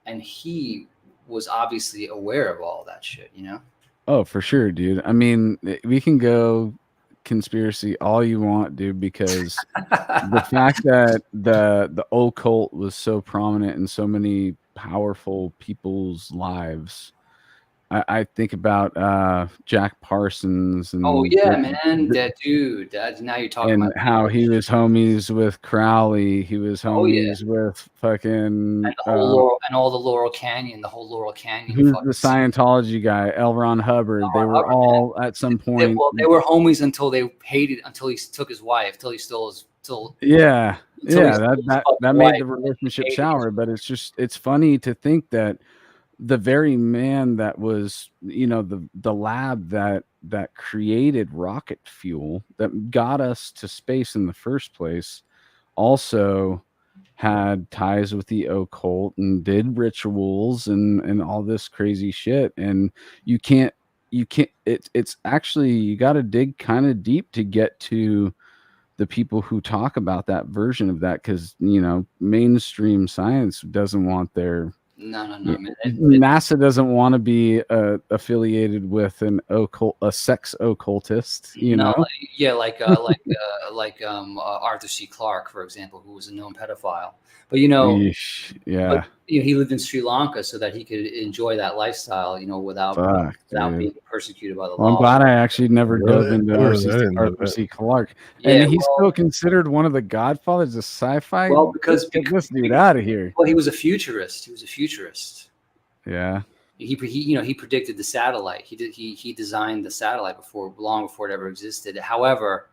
and he was obviously aware of all that shit, you know? Oh, for sure, dude. I mean, we can go conspiracy all you want, dude, because the fact that the occult was so prominent in so many powerful people's lives. I think about Jack Parsons. And oh yeah, man, that dude. Now you're talking about how he was homies with Crowley. He was homies with fucking and all the Laurel Canyon, the whole Laurel Canyon. Who's the Scientology guy? L. Ron Hubbard. They were all at some point. They were homies until they hated. Until he took his wife. Till he stole his. That made the relationship sour. But it's funny to think that the very man that was, you know, the lab that created rocket fuel that got us to space in the first place also had ties with the occult and did rituals and all this crazy shit. And you can't it's actually, you got to dig kind of deep to get to the people who talk about that version of that, because, you know, mainstream science doesn't want their No, man. NASA doesn't want to be affiliated with a sex occultist, you know? Like Arthur C. Clarke, for example, who was a known pedophile. But you know, he lived in Sri Lanka so that he could enjoy that lifestyle, you know, without being persecuted by the law. I'm glad I actually never dove into Arthur C. Clarke. And he's still considered one of the godfathers of sci-fi. Well, because get this dude out of here. Well, he was a futurist. Yeah. He predicted the satellite. He designed the satellite long before it ever existed. However,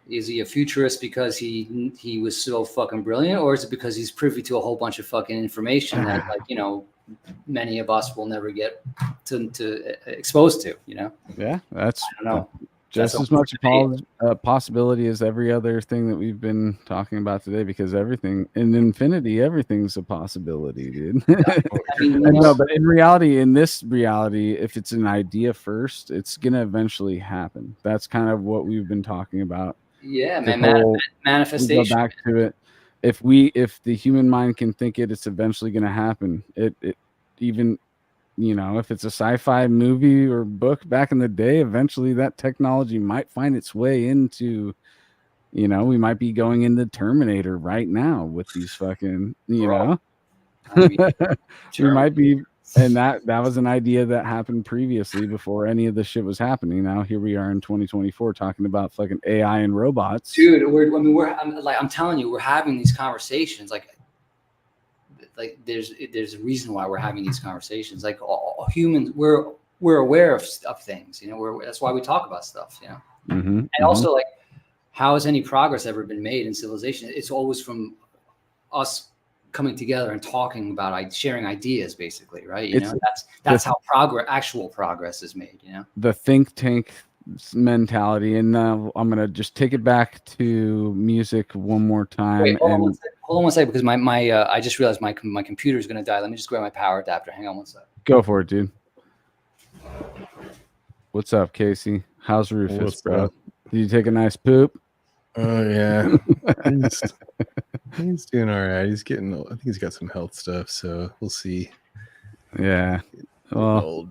is he a futurist because he was so fucking brilliant, or is it because he's privy to a whole bunch of fucking information that, like, you know, many of us will never get to exposed to, you know? Yeah, that's, I don't know. Just as much a possibility as every other thing that we've been talking about today, because everything in infinity, everything's a possibility, dude. No, but in this reality, if it's an idea first, it's gonna eventually happen. That's kind of what we've been talking about. Yeah, man. Manifestation. Go back to it. If the human mind can think it, it's eventually gonna happen. It even, you know, if it's a sci-fi movie or book back in the day, eventually that technology might find its way into, you know, we might be going into Terminator right now with these fucking, you know, I mean, we might be. And that was an idea that happened previously before any of this shit was happening. Now here we are in 2024 talking about fucking AI and robots. Dude, I'm telling you, we're having these conversations like there's a reason why we're having these conversations. Like, all humans, we're aware of things, you know. That's why we talk about stuff, you know. And also, like, how has any progress ever been made in civilization? It's always from us coming together and talking about sharing ideas, basically, right? That's how actual progress is made. The think tank mentality. And I'm gonna just take it back to music one more time. Wait, hold on one second, because my I just realized my computer is gonna die. Let me just grab my power adapter. Hang on one second. Go for it, dude. What's up, Casey? How's Rufus, What's bro? up? Did you take a nice poop? Oh yeah, he's doing all right. He's getting. I think he's got some health stuff, so we'll see. Yeah. Well,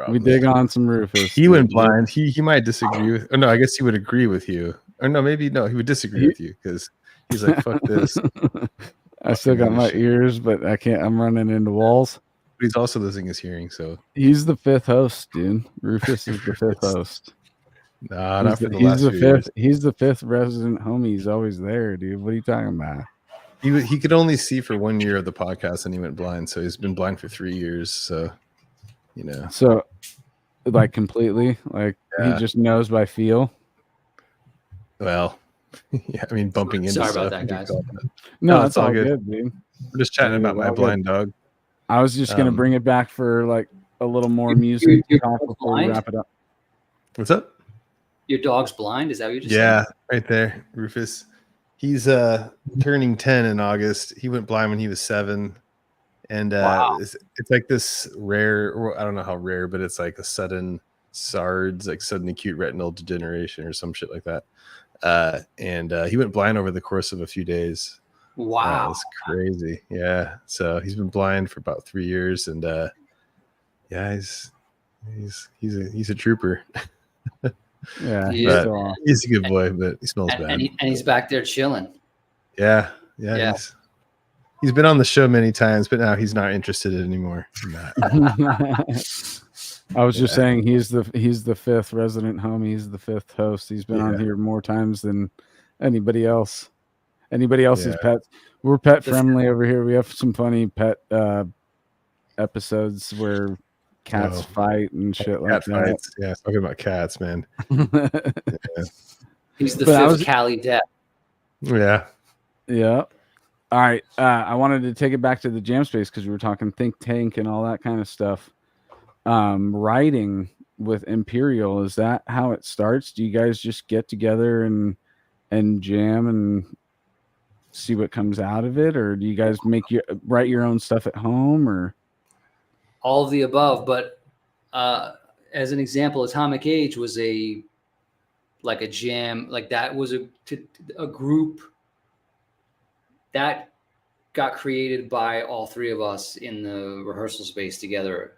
we dig on some Rufus. He went blind. He might disagree with. Oh no, I guess he would agree with you. Or no, maybe no, he would disagree with you because he's like, "Fuck this." I still got my ears, but I can't. I'm running into walls. But he's also losing his hearing, so he's the 5th host, dude. Rufus is the 5th host. Nah, not for the last few years. He's the 5th resident homie. He's always there, dude. What are you talking about? He could only see for 1 year of the podcast, and he went blind. So he's been blind for 3 years. So So, like completely, he just knows by feel. Well, yeah. I mean, bumping into. Sorry stuff, about that, guys. No, it's all good, dude. We're just chatting about my blind dog. I was just gonna bring it back for like a little more music talk before we wrap it up. What's up? Your dog's blind? Is that what you just said? Yeah, right there, Rufus. He's turning 10 in August. He went blind when he was 7, and Wow. it's like this rare. Or I don't know how rare, but it's like a sudden SARDS, like sudden acute retinal degeneration or some shit like that. And he went blind over the course of a few days. Wow, it's crazy. Yeah, so he's been blind for about 3 years, and yeah, he's a trooper. Yeah, he's a good boy, but he smells bad. And he's back there chilling. Yeah. He's been on the show many times, but now he's not interested anymore. I was just saying he's the 5th resident homie. He's the 5th host. He's been on here more times than anybody else. Anybody else's pets. We're pet friendly over here. We have some funny pet episodes where cats fight and shit like that. Yeah, talking about cats, man. He's the 5th Cali death. Yeah. All right. I wanted to take it back to the jam space because we were talking think tank and all that kind of stuff. Writing with Imperial, is that how it starts? Do you guys just get together and jam and see what comes out of it, or do you guys write your own stuff at home, or all of the above? But as an example, Atomic Age was a jam, like that was a group that got created by all 3 of us in the rehearsal space together,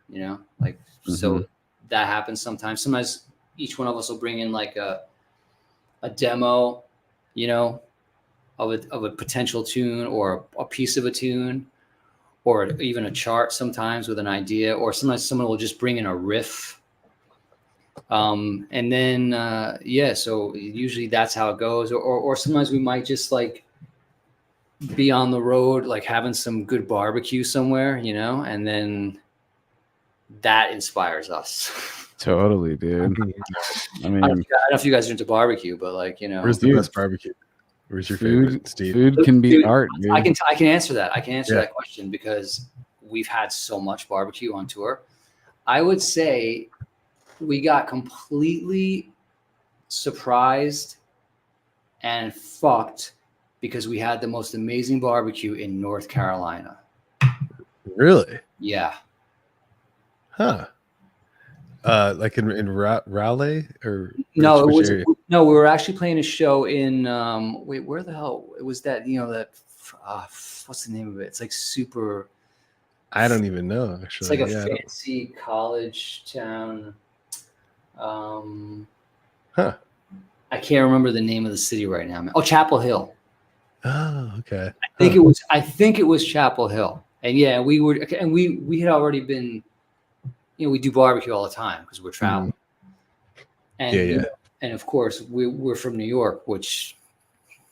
So that happens sometimes. Sometimes each one of us will bring in like a demo, of a potential tune or a piece of a tune, or even a chart sometimes with an idea, or sometimes someone will just bring in a riff. And then, so usually that's how it goes. Or sometimes we might just like be on the road, like having some good barbecue somewhere, and then that inspires us. Totally, dude. I mean, I don't know if you guys are into barbecue, but where's the best barbecue? Where's your favorite, Steve? Food can be art, dude. I can answer that. I can answer that question because we've had so much barbecue on tour. I would say we got completely surprised and fucked because we had the most amazing barbecue in North Carolina. Really? Yeah. Huh. Like in Raleigh or no, it was area? No, we were actually playing a show in wait, where the hell it was that, what's the name of it? It's like super, I don't even know actually. It's like a fancy college town. I can't remember the name of the city right now, man. Oh, Chapel Hill. Oh, okay. I think it was Chapel Hill. And yeah, we had already been, we do barbecue all the time because we're traveling. And and of course we're from New York, which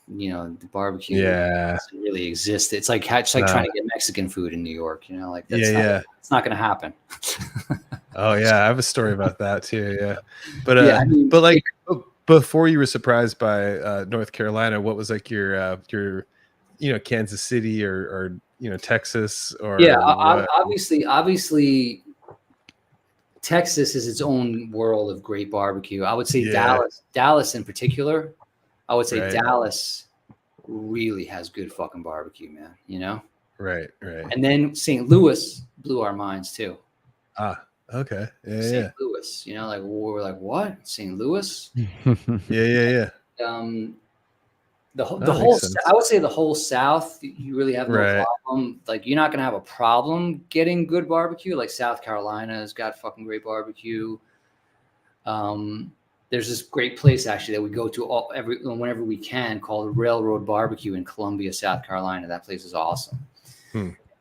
the barbecue doesn't really exist. It's like trying to get Mexican food in New York, it's not gonna happen. Oh yeah, I have a story about that too. Yeah. But before you were surprised by North Carolina, what was like your Kansas City or Texas or what? Obviously Texas is its own world of great barbecue. I would say Dallas in particular. I would say Dallas really has good fucking barbecue, man. Right. And then St. Louis blew our minds too. Okay. St. Louis, like we're like, what? St. Louis? Yeah. The whole, I would say the whole South, you really have no problem. Like, you're not going to have a problem getting good barbecue. Like South Carolina has got fucking great barbecue. There's this great place actually that we go to whenever we can, called Railroad Barbecue in Columbia, South Carolina. That place is awesome.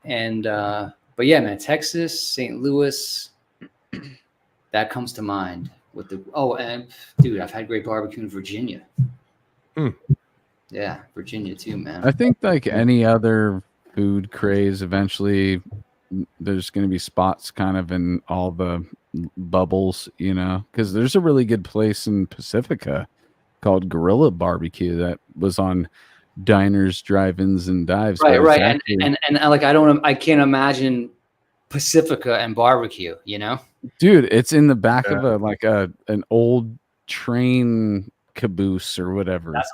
And but yeah, man, Texas, St. Louis, that comes to mind with and dude, I've had great barbecue in Virginia. Yeah, Virginia too, man. I think like any other food craze, eventually there's going to be spots kind of in all the bubbles, because there's a really good place in Pacifica called Gorilla Barbecue that was on diners, drive-ins, and dives. Right. And like, I can't imagine Pacifica and barbecue, Dude, it's in the back of an old train caboose or whatever. That's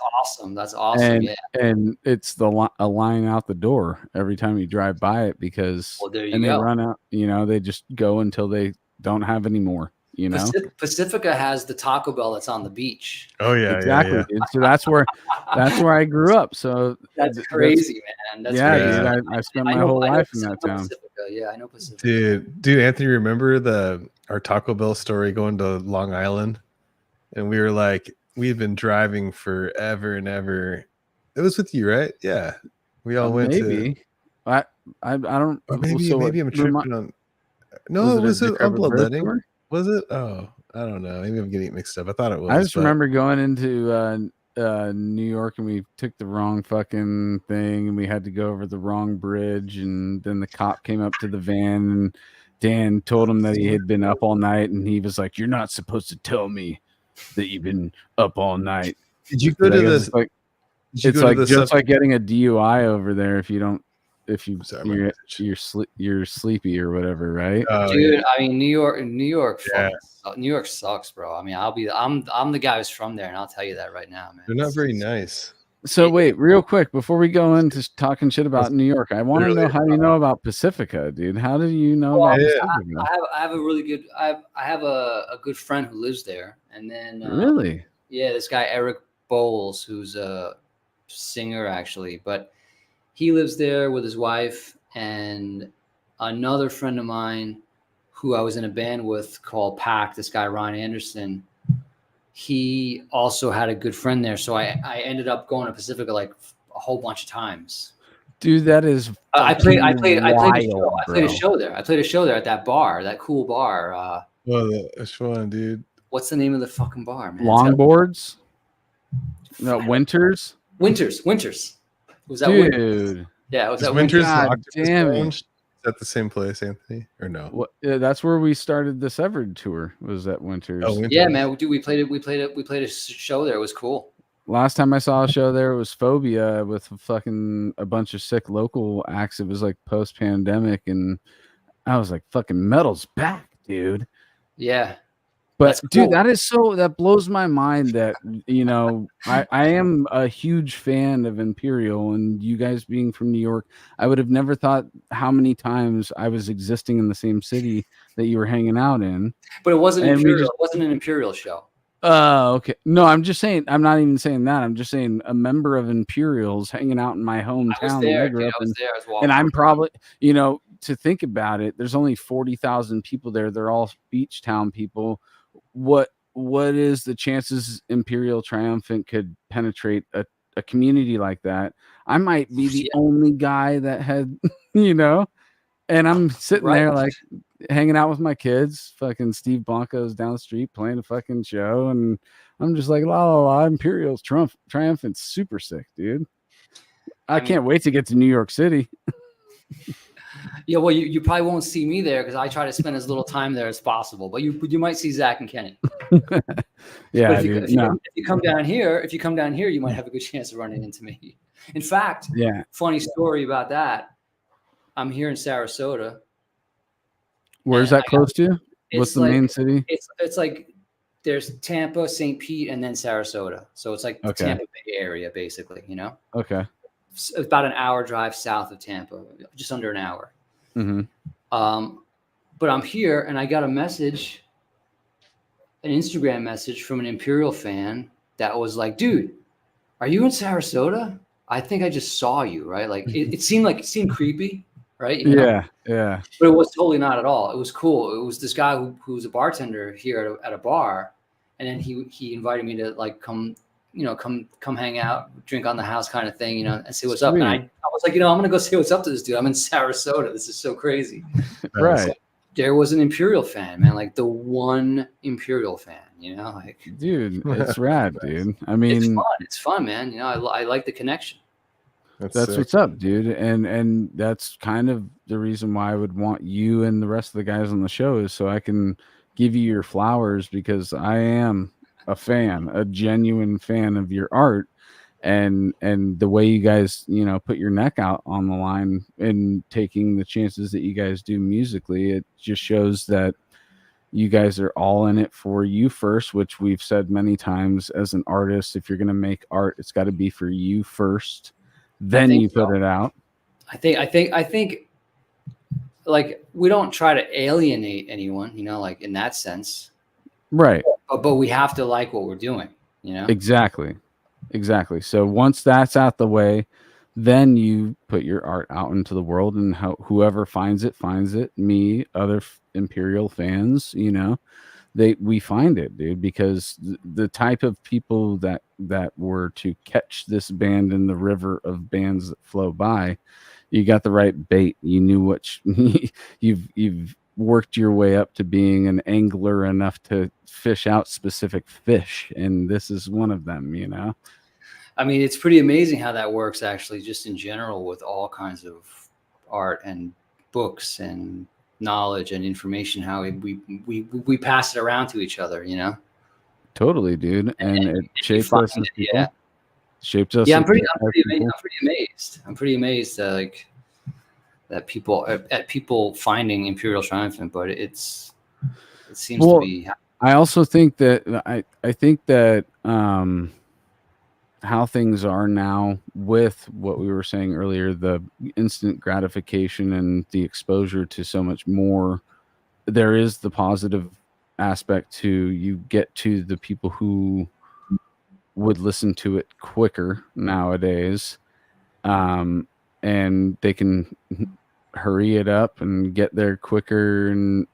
awesome. And it's a line out the door every time you drive by it, because they run out, they just go until they don't have any more. Pacifica has the Taco Bell that's on the beach. Oh yeah, exactly. Yeah. So that's where I grew up. So that's crazy, man. That's crazy. Dude, I spent my whole life in that town. Pacifica. Yeah, I know Pacifica. Dude, Anthony, remember our Taco Bell story going to Long Island, and we were like, we've been driving forever and ever. It was with you, right? Yeah, we all went. Maybe I don't. Or maybe I'm tripping on. No, it was on Bloodletting. Was it? Oh, I don't know. Maybe I'm getting it mixed up. I thought it was. I just remember going into New York, and we took the wrong fucking thing, and we had to go over the wrong bridge, and then the cop came up to the van, and Dan told him that he had been up all night, and he was like, "You're not supposed to tell me that you've been up all night." Did you go to this? It's like just like getting a DUI over there you're sleepy or whatever, right? Dude, yeah. I mean, New York sucks, bro. I mean, I'm the guy who's from there, and I'll tell you that right now, man. They're not very nice. So wait, real quick, before we go into talking shit about New York, I want to know how you know about Pacifica, dude. How do you know about Pacifica? I have a really good. I have a good friend who lives there, and then really, this guy Eric Bowles, who's a singer actually, but he lives there with his wife and another friend of mine who I was in a band with called Pack. This guy Ron Anderson. He also had a good friend there, so I ended up going to Pacifica like a whole bunch of times. Dude, that is. I played a show there. I played a show there at that bar, that cool bar. That's fun, dude. What's the name of the fucking bar, man? Longboards? No, Winters. Winters. Was that dude? Winters? Yeah, was that Winters? Damn it. Is that the same place, Anthony? Or no? What, that's where we started the Severed tour. Was at Winters? Oh, Winters. Yeah, man. We played a show there. It was cool. Last time I saw a show there, it was Phobia with fucking a bunch of sick local acts. It was like post-pandemic, and I was like, "Fucking metal's back, dude." Yeah. But dude, that blows my mind that, I am a huge fan of Imperial, and you guys being from New York, I would have never thought how many times I was existing in the same city that you were hanging out in. But it wasn't Imperial. It wasn't an Imperial show. Okay. No, I'm just saying, I'm not even saying that. I'm just saying a member of Imperials hanging out in my hometown. I was there, dude. I was there. I was walking. And I'm probably, to think about it, there's only 40,000 people there. They're all beach town people. What is the chances Imperial Triumphant could penetrate a community like that? I might be the only guy that had, and I'm sitting there like hanging out with my kids. Fucking Steve Blanco's down the street playing a fucking show, and I'm just like, la la la, Imperial Triumphant's super sick, dude. I can't wait to get to New York City. Yeah, well, you probably won't see me there because I try to spend as little time there as possible. But you might see Zach and Kenny. Yeah, but dude. if you come down here, you might have a good chance of running into me. In fact, funny story about that. I'm here in Sarasota. Where's that close to? What's the main city? It's like there's Tampa, St. Pete, and then Sarasota. So it's like the Tampa Bay area, basically. You know. Okay. It's about an hour drive south of Tampa, just under an hour. Mm-hmm. But I'm here, and I got a message, an Instagram message from an Imperial fan that was like, "Dude, are you in Sarasota? I think I just saw you." Right? Like it seemed creepy, right? You know? Yeah. But it was totally not at all. It was cool. It was this guy who was a bartender here at a bar, and then he invited me to like come hang out, drink on the house kind of thing, and see what's up. And I was like, I'm going to go say what's up to this dude. I'm in Sarasota. This is so crazy. Right. So there was an Imperial fan, man, like the one Imperial fan, like, dude, it's rad, dude. I mean, it's fun, man. I like the connection. That's what's up, dude. And that's kind of the reason why I would want you and the rest of the guys on the show is so I can give you your flowers, because I am a fan, a genuine fan of your art, and the way you guys put your neck out on the line and taking the chances that you guys do musically. It just shows that you guys are all in it for you first, which we've said many times. As an artist, if you're going to make art, it's got to be for you first, then you put it out. I think like we don't try to alienate anyone, like in that sense. Right. But we have to like what we're doing, Exactly. So once that's out the way, then you put your art out into the world, and whoever finds it. Me, other Imperial fans, we find it, dude, because the type of people that were to catch this band in the river of bands that flow by, you got the right bait. You knew what you've worked your way up to being an angler enough to fish out specific fish, and this is one of them. I mean, it's pretty amazing how that works, actually, just in general with all kinds of art and books and knowledge and information, how we pass it around to each other, Totally, dude. And it shapes us as people. Yeah. Shaped us. Yeah, I'm pretty amazed. I'm pretty amazed that people finding Imperial Triumphant, but it seems to be. I also think that I think that how things are now with what we were saying earlier, the instant gratification and the exposure to so much more, there is the positive aspect to you get to the people who would listen to it quicker nowadays, and they can hurry it up and get there quicker, and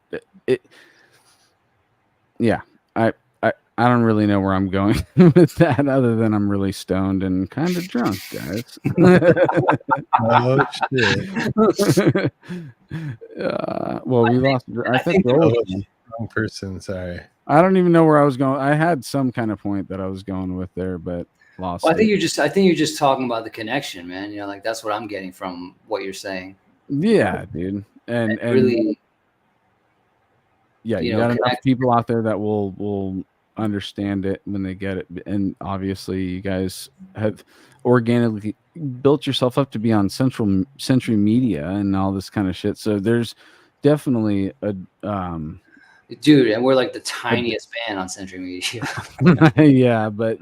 I don't really know where I'm going with that, other than I'm really stoned and kind of drunk, guys. Oh shit! Well, we lost. I think the wrong person. Sorry. I don't even know where I was going. I had some kind of point that I was going with there, but lost. Well, I think you're just talking about the connection, man. Like that's what I'm getting from what you're saying. Yeah, dude, and really. Yeah, you got enough people out there that will understand it when they get it, and obviously you guys have organically built yourself up to be on Century Media and all this kind of shit. So there's definitely a dude, and we're like the tiniest band on Century Media. Yeah, but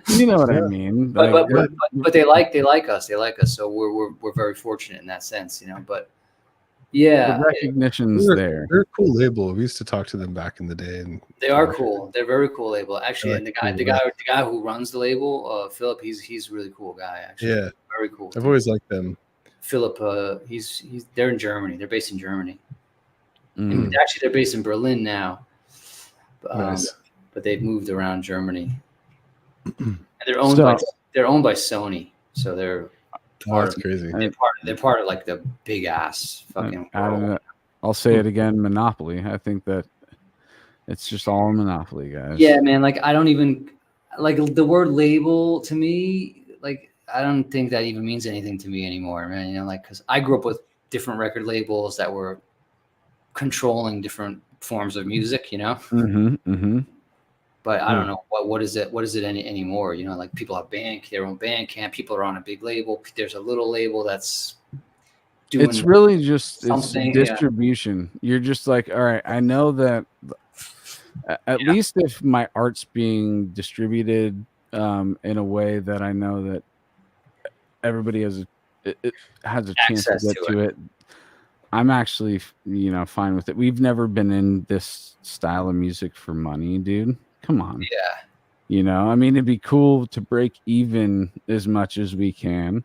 you know what I mean. But they like us. They like us. So we're very fortunate in that sense, But yeah, the recognition's there. They're a cool label. We used to talk to them back in the day, and they are cool. They're a very cool label, actually. And the guy who runs the label, Philip, he's a really cool guy, actually. Yeah, very cool. I've always liked them. Philip, they're in Germany. They're based in Germany. And actually, they're based in Berlin now. Nice. But they've moved around Germany. And they're owned by Sony, so they're. That's crazy. They're part of like the big ass fucking world. I'll say it again, monopoly. I think that it's just all a monopoly, guys. Yeah, man. Like I don't even like the word label to me. Like I don't think that even means anything to me anymore, man. Like because I grew up with different record labels that were controlling different forms of music, you know. But I don't know what is it anymore, you know, like people have their own band camp, people are on a big label, there's a little label that's doing it's really just something, it's distribution. You're just like, all right, I know that at least if my art's being distributed in a way that I know that everybody has a chance to get to it, I'm actually, you know, fine with it. We've never been in this style of music for money, dude. Come on. Yeah. You know, I mean, it'd be cool to break even as much as we can.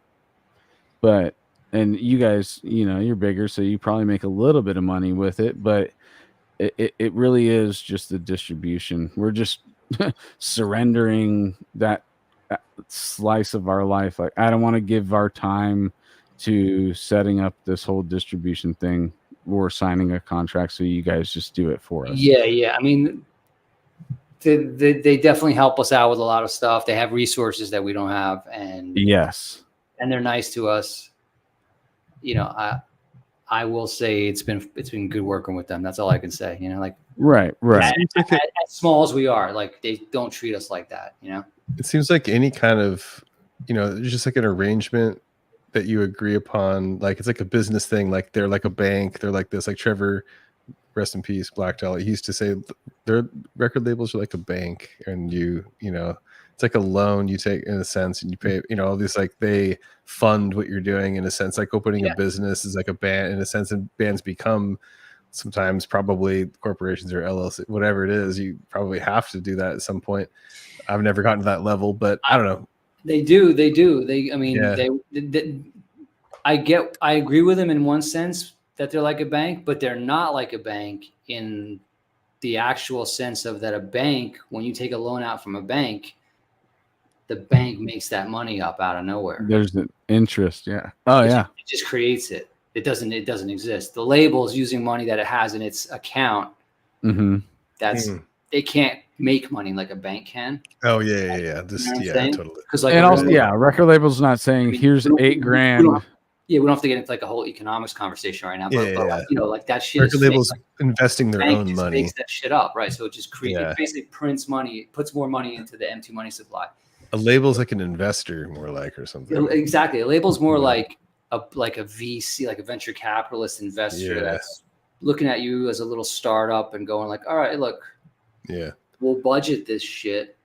But, and you guys, you know, you're bigger, so you probably make a little bit of money with it. But it really is just the distribution. We're just surrendering that slice of our life. Like, I don't want to give our time to setting up this whole distribution thing or signing a contract, so you guys just do it for us. Yeah. I mean, they definitely help us out with a lot of stuff. They have resources that we don't have, and and they're nice to us. You know, I will say it's been good working with them. That's all I can say. You know, like right. As small as we are, like they don't treat us like that. You know, it seems like any kind of, you know, just like an arrangement that you agree upon, like it's like a business thing. Like they're like a bank. They're like this. Like Trevor, rest in peace, Black Dahlia, he used to say their record labels are like a bank, and you know, it's like a loan you take in a sense, and you pay, you know, all these, like they fund what you're doing in a sense. Like opening a business is like a band in a sense, and bands become sometimes probably corporations or LLC, whatever it is. You probably have to do that at some point. I've never gotten to that level, but I don't know. They do. I mean, I agree with them in one sense that they're like a bank, but they're not like a bank in the actual sense of that a bank, when you take a loan out from a bank, the bank makes that money up out of nowhere. There's an interest. Yeah. Oh, it just creates it. It doesn't exist. The label is using money that it has in its account. They can't make money like a bank can. Oh yeah. Totally. Because like, and also, record label's not saying here's $8,000. We don't have to get into like a whole economics conversation right now. But you know, like that shit. Record labels investing their own money. Makes that shit up, right? So it just it basically prints money, it puts more money into the empty money supply. A label's like an investor, more like, or something. Exactly. A label's more like a VC, like a venture capitalist investor that's looking at you as a little startup and going like, all right, look, we'll budget this shit.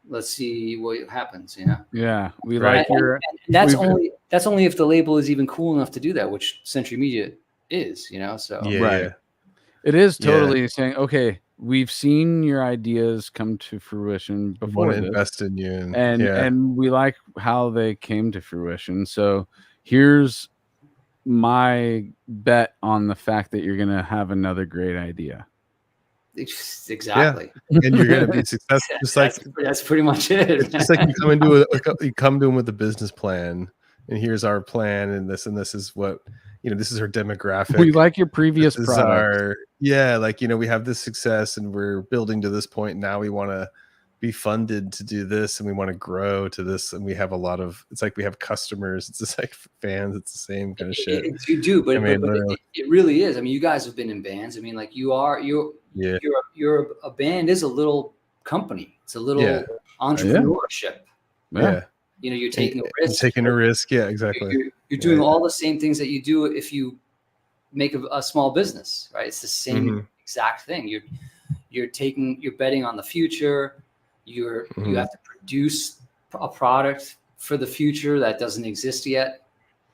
Let's see what happens, you know? Yeah. We like your, and that's only if the label is even cool enough to do that, which Century Media is, you know? So it is totally saying, okay, we've seen your ideas come to fruition before. We want to invest in you, and we like how they came to fruition. So here's my bet on the fact that you're gonna have another great idea. Exactly. And you're gonna be successful. That's pretty much it. It's just like you come to them with a business plan, and here's our plan, and this is what, you know, this is our demographic. We like your previous product. Like, you know, we have this success and we're building to this point. Now we want to be funded to do this, and we want to grow to this, and we have a lot of, it's like we have customers, it's just like fans, it's the same kind of shit. You do, but it really is. I mean, you guys have been in bands. I mean, like you're a band is a little company. It's a little entrepreneurship. You know, you're taking a risk. Yeah, exactly. You're doing all the same things that you do if you make a small business, right? It's the same exact thing. You're betting on the future. You have to produce a product for the future that doesn't exist yet,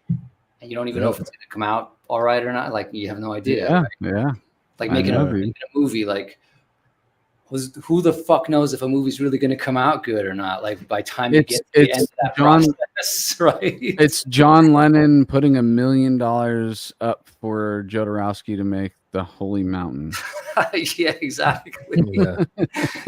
and you don't even know if it's going to come out all right or not. Like, you have no idea. Like making a movie, like who the fuck knows if a movie's really going to come out good or not? Like, by time you get to the end of that process, right? It's John Lennon putting $1 million up for Jodorowsky to make The Holy Mountain. Yeah, exactly.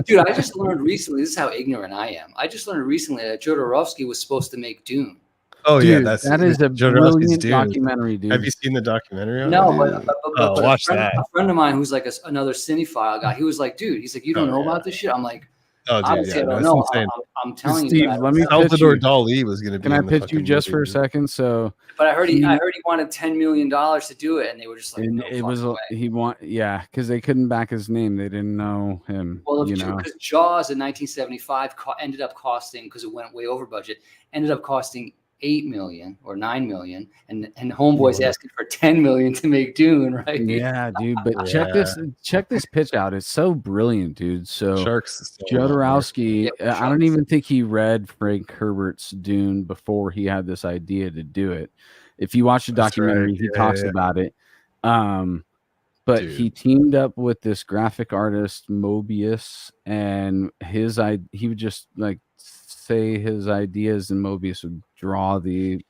Dude, I just learned recently, this is how ignorant I am. I just learned recently that Jodorowsky was supposed to make Dune. Oh, dude, that is a brilliant documentary, dude. Have you seen the documentary? No, but watch that. A friend of mine who's like another cinephile guy, he was like, dude, he's like, you don't know about this shit? I'm like, Oh, dude, Honestly, yeah, I don't that's know. insane. I'm telling Steve, you, I let don't me know. pitch Salvador you. Dali was going to be. Can I in the pitch you fucking just movie, for a dude. second? So, But I heard he wanted $10 million to do it, and they were just like, and no it fucking was way. because they couldn't back his name. They didn't know him. Well, you know, because Jaws in 1975 ended up costing, because it went way over budget, ended up costing $8 million or $9 million, and Homeboy's asking for $10 million to make Dune, right? Yeah, dude. But check this pitch out. It's so brilliant, dude. So Sharks. Jodorowsky, Yeah, I don't even think he read Frank Herbert's Dune before he had this idea to do it. If you watch the documentary, he talks about it. But Dude. he teamed up with this graphic artist Mobius, and he would just like say his ideas, and Mobius would draw the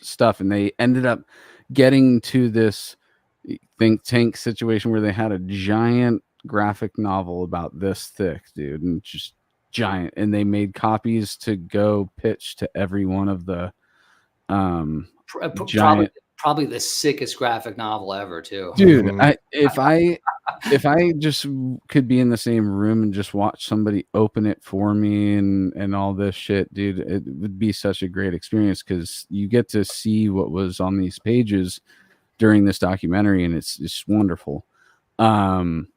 stuff, and they ended up getting to this think tank situation where they had a giant graphic novel about this thick, dude, and just giant, and they made copies to go pitch to every one of the giant. Probably the sickest graphic novel ever, too. Dude, if I just could be in the same room and just watch somebody open it for me and all this shit, dude, it would be such a great experience because you get to see what was on these pages during this documentary, and it's wonderful. But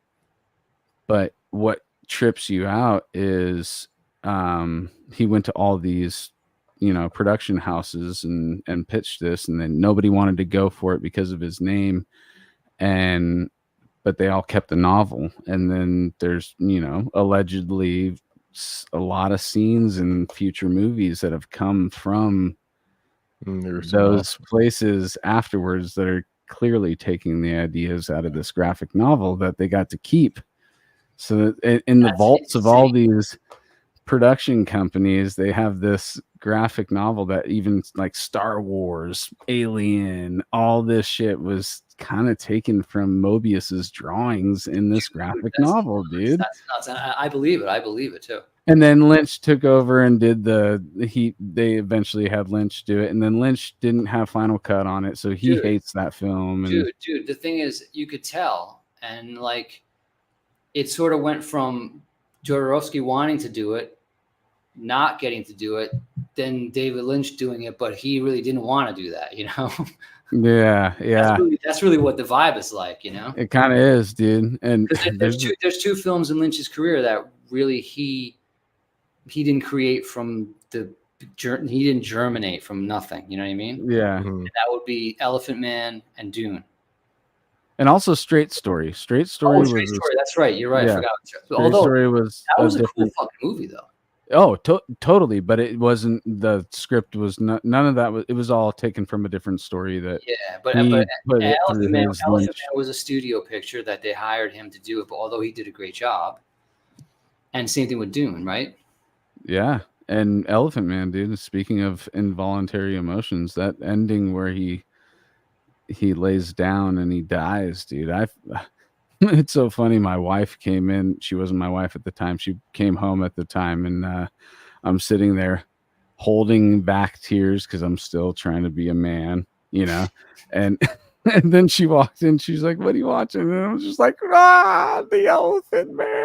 what trips you out is he went to all these production houses and pitched this, and then nobody wanted to go for it because of his name, but they all kept the novel. And then there's allegedly a lot of scenes in future movies that have come from those places afterwards that are clearly taking the ideas out of this graphic novel that they got to keep. So that in the vaults of all these production companies, they have this graphic novel that even like Star Wars, Alien, all this shit was kind of taken from Mobius's drawings in this graphic novel, dude. That's nuts. And I believe it. I believe it too. And then Lynch took over and did they eventually had Lynch do it, and then Lynch didn't have final cut on it, so he hates that film. Dude, the thing is, you could tell, and like it sort of went from Jodorowsky wanting to do it, not getting to do it, then David Lynch doing it, but he really didn't want to do that, Yeah. That's really what the vibe is like, It kind of is, dude. And there's two films in Lynch's career that really he didn't create from he didn't germinate from nothing. You know what I mean? Yeah. And that would be Elephant Man and Dune. And also Straight Story. Straight Story. That's right. You're right. Yeah. I forgot. Straight Story was that was a cool fucking movie, though. Oh, totally. But it wasn't. The script was none of that. It was all taken from a different story. But Elephant Man was a studio picture that they hired him to do it. But although he did a great job, and same thing with Dune, right? Yeah, and Elephant Man, dude. Speaking of involuntary emotions, that ending where he lays down and he dies, dude. It's so funny. My wife came in. She wasn't my wife at the time. She came home at the time, and I'm sitting there holding back tears because I'm still trying to be a man, and then she walked in. She's like, "What are you watching?" And I was just like, the Elephant Man.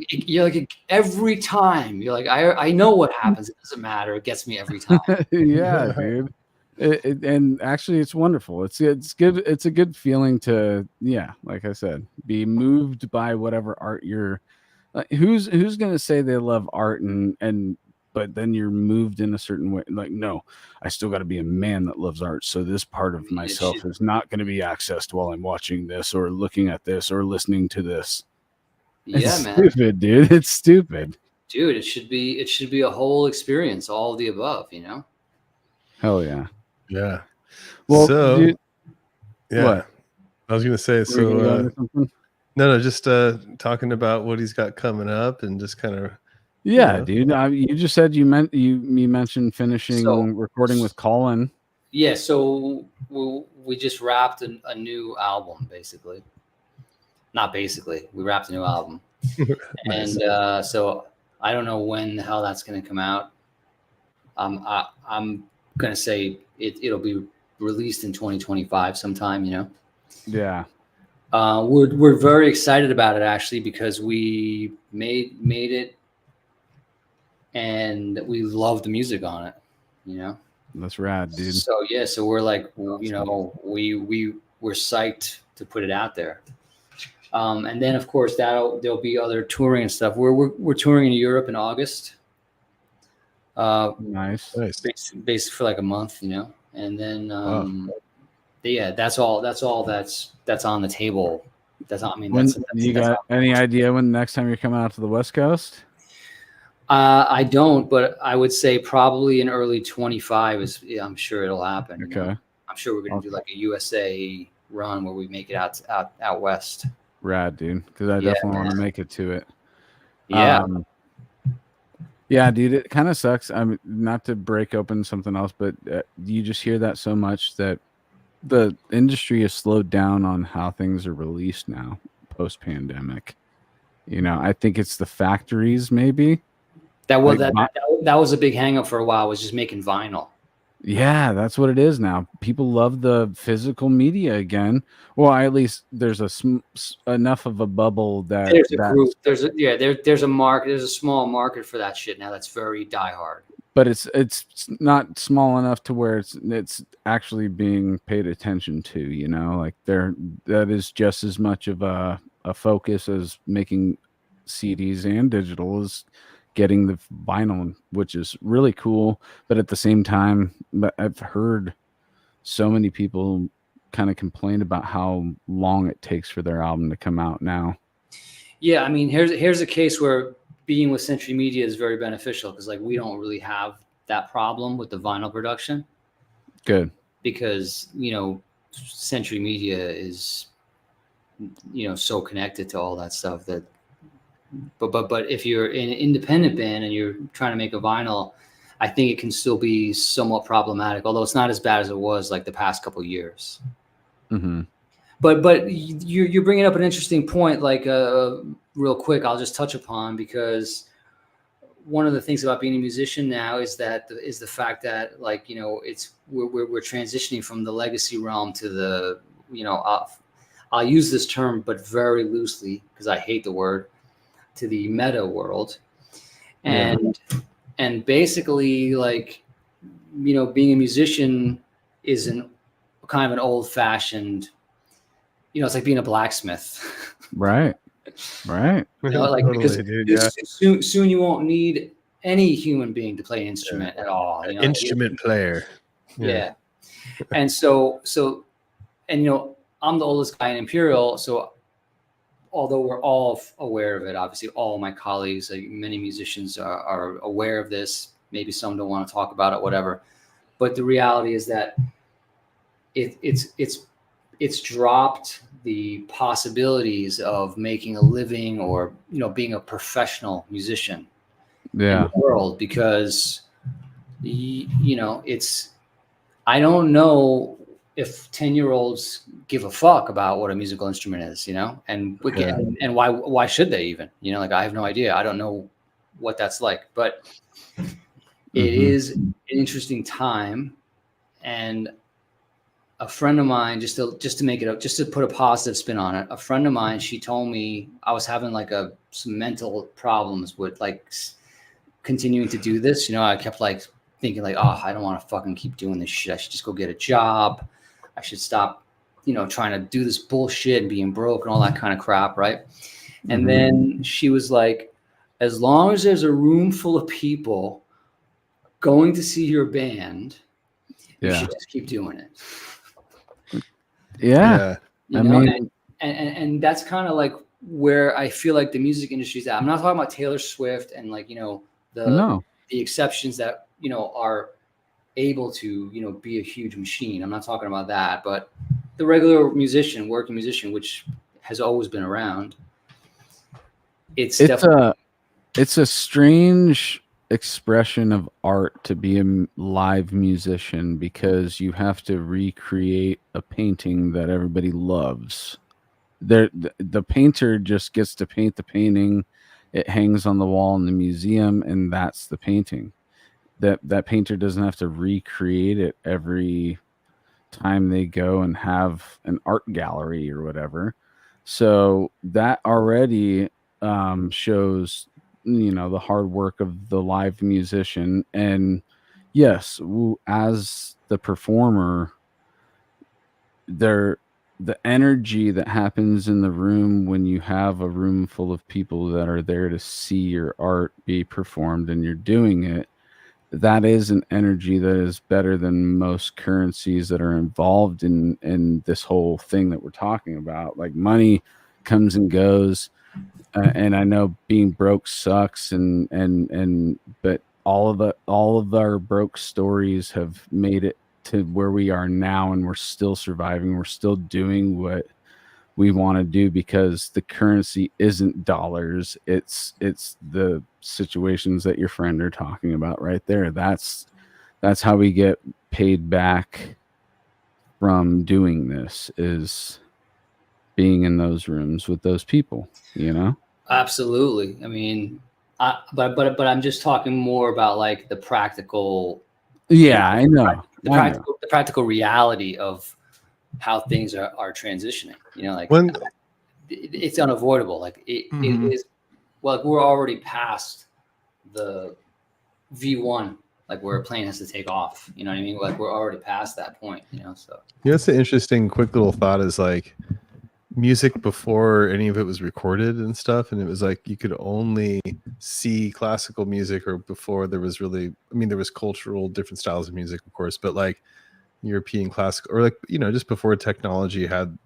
You're like every time. You're like, I know what happens. It doesn't matter. It gets me every time. Yeah, dude. And actually, it's wonderful. It's good. It's a good feeling to, like I said, be moved by whatever art you're. Who's gonna say they love art but then you're moved in a certain way? Like, no, I still got to be a man that loves art. So this part of myself is not going to be accessed while I'm watching this or looking at this or listening to this. It's stupid, dude. It's stupid, dude. It should be a whole experience, all of the above. Hell yeah. Yeah. Well, so, dude, yeah. What? I was gonna say, no, just talking about what he's got coming up and just kind of. Yeah, dude. You just said you mentioned finishing recording with Colin. Yeah, so we just wrapped a new album, basically. Not basically, we wrapped a new album, nice. And so I don't know when the hell that's going to come out. I'm going to say it'll be released in 2025 sometime. Yeah. We're very excited about it actually because we made it and we love the music on it, you know. That's rad, dude. So yeah, so we're like, you know, we're psyched to put it out there. And then of course there'll be other touring and stuff. We're touring in Europe in August. Nice. Basically for like a month, you know. And then yeah, that's all that's on the table. That's not, I mean, that's you got any idea when the next time you're coming out to the West Coast? I don't, but I would say probably in early 25 is, yeah, I'm sure it'll happen. Okay. You know? I'm sure we're going to do like a USA run where we make it out west. Rad, dude. Because I definitely want to make it to it. Yeah. Yeah, dude, it kind of sucks. I mean, not to break open something else, but you just hear that so much that the industry has slowed down on how things are released now post-pandemic. You know, I think it's the factories maybe. That was a big hang up for a while, was just making vinyl. Yeah, that's what it is now. People love the physical media again. Well, at least there's enough of a bubble that there's a group. There's a market. There's a small market for that shit now. That's very diehard. But it's not small enough to where it's actually being paid attention to. You know, like that is just as much of a focus as making CDs and digital is getting the vinyl, which is really cool. But at the same time, I've heard so many people kind of complain about how long it takes for their album to come out now. Yeah, I mean, here's a case where being with Century Media is very beneficial, because like we don't really have that problem with the vinyl production. Good. Because, you know, Century Media is, you know, so connected to all that stuff that. But if you're an independent band and you're trying to make a vinyl, I think it can still be somewhat problematic, although it's not as bad as it was like the past couple of years. Mm-hmm. But you're bringing up an interesting point, like real quick, I'll just touch upon, because one of the things about being a musician now is the fact that, like, you know, we're transitioning from the legacy realm to the, you know, I'll use this term but very loosely because I hate the word, to the meta world. And basically, like, you know, being a musician is kind of an old fashioned, you know, it's like being a blacksmith. Right. You know, like, totally, because soon you won't need any human being to play an instrument at all. You know, instrument player. Yeah. And so, and, you know, I'm the oldest guy in Imperial. So although we're all aware of it, obviously all my colleagues, like many musicians are aware of this. Maybe some don't want to talk about it, whatever. But the reality is that it's dropped the possibilities of making a living or, you know, being a professional musician in the world, because, you know, I don't know if 10-year-olds give a fuck about what a musical instrument is, you know, and why should they even, you know, like, I have no idea. I don't know what that's like, but it is an interesting time. And a friend of mine, just to make it up, just to put a positive spin on it, a friend of mine, she told me I was having like some mental problems with like continuing to do this. You know, I kept like thinking like, oh, I don't want to fucking keep doing this shit. I should just go get a job. I should stop, you know, trying to do this bullshit and being broke and all that kind of crap, right? And then she was like, as long as there's a room full of people going to see your band, you should just keep doing it. Yeah. You know, and that's kind of like where I feel like the music industry is at. I'm not talking about Taylor Swift and, like, you know, the exceptions that, you know, are able to, you know, be a huge machine. I'm not talking about that, but the regular musician, working musician, which has always been around. It's a strange expression of art to be a live musician, because you have to recreate a painting that everybody loves. The painter just gets to paint the painting. It hangs on the wall in the museum, and that's the painting. That painter doesn't have to recreate it every time they go and have an art gallery or whatever. So that already shows the hard work of the live musician. And yes, as the performer, the energy that happens in the room when you have a room full of people that are there to see your art be performed and you're doing it, that is an energy that is better than most currencies that are involved in this whole thing that we're talking about. Like, money comes and goes, and I know being broke sucks, but all of our broke stories have made it to where we are now, and we're still surviving. We're still doing what we want to do because the currency isn't dollars. It's the situations that your friend are talking about right there. That's how we get paid back from doing this, is being in those rooms with those people, Absolutely. I mean, but I'm just talking more about like the practical. Yeah, I know. The practical reality of how things are transitioning. Like it's unavoidable. Like it is. Well, we're already past the V1, like where a plane has to take off. You know what I mean? Like we're already past that point. So. It's an interesting, quick little thought. Is like music before any of it was recorded and stuff, and it was like you could only see classical music, or before there was really, there was cultural different styles of music, of course, but like European classical, or like just before technology had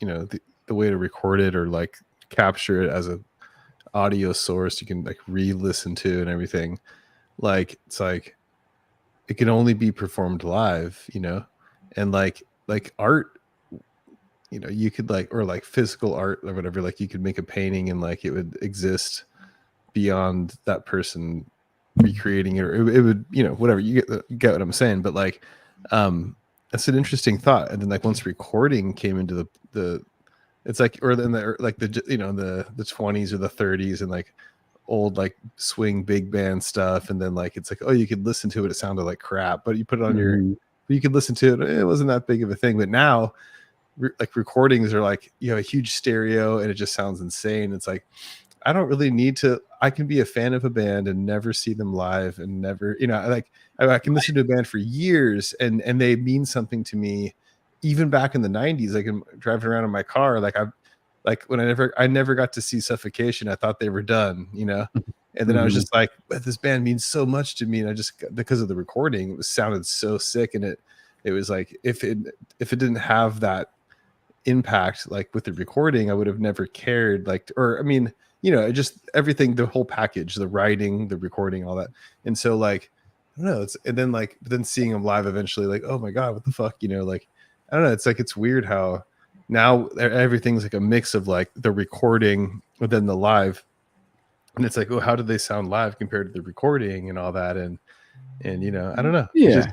the way to record it or like capture it as a audio source you can like re-listen to and everything. Like it's like it can only be performed live, and like art, you could like, or like physical art or whatever, like you could make a painting and like it would exist beyond that person recreating it, or it would, whatever, you get what I'm saying. But like that's an interesting thought. And then like once recording came into the it's like, or then the like the the 20s or the 30s, and like old like swing big band stuff, and then like it's like, oh, you could listen to it, it sounded like crap, but you put it on you could listen to it, it wasn't that big of a thing. But now like recordings are like a huge stereo and it just sounds insane. It's like I don't really need to. I can be a fan of a band and never see them live, and never, like I can listen to a band for years and they mean something to me. Even back in the 90s, like I'm driving around in my car, like when I never got to see Suffocation. I thought they were done, and then I was just like, but this band means so much to me, and I just, because of the recording, it sounded so sick, and it was like if it didn't have that impact like with the recording, I would have never cared. Like, or just everything, the whole package, the writing, the recording, all that. And so like I don't know, but then seeing them live eventually, like, oh my god, what the fuck, like I don't know, it's like, it's weird how now everything's like a mix of like the recording but then the live, and it's like, oh, how did they sound live compared to the recording and all that, and I don't know. Yeah.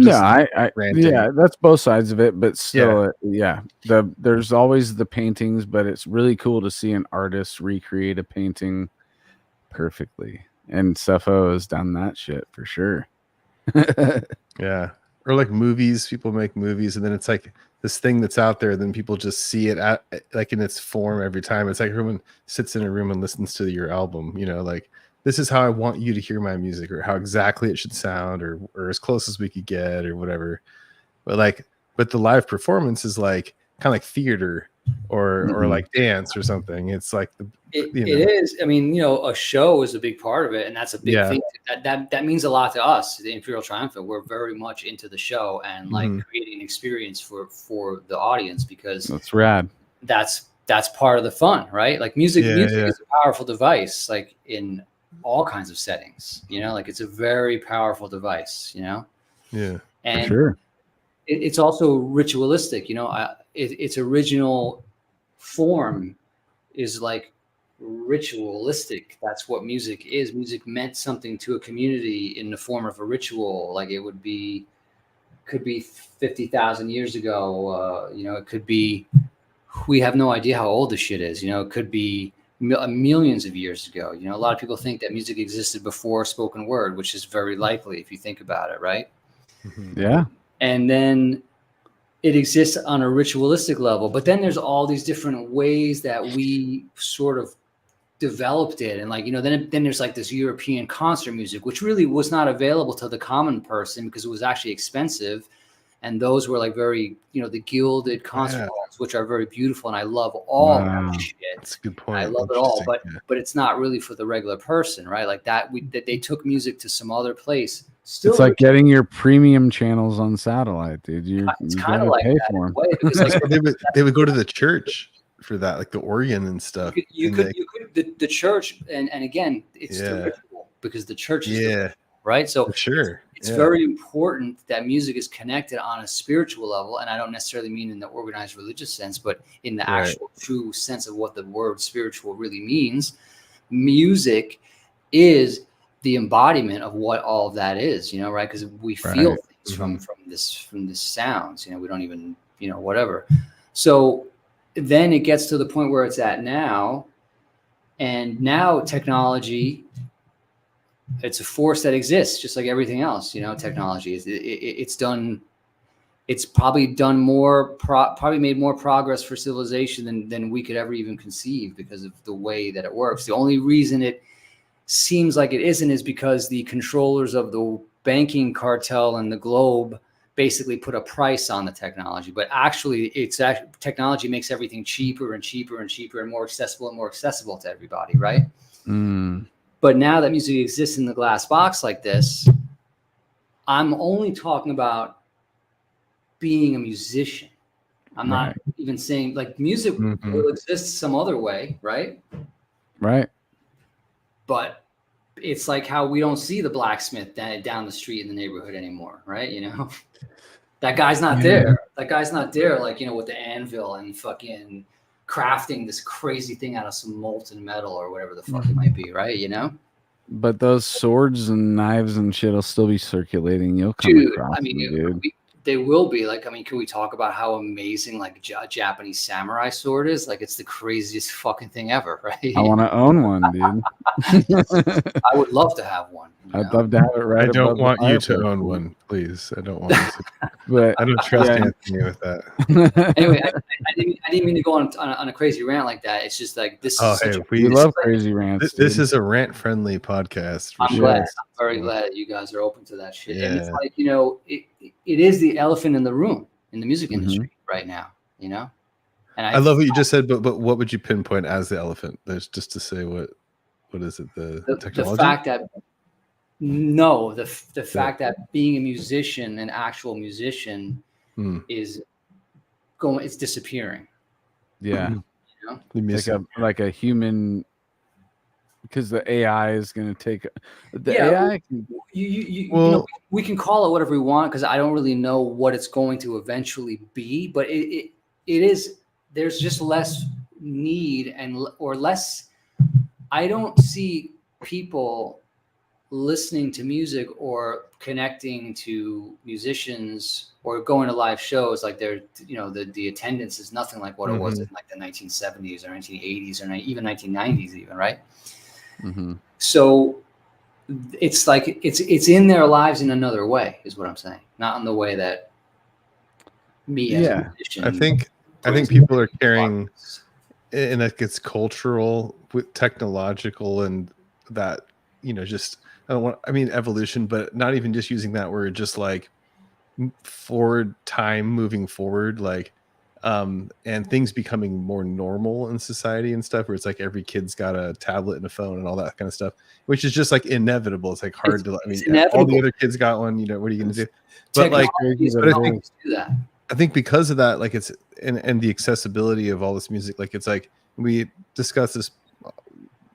Yeah, that's both sides of it, but still, there's always the paintings, but it's really cool to see an artist recreate a painting perfectly, and Sefo has done that shit for sure. Yeah, or like movies, people make movies, and then it's like this thing that's out there, then people just see it at like in its form every time. It's like everyone sits in a room and listens to your album, like, this is how I want you to hear my music, or how exactly it should sound, or as close as we could get, or whatever. But the live performance is like kind of like theater or like dance or something. It's like it is. I mean, a show is a big part of it, and that's a big thing. That means a lot to us, the Imperial Triumphant. We're very much into the show and like creating an experience for the audience, because that's rad. That's part of the fun, right? Like music is a powerful device, like in all kinds of settings, like it's a very powerful device, and for sure. It's also ritualistic, its original form is like ritualistic. That's what music is. Music meant something to a community in the form of a ritual. Like it could be 50,000 years ago. It could be, we have no idea how old this shit is. It could be millions of years ago. A lot of people think that music existed before spoken word, which is very likely if you think about it, right? Yeah. And then it exists on a ritualistic level, but then there's all these different ways that we sort of developed it, and like, you know, then there's like this European concert music, which really was not available to the common person because it was actually expensive. And those were like very, you know, the gilded concert halls, which are very beautiful, and I love all that shit. That's a good point. I love it all, but it's not really for the regular person, right? Like that they took music to some other place. Still, it's like getting your premium channels on satellite, dude. You kind of like pay that for in a way, because like, they would go to the church for that, like the organ and stuff. You could the church, and again, it's the ritual, because the church is the ritual, right? So for sure, it's very important that music is connected on a spiritual level, and I don't necessarily mean in the organized religious sense, but in the actual true sense of what the word spiritual really means. Music is the embodiment of what all of that is, you know, right? Because we feel things from this sounds, you know, we don't even, you know, whatever. So then it gets to the point where it's at now, and now technology, it's a force that exists just like everything else, you know. Technology is it's probably done more probably made more progress for civilization than we could ever even conceive, because of the way that it works. The only reason it seems like it isn't is because the controllers of the banking cartel and the globe basically put a price on the technology, but actually technology makes everything cheaper and cheaper and cheaper and more accessible to everybody, right? But now that music exists in the glass box like this, I'm only talking about being a musician. I'm not even saying like music will exist some other way, right? Right. But it's like how we don't see the blacksmith down the street in the neighborhood anymore, right? You know, that guy's not there. That guy's not there, like, you know, with the anvil and fucking crafting this crazy thing out of some molten metal or whatever the fuck it might be, right? You know? But those swords and knives and shit will still be circulating. You'll come across them, dude. They will be. Like, I mean, can we talk about how amazing like Japanese samurai sword is? Like, it's the craziest fucking thing ever, right? I want to own one, dude. I would love to have one. I'd love to have it right. I don't want you to own one, please. I don't want you to. But I don't trust Anthony with that. Anyway, I didn't mean to go on a crazy rant like that. It's just like this. We love crazy rants. This is a rant-friendly podcast. I'm glad. I'm very glad that you guys are open to that shit. Yeah. And it's like, you know, it is the elephant in the room in the music industry right now. You know, and I love what you just said. But what would you pinpoint as the elephant? There's just to say what is it? The technology. The fact that. No, the fact that being a musician, an actual musician, is it's disappearing. Yeah, you know? like a human, because the AI is going to take the AI. You know, we can call it whatever we want, because I don't really know what it's going to eventually be, but it is. There's just less need or less. I don't see people listening to music or connecting to musicians or going to live shows like they're, you know, the attendance is nothing like what it was in like the 1970s or 1980s or even 1990s even, right? So it's like it's in their lives in another way, is what I'm saying, not in the way that me as a musician. I think people are carrying, and that gets cultural with technological, and that, you know, just evolution, but not even just using that word, just like moving forward, like and things becoming more normal in society and stuff, where it's like every kid's got a tablet and a phone and all that kind of stuff, which is just like inevitable. It's like hard to, I mean, all the other kids got one, you know, what are you going to do? But like, I think because of that, like it's and the accessibility of all this music, like it's like we discussed this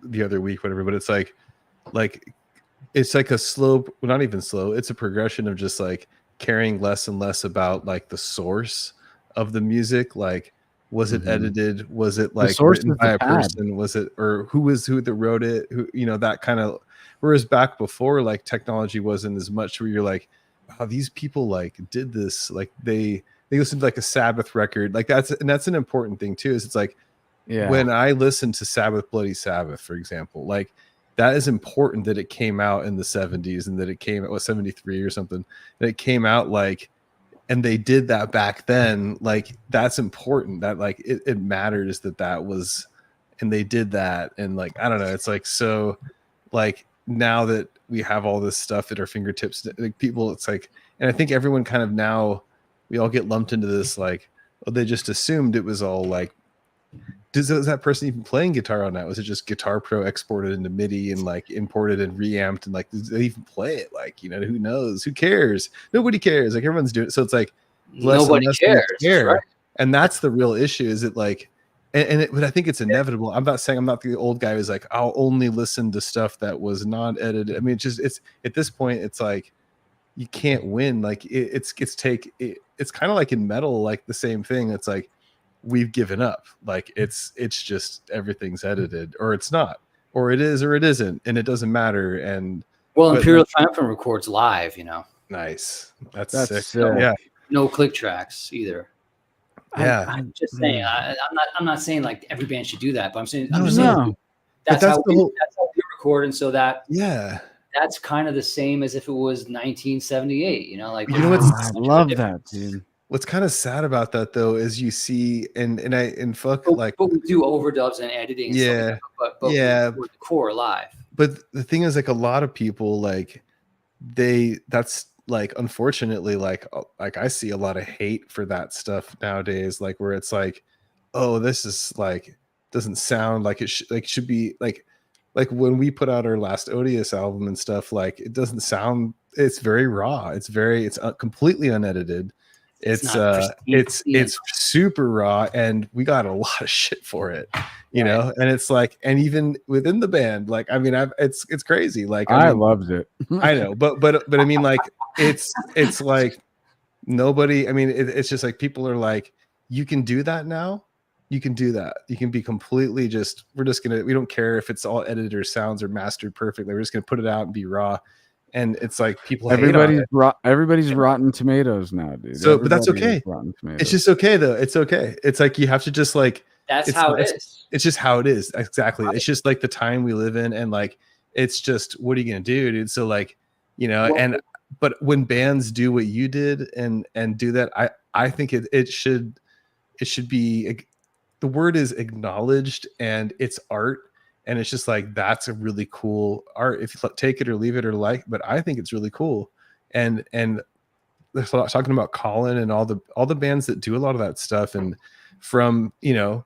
the other week, whatever, but it's like it's like a slow, well, not even slow, it's a progression of just like caring less and less about like the source of the music. Like, was it edited? Was it like written by a person? Was it, or who that wrote it? Who, you know, that kind of, whereas back before, like technology wasn't as much where you're like, wow, these people like did this, like they listened to like a Sabbath record. Like that's an important thing too, is it's like, when I listen to Sabbath Bloody Sabbath, for example, like that is important that it came out in the 70s and that it came out 73 or something, that it came out like, and they did that back then. Like that's important, that like it matters that was and they did that, and like I don't know, it's like so like now that we have all this stuff at our fingertips, like people, it's like, and I think everyone kind of now we all get lumped into this like, oh, they just assumed it was all like, is that person even playing guitar on that? Was it just Guitar Pro exported into MIDI and like imported and reamped, and like did they even play it? Like, you know, who knows? Who cares? Nobody cares. Like everyone's doing it. So it's like nobody cares. Right. And that's the real issue. Is it like, but I think it's inevitable. I'm not saying I'm not the old guy who's like, I'll only listen to stuff that was not edited. I mean, it's at this point, it's like you can't win. Like it's kind of like in metal, like the same thing. It's like we've given up. Like it's just everything's edited, or it's not, or it is, or it isn't, and it doesn't matter. And Imperial Triumphant records live, you know. Nice. That's sick. Yeah. No click tracks either. Yeah. I'm just saying. I'm not saying like every band should do that, but I'm saying that's how we record, and so that's kind of the same as if it was 1978. You know, like you know what's I love that, dude. What's kind of sad about that though is you see but we do overdubs and editing. Yeah. But with the core live. But the thing is, like a lot of people like that's like unfortunately like I see a lot of hate for that stuff nowadays, like where it's like, oh, this is like doesn't sound like it should be like when we put out our last Odious album and stuff, like it doesn't sound, it's very raw, it's completely unedited. It's super raw, and we got a lot of shit for it, you know. And it's like, and even within the band, like I mean, it's crazy. Like I loved it. I know, but I mean, like it's like nobody. I mean, it's just like people are like, you can do that now. You can do that. You can be completely we don't care if it's all edited or sounds or mastered perfectly. We're just gonna put it out and be raw. And it's like people everybody's rotten tomatoes now, dude. So, but that's okay. It's just okay though. It's okay. It's like you have to just like that's how it is. It's just how it is. Exactly. It's just like the time we live in, and like it's just what are you gonna do, dude? So like, you know, but when bands do what you did and do that, I think it should be, the word is acknowledged, and it's art. And it's just like, that's a really cool art if you take it or leave it or like, but I think it's really cool. And there's a lot talking about Colin and all the bands that do a lot of that stuff. And from, you know,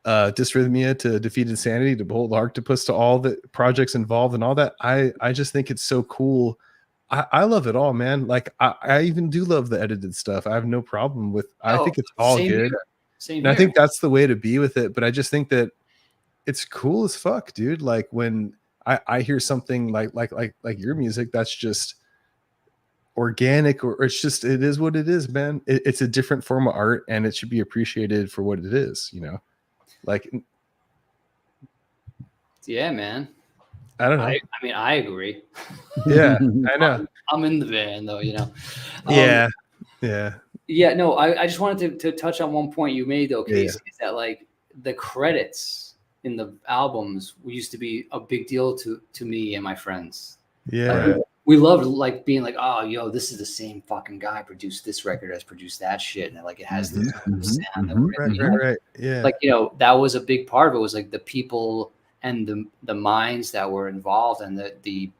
Dysrhythmia to Defeated Insanity to Bold Octopus to all the projects involved and all that. I just think it's so cool. I love it all, man. Like I even do love the edited stuff. I have no problem with, I think it's all good. And I think that's the way to be with it. But I just think that it's cool as fuck, dude. Like when I hear something like your music, that's just organic, or it's just, it is what it is, man. It's a different form of art, and it should be appreciated for what it is, you know? Like, yeah, man. I don't know. I mean, I agree. Yeah, I know. I'm in the band though, you know? Yeah. No, I just wanted to touch on one point you made though, Casey, is that like the credits in the albums used to be a big deal to me and my friends. Yeah. Like, we loved like being like, oh, yo, this is the same fucking guy produced this record as produced that shit. And like, it has this sound. Right. Yeah. Like, you know, that was a big part of it, was like the people and the minds that were involved, and the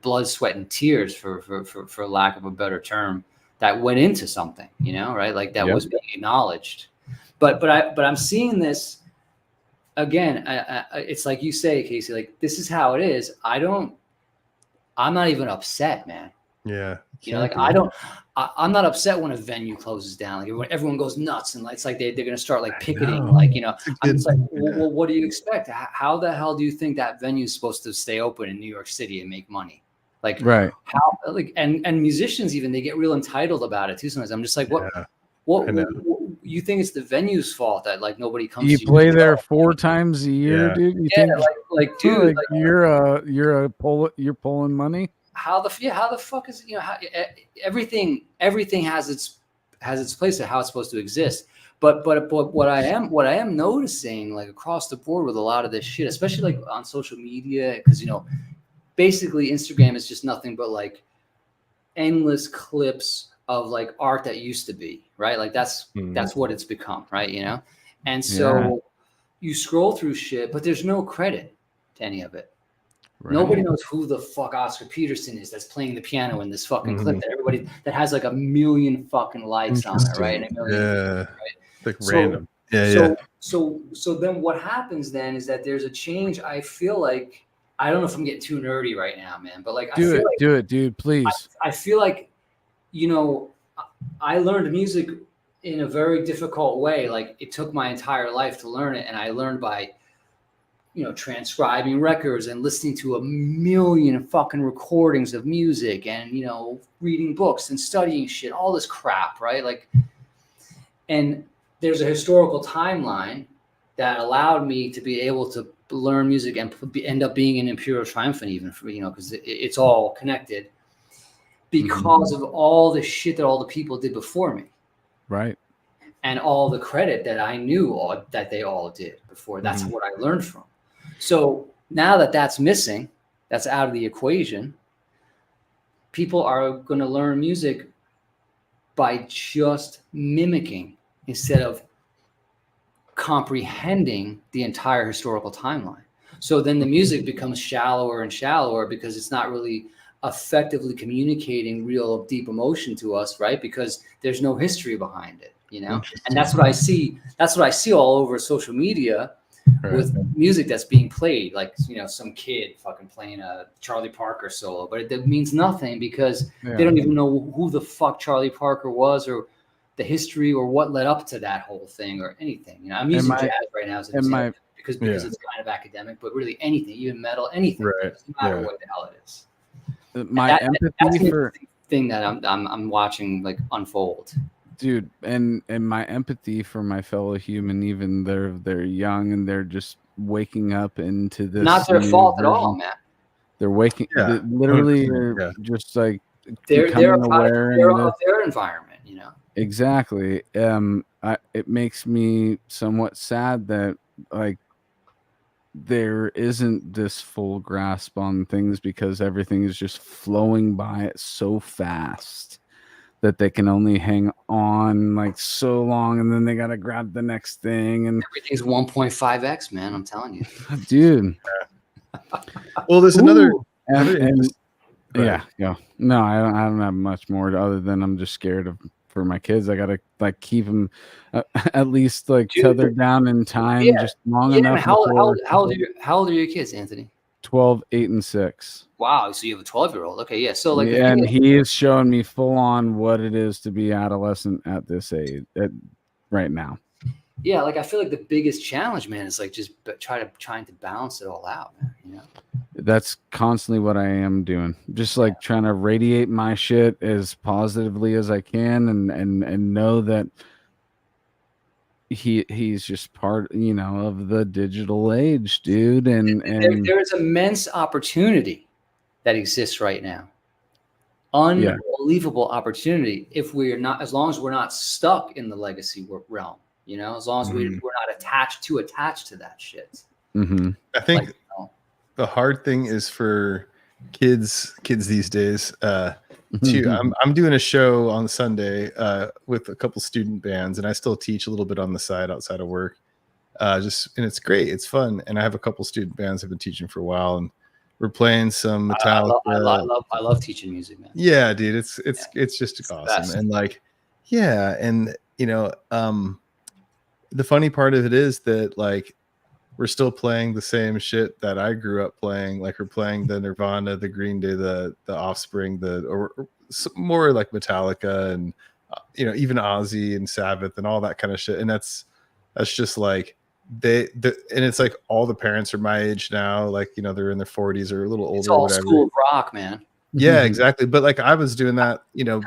blood, sweat, and tears for lack of a better term, that went into something, you know, right? Like that was being acknowledged. But I'm seeing this again. It's like you say, Casey, like this is how it is. I'm not even upset, man. Yeah. You know, like I'm not upset when a venue closes down. Like when everyone goes nuts, and it's like they're going to start like picketing. Like, you know, I'm just like, well, what do you expect? How the hell do you think that venue is supposed to stay open in New York City and make money? Like, right. How, like, and musicians even, they get real entitled about it too. Sometimes I'm just like, what you think it's the venue's fault that like nobody comes? You play there 4 times a year, dude. You think dude, like you're pulling money? How the fuck is, you know, how everything has its place of how it's supposed to exist. But what I am noticing, like across the board with a lot of this shit, especially like on social media, because, you know, basically Instagram is just nothing but like endless clips of like art that used to be, right? Like that's what it's become, right? You know? And so you scroll through shit, but there's no credit to any of it. Right. Nobody knows who the fuck Oscar Peterson is that's playing the piano in this fucking clip that everybody that has like 1 million fucking likes on it, right? And 1 million views, right? Like random. Yeah. So then what happens then is that there's a change. I feel like, I don't know if I'm getting too nerdy right now, man, but like do it, dude, please. I feel like, you know, I learned music in a very difficult way. Like it took my entire life to learn it, and I learned by, you know, transcribing records and listening to 1 million fucking recordings of music and, you know, reading books and studying shit, all this crap, right? Like, and there's a historical timeline that allowed me to be able to learn music and end up being an Imperial Triumphant, even for, you know, because it's all connected because of all the shit that all the people did before me. Right. And all the credit that I knew that they all did before. That's what I learned from. So now that that's missing, that's out of the equation, people are going to learn music by just mimicking instead of comprehending the entire historical timeline. So then the music becomes shallower and shallower because it's not really effectively communicating real deep emotion to us, right? Because there's no history behind it, you know? And that's what I see. That's what I see all over social media. Right. With music that's being played, like, you know, some kid fucking playing a Charlie Parker solo, but it means nothing because they don't even know who the fuck Charlie Parker was or the history or what led up to that whole thing or anything. You know, I'm using jazz right now as an example because it's kind of academic, but really anything, even metal, anything, no matter what the hell it is. That's the thing that I'm watching like unfold. Dude, and my empathy for my fellow human, even they're young and they're just waking up into this. Not their fault at all, man. They're waking, literally, they're just like they're aware of their environment, you know. Exactly. It makes me somewhat sad that like there isn't this full grasp on things because everything is just flowing by it so fast that they can only hang on like so long, and then they gotta grab the next thing, and everything's 1.5x, man. I'm telling you, dude. Well, there's another. Yeah. No, I don't have much more other than I'm just scared for my kids. I gotta like keep them at least like tethered down in time just long enough. How old are your kids, Anthony? 12, 8, and 6. Wow, so you have a 12-year-old. Okay, yeah. So like, and he is showing me full on what it is to be adolescent at this age, right now. Yeah, like I feel like the biggest challenge, man, is like just trying to balance it all out, man. You know, that's constantly what I am doing. Just like trying to radiate my shit as positively as I can, and know that he's just part, you know, of the digital age, dude. And there's immense opportunity that exists right now. Unbelievable opportunity if we're not, as long as we're not stuck in the legacy realm, you know, as long as we're not attached to that shit. I think the hard thing is for kids these days. I'm doing a show on Sunday with a couple student bands, and I still teach a little bit on the side outside of work. And it's great, it's fun, and I have a couple student bands I've been teaching for a while, and we're playing some Metallica. I love teaching music, man. Yeah, dude, it's just awesome, and like, and you know, the funny part of it is that like we're still playing the same shit that I grew up playing. Like we're playing the Nirvana, the Green Day, the Offspring, or more like Metallica, and you know, even Ozzy and Sabbath and all that kind of shit. And that's just like and it's like all the parents are my age now. Like, you know, they're in their 40s or a little older. It's all or whatever. School of Rock, man. Yeah, exactly. But like I was doing that, you know,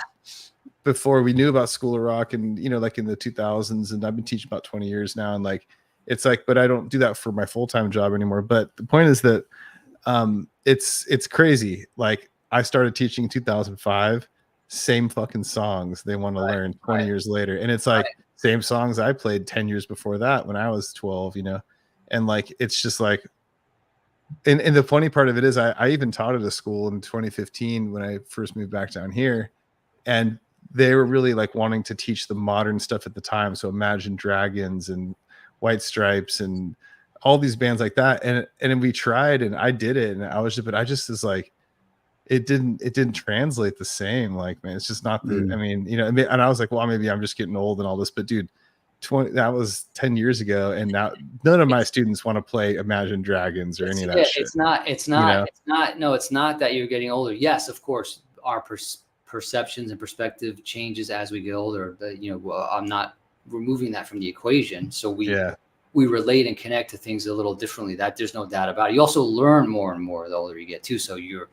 before we knew about School of Rock, and you know, like in the 2000s, and I've been teaching about 20 years now, and like it's like, but I don't do that for my full-time job anymore. But the point is that it's crazy. Like I started teaching in 2005, same fucking songs they want to learn 20 years later, and it's like same songs I played 10 years before that when I was 12, you know. And like it's just like, and the funny part of it is I even taught at a school in 2015 when I first moved back down here, and they were really like wanting to teach the modern stuff at the time. So Imagine Dragons and White Stripes and all these bands like that. And then we tried, and I did it, and I just was like, it didn't translate the same. Like, man, it's just not the, I mean, you know, and I was like, well, maybe I'm just getting old and all this, but dude, that was 10 years ago, and now none of my students want to play Imagine Dragons or any of that shit. It's not that you're getting older. Yes, of course, our perceptions and perspective changes as we get older. I'm not removing that from the equation. So we relate and connect to things a little differently. That there's no doubt about it. You also learn more and more the older you get too. So you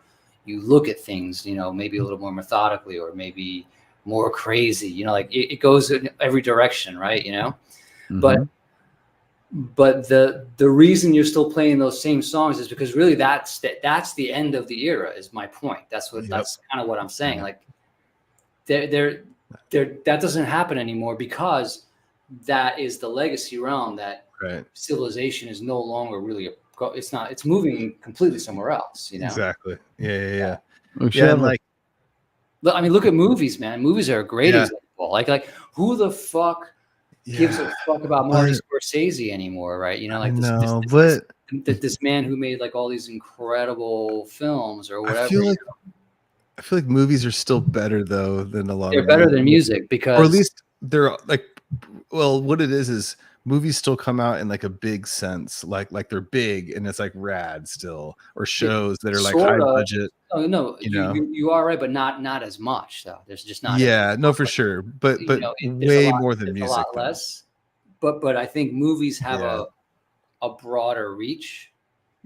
look at things, maybe a little more methodically, or maybe more crazy, like it goes in every direction, right? But the reason you're still playing those same songs is because really that's the end of the era, is my point. That's kind of what I'm saying. Like that doesn't happen anymore, because that is the legacy realm that civilization is no longer really it's moving completely somewhere else, Exactly. Yeah. And like, I mean, look at movies, man. Movies are a great example. Like who the fuck gives a fuck about Martin Scorsese anymore, right? This man who made like all these incredible films or whatever. I feel like movies are still better though than a lot. They're better than music, because, or at least they're like, well, what it is movies still come out in like a big sense, like they're big and it's like rad still, or shows that are like high budget. Oh no, you are right, but not as much though. There's just not. For sure, but way more than music. A lot less, but I think movies have a broader reach.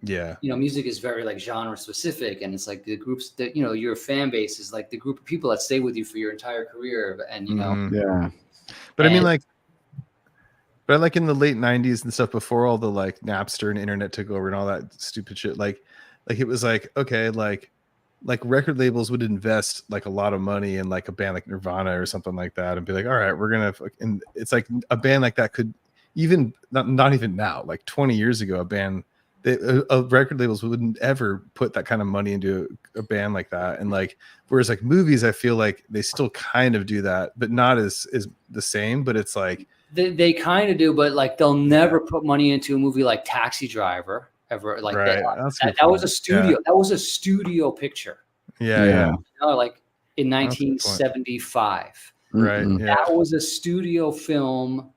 Yeah, music is very like genre specific, and it's like the groups that your fan base is like the group of people that stay with you for your entire career, and But I mean, like. But like in the late 90s and stuff, before all the like Napster and internet took over and all that stupid shit, like it was like, okay, like record labels would invest like a lot of money in like a band like Nirvana or something like that, and be like, all right, we're gonna, and it's like a band like that could even not even now, like 20 years ago, record labels wouldn't ever put that kind of money into a band like that. And like, whereas like movies, I feel like they still kind of do that, but not as the same. But it's like, they kind of do, but like they'll never put money into a movie like Taxi Driver ever. Like that was a studio. Yeah. That was a studio picture. Yeah. Like in 1975. Right. Yeah. That was a studio film.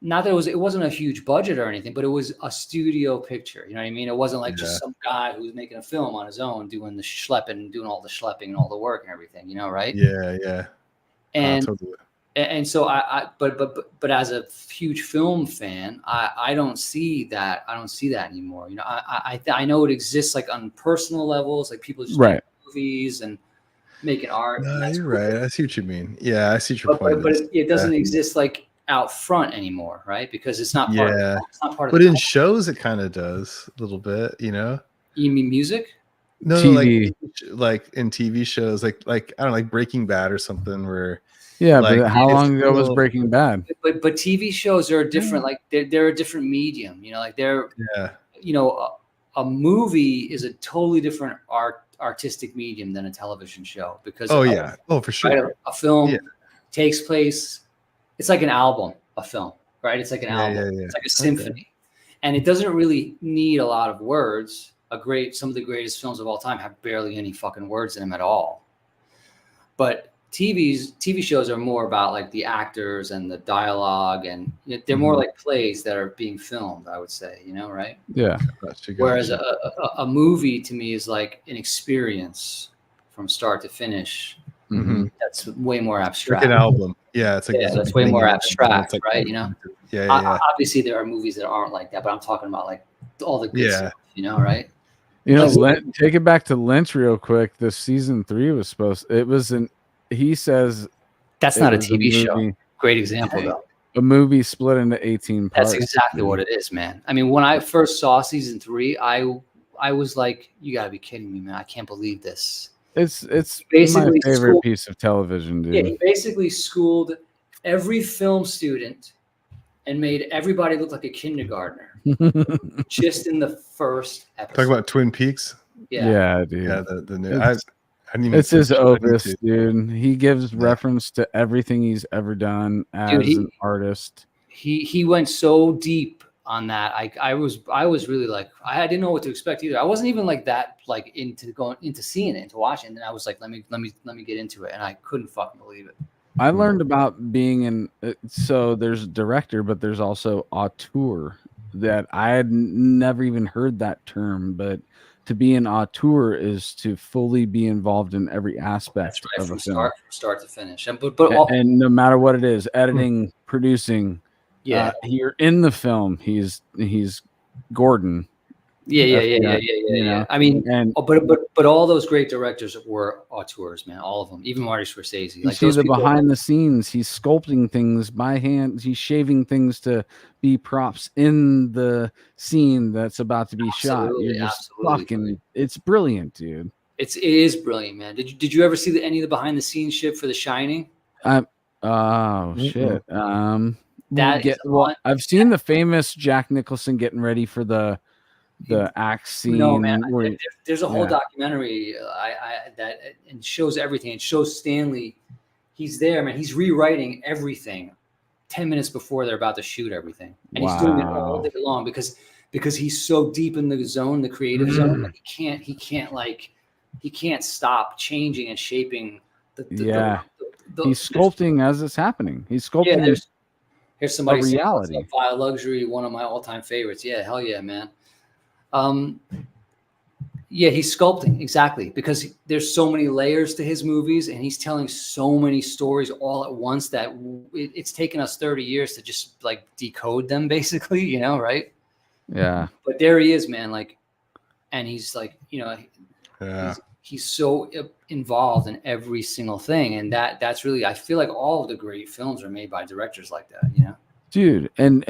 Not that it wasn't a huge budget or anything, but it was a studio picture. You know what I mean? It wasn't like just some guy who was making a film on his own, doing the schlepping, doing all the schlepping and all the work and everything. Right? Yeah. And totally. And so but as a huge film fan, I don't see that. I don't see that anymore. I know it exists like on personal levels, like people just making movies and making art. No, you're right. I see what you mean. Yeah, I see your point. But it doesn't exist like out front anymore, right? Because it's not part of it's not part of But in shows it kind of does a little bit, You mean music? No, TV. like in TV shows, like I don't know, like Breaking Bad or something, where but how long ago was Breaking Bad? But TV shows are different. Like they're a different medium. Like they're a movie is a totally different artistic medium than a television show, because for sure. Right? A film takes place. It's like an album, a film, right? It's like an album. It's like a symphony, and it doesn't really need a lot of words. Some of the greatest films of all time have barely any fucking words in them at all. But TV shows are more about like the actors and the dialogue, and they're more like plays that are being filmed, I would say, right? Yeah. Whereas a movie to me is like an experience from start to finish. Mm-hmm. That's way more abstract. Like an album. Yeah. It's like, that's way more abstract, like, right? Yeah. Obviously there are movies that aren't like that, but I'm talking about like all the good stuff, right? Take it back to Lynch real quick. The season 3 he says that's not a TV show. Great example, though. A movie split into 18 parts. That's exactly what it is, man. I mean, when I first saw season 3, I was like, "You got to be kidding me, man! I can't believe this." It's basically my favorite piece of television, dude. Yeah, he basically schooled every film student and made everybody look like a kindergartner just in the first episode. Talk about Twin Peaks. Yeah, dude. Yeah, the new. It's his opus, dude. He gives reference to everything he's ever done as an artist. he went so deep on that. I was really like, I didn't know what to expect either. I wasn't even like that, like into going into seeing it, into watching it. And then I was like, let me get into it. And I couldn't fucking believe it. I learned about being in, so there's a director, but there's also auteur, that I had never even heard that term, but to be an auteur is to fully be involved in every aspect of a film. From start to finish. And and no matter what it is, editing, producing, you're in the film. He's Gordon. Yeah. I mean, but all those great directors were auteurs, man. All of them, even Marty Scorsese. You see the behind the scenes. He's sculpting things by hand. He's shaving things to be props in the scene that's about to be shot. You're just fucking. It's brilliant, dude. It is brilliant, man. Did you ever see any of the behind the scenes shit for The Shining? Oh shit. I've seen the famous Jack Nicholson getting ready for the axe scene. No, man. There's a whole documentary that it shows everything. It shows Stanley. He's there, man. He's rewriting everything 10 minutes before they're about to shoot everything, and he's doing it all day long because he's so deep in the zone, the creative zone. Like he can't stop changing and shaping. He's sculpting as it's happening. He's sculpting. Here's somebody saying, reality. File Luxury, one of my all-time favorites. Yeah, hell yeah, man. He's sculpting, exactly, because there's so many layers to his movies, and he's telling so many stories all at once that it's taken us 30 years to just like decode them, basically, right? Yeah. But there he is, man. Like, and he's like, he's so involved in every single thing, and that's really, I feel like all of the great films are made by directors like that, Dude, and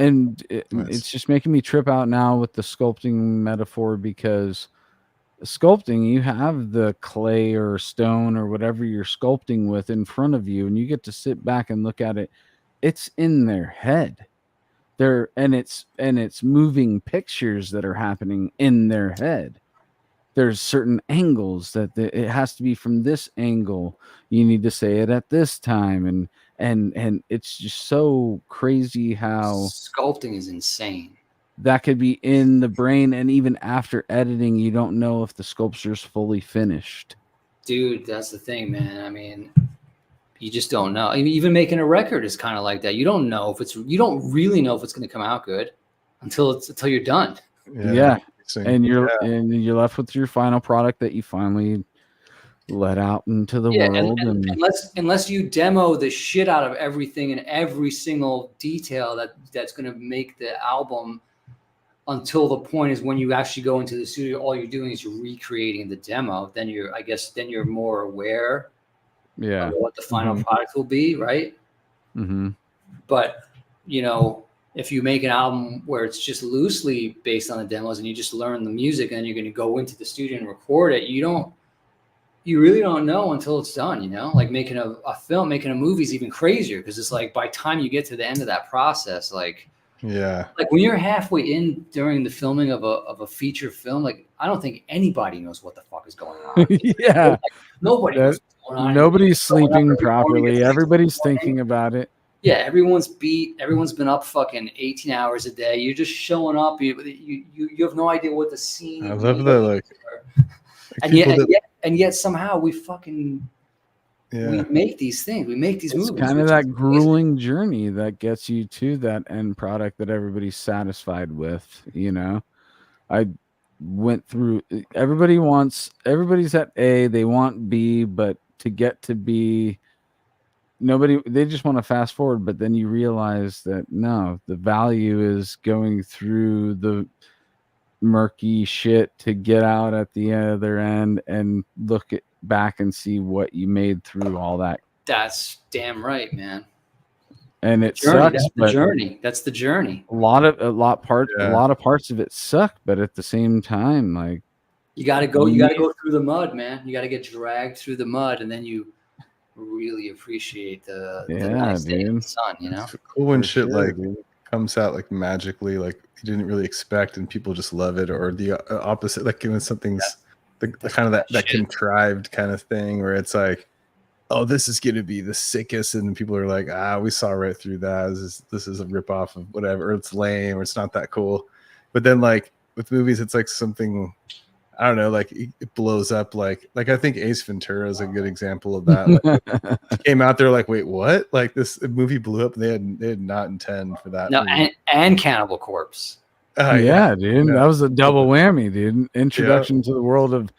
it's just making me trip out now with the sculpting metaphor, because sculpting, you have the clay or stone or whatever you're sculpting with in front of you, and you get to sit back and look at it. It's in their head. It's moving pictures that are happening in their head. There's certain angles that it has to be from this angle. You need to say it at this time, and it's just so crazy how sculpting is insane. That could be in the brain, and even after editing, you don't know if the sculpture's fully finished. Dude, that's the thing, man. I mean, you just don't know. Even making a record is kind of like that. You don't really know if it's going to come out good until you're done. Yeah. And you're left with your final product that you finally let out into the world. Unless you demo the shit out of everything and every single detail that's going to make the album, until the point is when you actually go into the studio, all you're doing is you're recreating the demo. Then you're more aware of what the final product will be, right? Mm-hmm. But if you make an album where it's just loosely based on the demos and you just learn the music and then you're going to go into the studio and record it, you really don't know until it's done, like making a film, making a movie is even crazier, because it's like by the time you get to the end of that process, like when you're halfway in during the filming of a feature film, like I don't think anybody knows what the fuck is going on. Like, nobody knows what's going on. Nobody's sleeping properly. Everybody's thinking about it. Yeah, everyone's beat. Everyone's been up fucking 18 hours a day. You're just showing up. You have no idea what the scene. I love that, and yet somehow we fucking we make these things. We make these movies. It's kind of that grueling journey that gets you to that end product that everybody's satisfied with. I went through. Everybody's at A. They want B, but to get to B, they just want to fast forward, but then you realize that no, the value is going through the murky shit to get out at the other end and look back and see what you made through all that. That's damn right, man. And it sucks. That's the journey. A lot of parts of it suck, but at the same time, like you gotta go through the mud, man. You gotta get dragged through the mud, and then you really appreciate the nice day in the sun, It's cool when shit comes out like magically, like you didn't really expect, and people just love it, or the opposite, like when something's the kind of that contrived kind of thing where it's like, oh, this is going to be the sickest, and people are like, we saw right through that. This is a ripoff of whatever, or it's lame, or it's not that cool. But then like with movies, it's like something, I don't know, like it blows up. Like I think Ace Ventura is a good example of that. Like, came out there like, wait, what? Like this movie blew up. And they had not intend for that. No, and Cannibal Corpse. Yeah, dude, that was a double whammy, dude. Introduction to the world of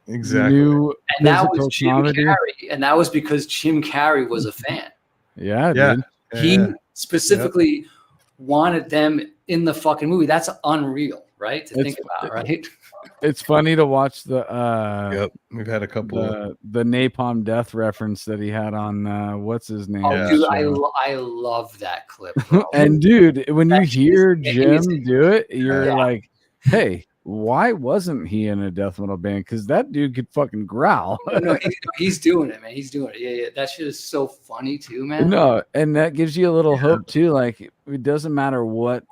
new and that was Jim Carrey, and that was because Jim Carrey was a fan. Yeah, dude. He specifically wanted them in the fucking movie. That's unreal, right? To think about, right? It's funny to watch the we've had a couple the Napalm Death reference that he had on what's his name. Oh, dude, I love that clip. And dude, when you hear Jim do it, you're like, hey, why wasn't he in a death metal band? Because that dude could fucking growl. No, he's doing it, man. He's doing it. Yeah. That shit is so funny too, man. No, and that gives you a little hope too. Like it doesn't matter what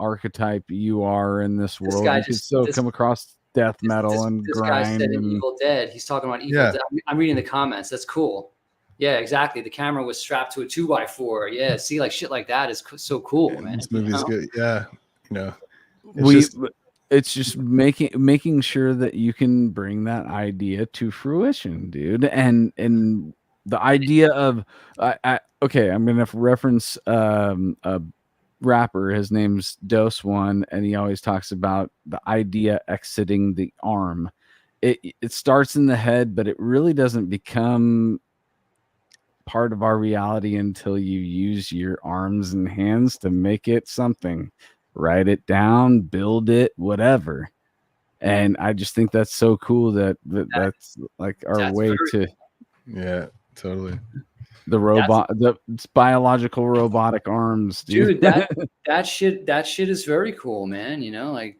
archetype you are in this world, you can still come across death metal and grind. This guy said in Evil Dead, he's talking about Evil Dead. I'm reading the comments. That's cool. Yeah, exactly. The camera was strapped to a 2x4. Yeah, see, like shit like that is so cool, man. This movie is good. Yeah, it's just making sure that you can bring that idea to fruition, dude. And the idea of okay, I'm gonna reference a rapper. His name's Dose One, and he always talks about the idea exiting the arm. It starts in the head, but it really doesn't become part of our reality until you use your arms and hands to make it something. Write it down, build it, whatever. And I just think that's so cool that's like our way to. Yeah, totally. The robot, the biological robotic arms, dude. that shit is very cool, man. You know, like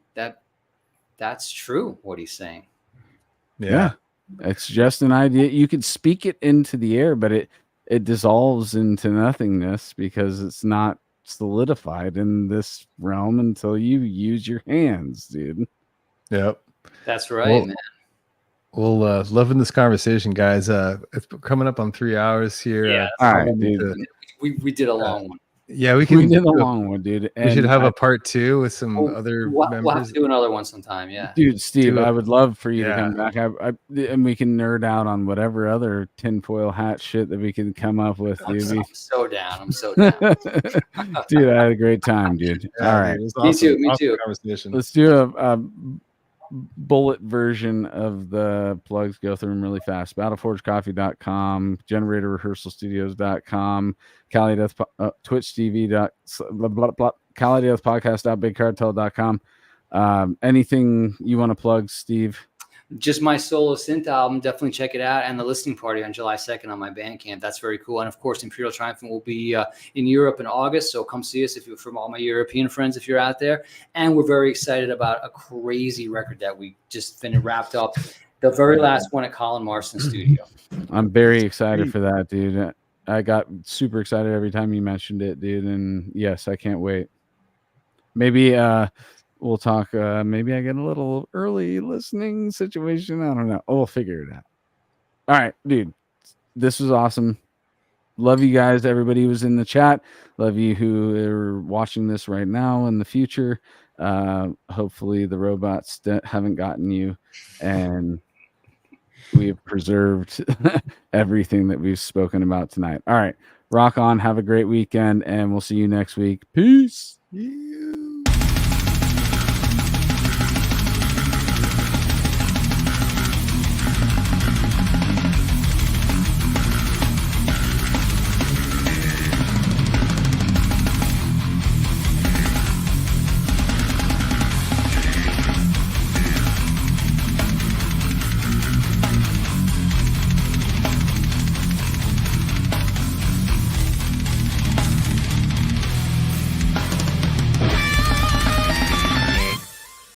that's true what he's saying. Yeah. It's just an idea. You could speak it into the air, but it dissolves into nothingness because it's not solidified in this realm until you use your hands, dude. Yep. That's right, man. Well, loving this conversation, guys. It's coming up on 3 hours here. Yeah, all right, dude. We did a long one. Yeah, we did a long one, dude. And we should have a part 2 with some other members. We'll have to do another one sometime, yeah. Dude, Steve, I would love for you to come back. And we can nerd out on whatever other tinfoil hat shit that we can come up with, dude. I'm so down. I'm so down. Dude, I had a great time, dude. All right. Awesome. Me too. Let's do a bullet version of the plugs. Go through them really fast. battleforgecoffee.com, generatorrehearsalstudios.com, Cali Death, Twitch TV, Cali Death podcast.bigcartel.com. Anything you want to plug, Steve? Just my solo synth album. Definitely check it out. And the listening party on July 2nd on my Bandcamp. That's very cool. And of course, Imperial Triumphant will be in Europe in August. So come see us if you're from all my European friends, if you're out there. And we're very excited about a crazy record that we just wrapped up. The very last one at Colin Marston's studio. I'm very excited for that, dude. I got super excited every time you mentioned it, dude. And yes, I can't wait. Maybe we'll talk. Maybe I get a little early listening situation. I don't know. Oh, we'll figure it out. All right, dude. This was awesome. Love you guys. Everybody who was in the chat. Love you who are watching this right now in the future. Hopefully the robots haven't gotten you, and we have preserved everything that we've spoken about tonight. All right. Rock on. Have a great weekend, and we'll see you next week. Peace. Yeah.